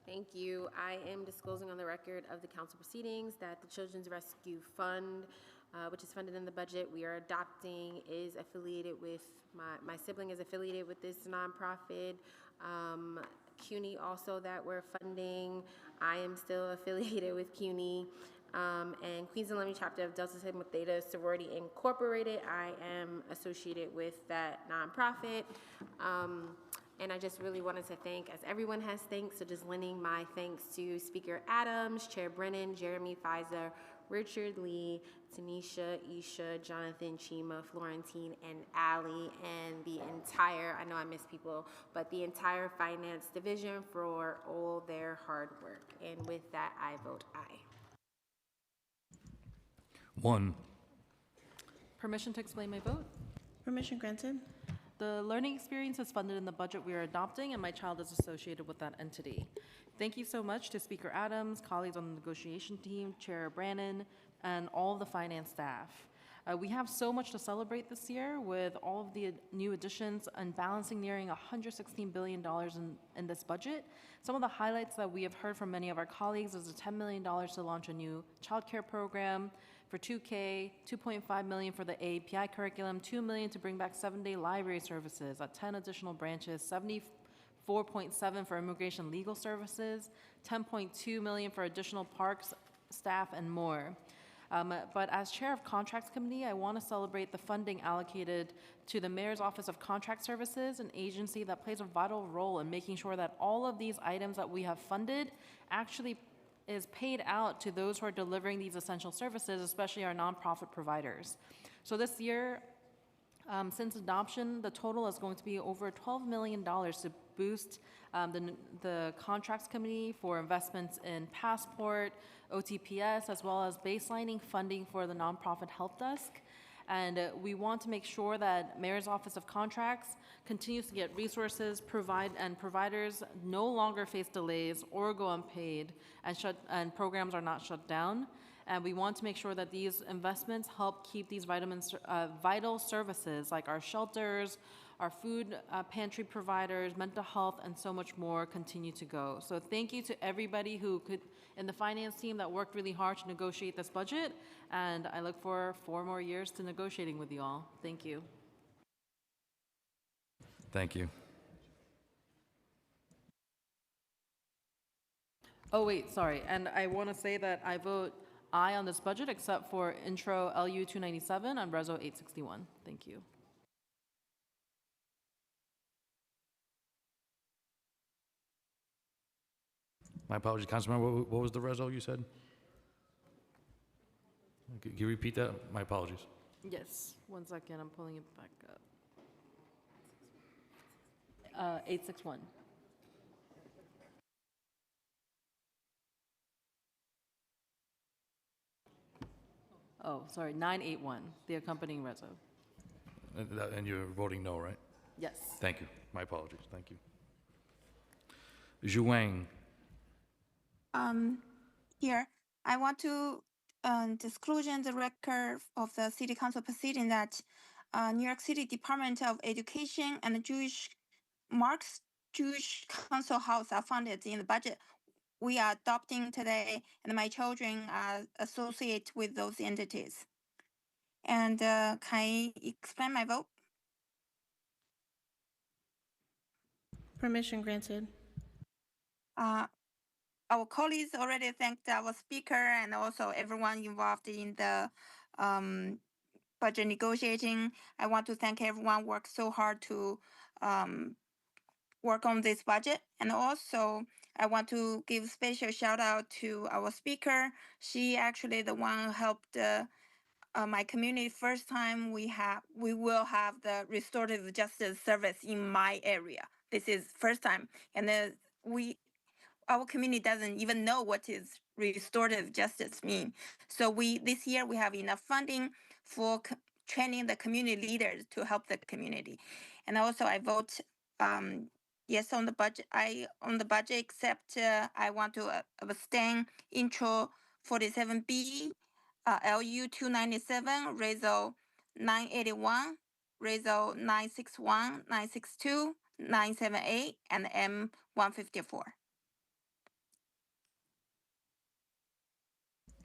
Thank you. I am disclosing on the record of the council proceedings that the Children's Rescue Fund, which is funded in the budget we are adopting, is affiliated with, my sibling is affiliated with this nonprofit. CUNY also that we're funding. I am still affiliated with CUNY. And Queens and Lemony chapter of Delta Sigma Theta Sorority Incorporated. I am associated with that nonprofit. And I just really wanted to thank, as everyone has thanks, so just lending my thanks to Speaker Adams, Chair Brennan, Jeremy Fizer, Richard Lee, Tanisha, Isha, Jonathan, Chima, Florentine, and Allie, and the entire, I know I miss people, but the entire finance division for all their hard work. And with that, I vote aye. 1. Permission to explain my vote? Permission granted. The learning experience is funded in the budget we are adopting, and my child is associated with that entity. Thank you so much to Speaker Adams, colleagues on the negotiation team, Chair Brannon, and all of the finance staff. We have so much to celebrate this year with all of the new additions and balancing nearing $116 billion in this budget. Some of the highlights that we have heard from many of our colleagues is the $10 million to launch a new childcare program for 2K, $2.5 million for the API curriculum, $2 million to bring back 7-day library services at 10 additional branches, $74.7 for immigration legal services, $10.2 million for additional parks, staff, and more. But as chair of Contracts Committee, I want to celebrate the funding allocated to the Mayor's Office of Contract Services, an agency that plays a vital role in making sure that all of these items that we have funded actually is paid out to those who are delivering these essential services, especially our nonprofit providers. So this year, since adoption, the total is going to be over $12 million to boost the Contracts Committee for investments in Passport, OTPS, as well as baselining funding for the nonprofit help desk. And we want to make sure that Mayor's Office of Contracts continues to get resources, providers no longer face delays or go unpaid, and programs are not shut down. And we want to make sure that these investments help keep these vital services like our shelters, our food pantry providers, mental health, and so much more continue to go. So thank you to everybody who could, in the finance team that worked really hard to negotiate this budget, and I look for 4 more years to negotiating with you all. Thank you. Thank you. Oh wait, sorry, and I want to say that I vote aye on this budget except for intro LU 297 and Reso 861. Thank you. My apologies, Councilmember, what was the reso you said? Can you repeat that? My apologies. Yes, 1 second, I'm pulling it back up. 861. Oh, sorry, 981, the accompanying reso. And you're voting no, right? Yes. Thank you. My apologies. Thank you. Zhuang. Here, I want to disclose in the record of the City Council proceeding that New York City Department of Education and the Marx Jewish Council House are funded in the budget we are adopting today, and my children are associated with those entities. And can I explain my vote? Permission granted. Our colleagues already thanked our speaker and also everyone involved in the budget negotiating. I want to thank everyone worked so hard to work on this budget. And also, I want to give special shout out to our speaker. She actually the one who helped my community. First time we will have the restorative justice service in my area. This is first time, and then our community doesn't even know what is restorative justice mean. So this year we have enough funding for training the community leaders to help the community. And also I vote yes, on the budget, except I want to abstain intro 47B, LU 297, Reso 981, Reso 961, 962, 978, and M 154.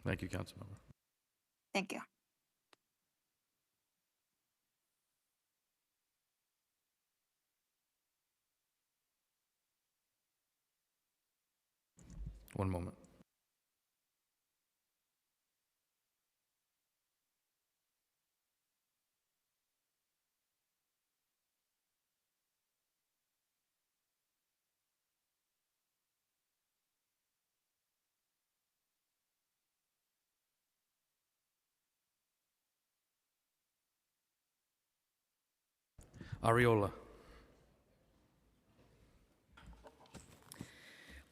Thank you, Councilmember. Thank you. One moment. Ariola.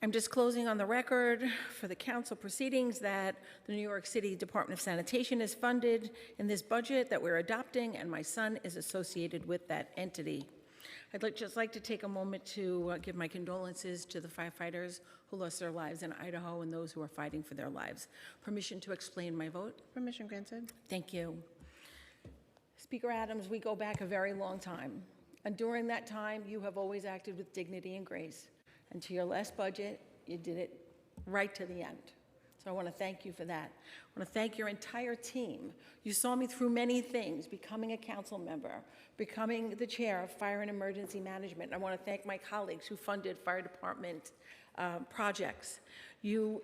I'm disclosing on the record for the council proceedings that the New York City Department of Sanitation is funded in this budget that we're adopting, and my son is associated with that entity. I'd just like to take a moment to give my condolences to the firefighters who lost their lives in Idaho and those who are fighting for their lives. Permission to explain my vote? Permission granted. Thank you. Speaker Adams, we go back a very long time, and during that time, you have always acted with dignity and grace. And to your last budget, you did it right to the end. So I want to thank you for that. I want to thank your entire team. You saw me through many things, becoming a council member, becoming the chair of Fire and Emergency Management. I want to thank my colleagues who funded fire department projects. You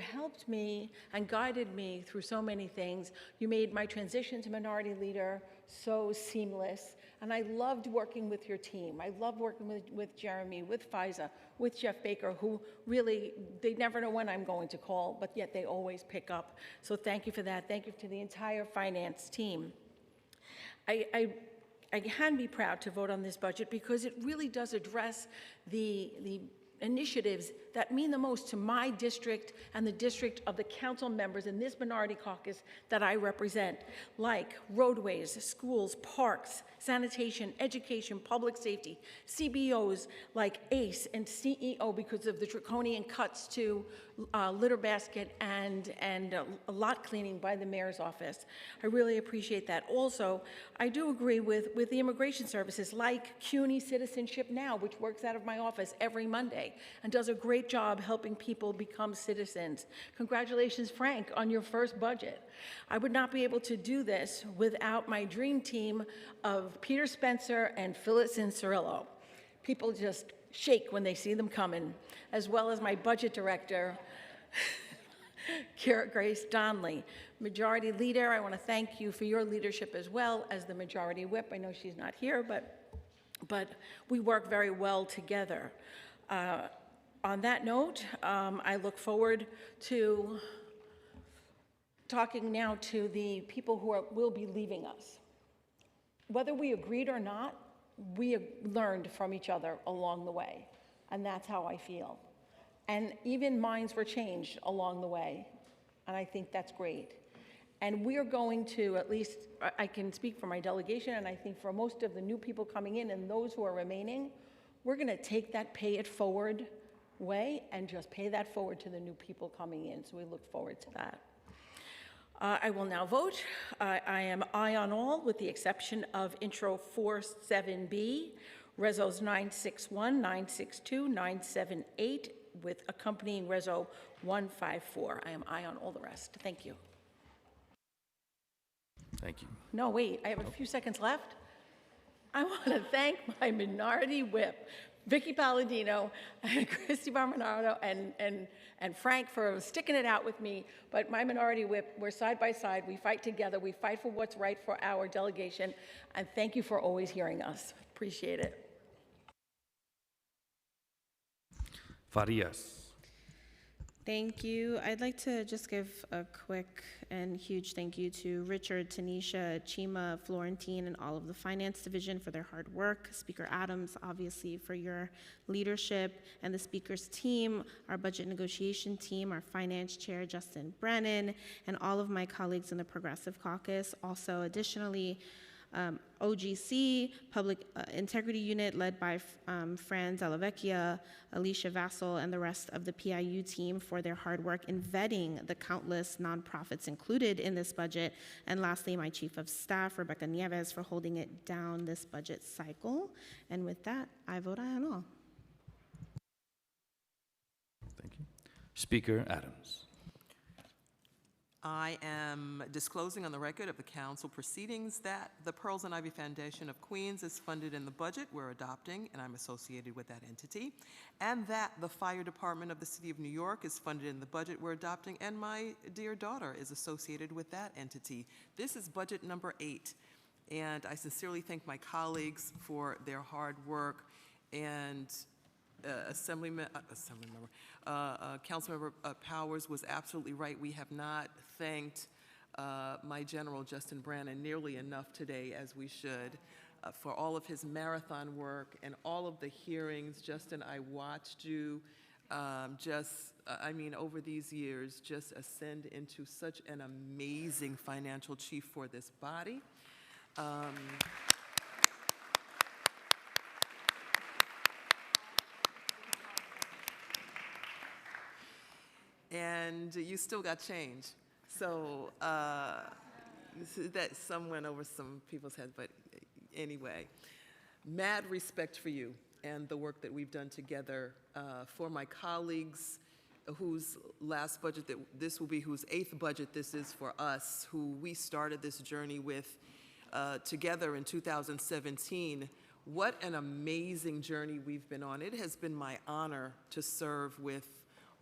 helped me and guided me through so many things. You made my transition to minority leader so seamless. And I loved working with your team. I love working with Jeremy, with Faiza, with Jeff Baker, who really, they never know when I'm going to call, but yet they always pick up. So thank you for that. Thank you to the entire finance team. I can be proud to vote on this budget because it really does address the initiatives that mean the most to my district and the district of the council members in this minority caucus that I represent, like roadways, schools, parks, sanitation, education, public safety, CBOs like ACE and CEO because of the draconian cuts to litter basket and lot cleaning by the mayor's office. I really appreciate that. Also, I do agree with the immigration services like CUNY Citizenship Now, which works out of my office every Monday and does a great job helping people become citizens. Congratulations, Frank, on your first budget. I would not be able to do this without my dream team of Peter Spencer and Phyllis Cirillo. People just shake when they see them coming, as well as my budget director, Kara Grace Donnelly. Majority Leader, I want to thank you for your leadership as well as the Majority Whip. I know she's not here, but we work very well together. On that note, I look forward to talking now to the people who will be leaving us. Whether we agreed or not, we learned from each other along the way, and that's how I feel. And even minds were changed along the way, and I think that's great. And we're going to, at least I can speak for my delegation, and I think for most of the new people coming in and those who are remaining, we're going to take that pay it forward way and just pay that forward to the new people coming in. So we look forward to that. I will now vote. I am aye on all with the exception of Intro 47B, Resos 961, 962, 978, with accompanying Reso 154. I am aye on all the rest. Thank you. Thank you. No, wait, I have a few seconds left. I want to thank my minority whip, Vicky Palladino, and Christy Barminardo, and Frank for sticking it out with me. But my minority whip, we're side by side. We fight together. We fight for what's right for our delegation. And thank you for always hearing us. Appreciate it. Farias. Thank you. I'd like to just give a quick and huge thank you to Richard, Tanisha, Chima, Florentine, and all of the Finance Division for their hard work. Speaker Adams, obviously, for your leadership, and the Speaker's team, our Budget Negotiation team, our Finance Chair, Justin Brennan, and all of my colleagues in the Progressive Caucus. Also, additionally, OGC, Public Integrity Unit, led by Fran Delavecchia, Alicia Vassal, and the rest of the PIU team for their hard work in vetting the countless nonprofits included in this budget. And lastly, my Chief of Staff, Rebecca Nieves, for holding it down this budget cycle. And with that, I vote aye on all. Thank you. Speaker Adams. I am disclosing on the record of the council proceedings that the Pearls and Ivy Foundation of Queens is funded in the budget we're adopting, and I'm associated with that entity, and that the Fire Department of the City of New York is funded in the budget we're adopting, and my dear daughter is associated with that entity. This is budget number 8, and I sincerely thank my colleagues for their hard work, and Councilmember Powers was absolutely right. We have not thanked my general, Justin Brannon, nearly enough today as we should for all of his marathon work and all of the hearings. Justin, I watched you over these years, just ascend into such an amazing financial chief for this body. And you still got change. So that some went over some people's heads, but anyway, mad respect for you and the work that we've done together. For my colleagues whose last budget this will be, whose 8th budget this is for us, who we started this journey with together in 2017, what an amazing journey we've been on. It has been my honor to serve with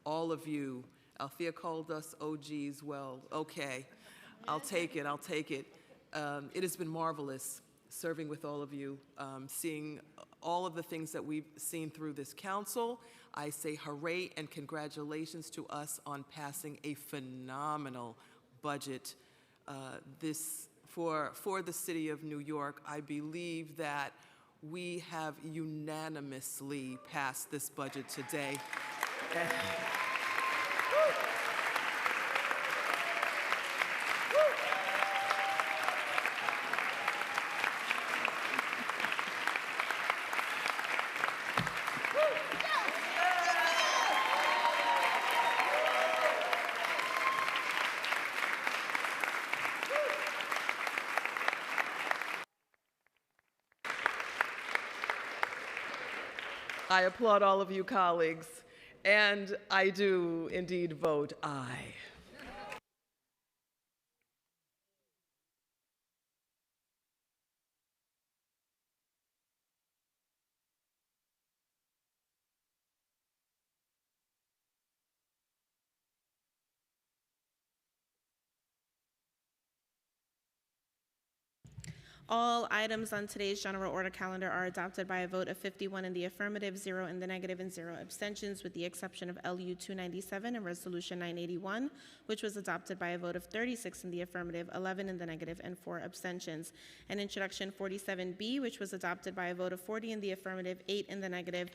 all of you. Althea called us OGs. Well, okay, I'll take it. It has been marvelous serving with all of you, seeing all of the things that we've seen through this council. I say hooray and congratulations to us on passing a phenomenal budget for the city of New York. I believe that we have unanimously passed this budget today. I applaud all of you colleagues, and I do indeed vote aye. All items on today's general order calendar are adopted by a vote of 51 in the affirmative, 0 in the negative, and 0 abstentions, with the exception of LU 297 and Resolution 981, which was adopted by a vote of 36 in the affirmative, 11 in the negative, and 4 abstentions. And Introduction 47B, which was adopted by a vote of 40 in the affirmative, 8 in the negative,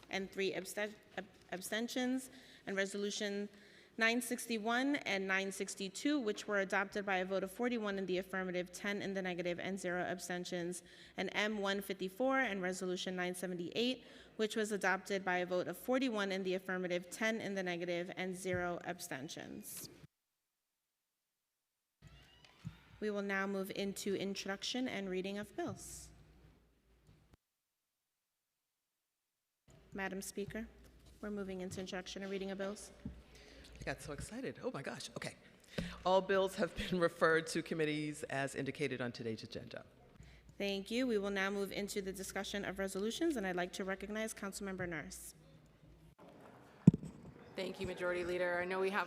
and 3 abstentions. And Resolution 961 and 962, which were adopted by a vote of 41 in the affirmative, 10 in the negative, and 0 abstentions, and M154 and Resolution 978, which was adopted by a vote of 41 in the affirmative, 10 in the negative, and 0 abstentions. We will now move into introduction and reading of bills. Madam Speaker, we're moving into introduction and reading of bills. I got so excited. Oh my gosh. Okay. All bills have been referred to committees as indicated on today's agenda. Thank you. We will now move into the discussion of resolutions, and I'd like to recognize Councilmember Nurse. Thank you, Majority Leader. I know we have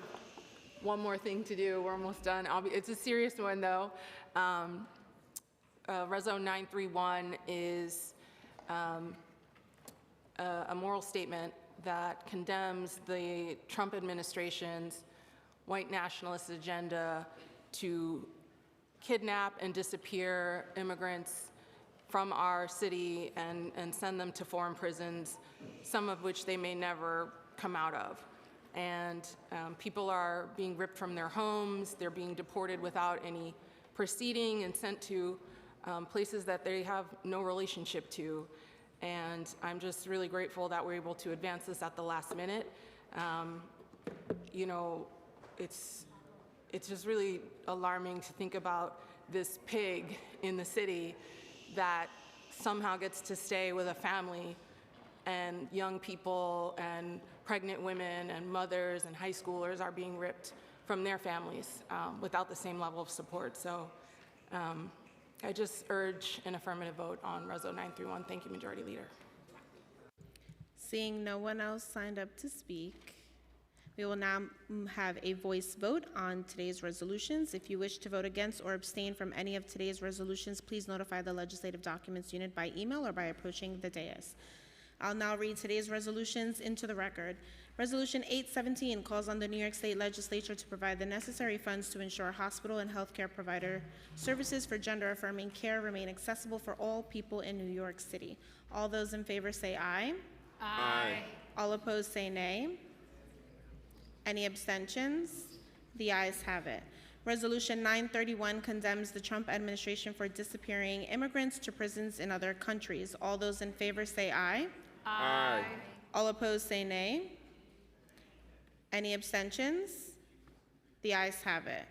one more thing to do. We're almost done. It's a serious one, though. Reso 931 is a moral statement that condemns the Trump administration's white nationalist agenda to kidnap and disappear immigrants from our city and send them to foreign prisons, some of which they may never come out of. And people are being ripped from their homes, they're being deported without any proceeding and sent to places that they have no relationship to. And I'm just really grateful that we're able to advance this at the last minute. You know, it's just really alarming to think about this pig in the city that somehow gets to stay with a family, and young people and pregnant women and mothers and high schoolers are being ripped from their families without the same level of support. So I just urge an affirmative vote on Reso 931. Thank you, Majority Leader. Seeing no one else signed up to speak, we will now have a voice vote on today's resolutions. If you wish to vote against or abstain from any of today's resolutions, please notify the Legislative Documents Unit by email or by approaching the dais. I'll now read today's resolutions into the record. Resolution 817 calls on the New York State Legislature to provide the necessary funds to ensure hospital and healthcare provider services for gender-affirming care remain accessible for all people in New York City. All those in favor say aye. Aye. All opposed say nay. Any abstentions? The ayes have it. Resolution 931 condemns the Trump administration for disappearing immigrants to prisons in other countries. All those in favor say aye. Aye. All opposed say nay. Any abstentions? The ayes have it.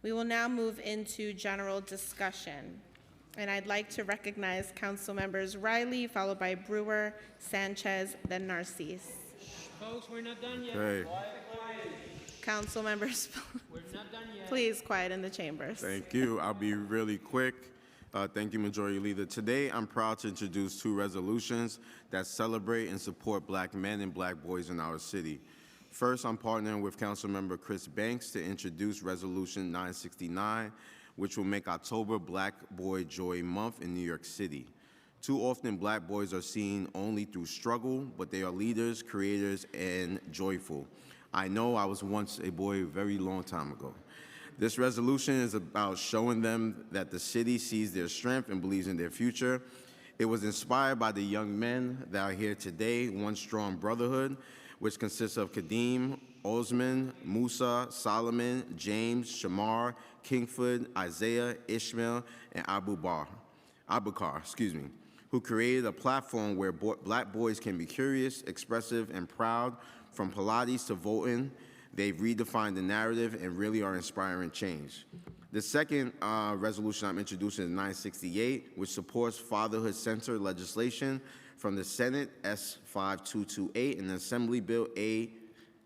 We will now move into general discussion. And I'd like to recognize Council Members Riley, followed by Brewer, Sanchez, then Narcisse. Folks, we're not done yet. Hey. Council members, We're not done yet. please quiet in the chambers. Thank you. I'll be really quick. Thank you, Majority Leader. Today, I'm proud to introduce two resolutions that celebrate and support Black men and Black boys in our city. First, I'm partnering with Councilmember Chris Banks to introduce Resolution 969, which will make October Black Boy Joy Month in New York City. Too often, Black boys are seen only through struggle, but they are leaders, creators, and joyful. I know I was once a boy a very long time ago. This resolution is about showing them that the city sees their strength and believes in their future. It was inspired by the young men that are here today, One Strong Brotherhood, which consists of Kadeem, Osman, Musa, Solomon, James, Shamar, Kingford, Isaiah, Ishmael, and Abubakar, who created a platform where Black boys can be curious, expressive, and proud. From Pilates to voting, they've redefined the narrative and really are inspiring change. The second resolution I'm introducing is 968, which supports fatherhood center legislation from the Senate, S5228, and the Assembly Bill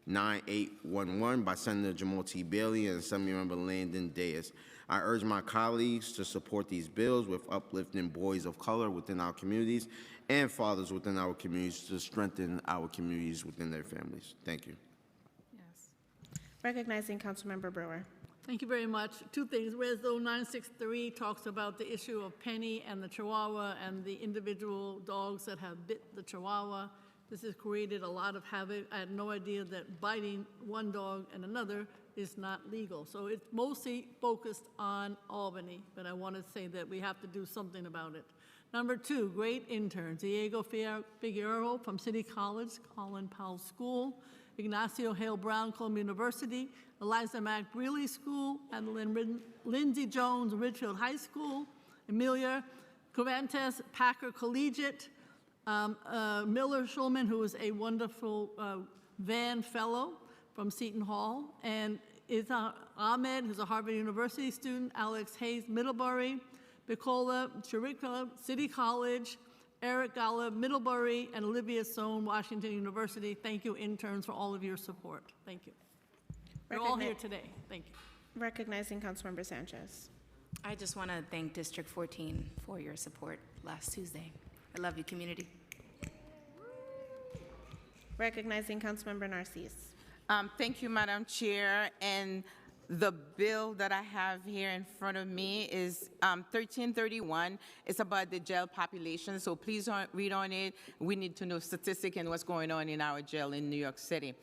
A9811 by Senator Jamal T. Bailey and Assemblymember Landon Diaz. I urge my colleagues to support these bills with uplifting boys of color within our communities and fathers within our communities to strengthen our communities within their families. Thank you. Recognizing Councilmember Brewer. Thank you very much. Two things. Resolution 963 talks about the issue of Penny and the Chihuahua and the individual dogs that have bit the Chihuahua. This has created a lot of havoc. I had no idea that biting one dog and another is not legal. So it's mostly focused on Albany, but I want to say that we have to do something about it. Number two, great interns. Diego Figueroa from City College, Colin Powell School, Ignacio Hale Brown, Columbia University, Eliza Mack Brealey School, and Lindsay Jones, Ridgefield High School, Emilia Cervantes, Packer Collegiate, Miller Schulman, who is a wonderful Vann Fellow from Seton Hall, and Isa Ahmed, who's a Harvard University student, Alex Hayes, Middlebury, Bicola Chiricula, City College, Eric Gala, Middlebury, and Olivia Sohn, Washington University. Thank you, interns, for all of your support. Thank you. We're all here today. Thank you. Recognizing Councilmember Sanchez. I just want to thank District 14 for your support last Tuesday. I love you, community. Recognizing Councilmember Narcisse. Thank you, Madam Chair. And the bill that I have here in front of me is 1331. It's about the jail population, so please read on it. We need to know statistics and what's going on in our jail in New York City.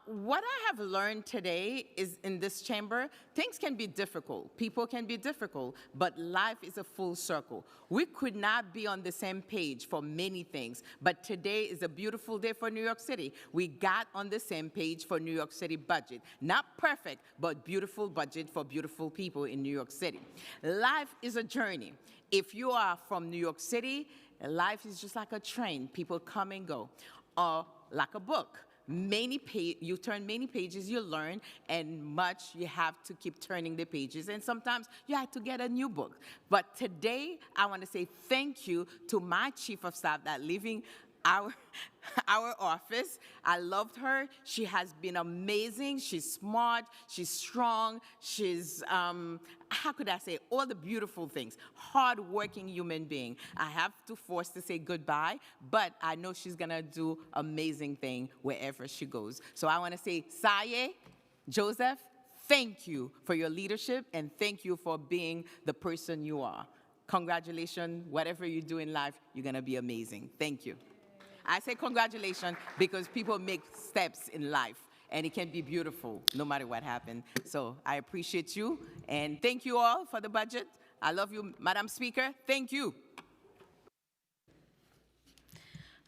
What I have learned today is in this chamber, things can be difficult. People can be difficult, but life is a full circle. We could not be on the same page for many things, but today is a beautiful day for New York City. We got on the same page for New York City budget. Not perfect, but beautiful budget for beautiful people in New York City. Life is a journey. If you are from New York City, life is just like a train. People come and go, or like a book. You turn many pages, you learn, and much you have to keep turning the pages. And sometimes you have to get a new book. But today, I want to say thank you to my chief of staff that leaving our office. I loved her. She has been amazing. She's smart. She's strong. She's, how could I say, all the beautiful things. Hard-working human being. I have to force to say goodbye, but I know she's going to do amazing thing wherever she goes. So I want to say, Saye, Joseph, thank you for your leadership, and thank you for being the person you are. Congratulations. Whatever you do in life, you're going to be amazing. Thank you. I say congratulations because people make steps in life, and it can be beautiful no matter what happens. So I appreciate you, and thank you all for the budget. I love you, Madam Speaker. Thank you.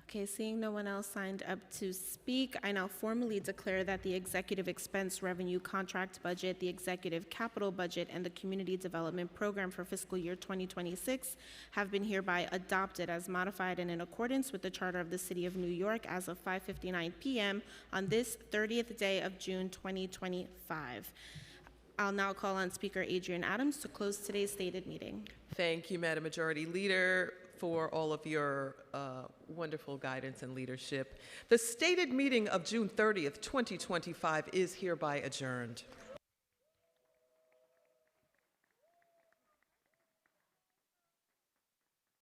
Okay, seeing no one else signed up to speak, I now formally declare that the executive expense revenue contract budget, the executive capital budget, and the community development program for fiscal year 2026 have been hereby adopted as modified and in accordance with the Charter of the City of New York as of 5:59 p.m. on this 30th day of June 2025. I'll now call on Speaker Adrienne Adams to close today's stated meeting. Thank you, Madam Majority Leader, for all of your wonderful guidance and leadership. The stated meeting of June 30th, 2025 is hereby adjourned.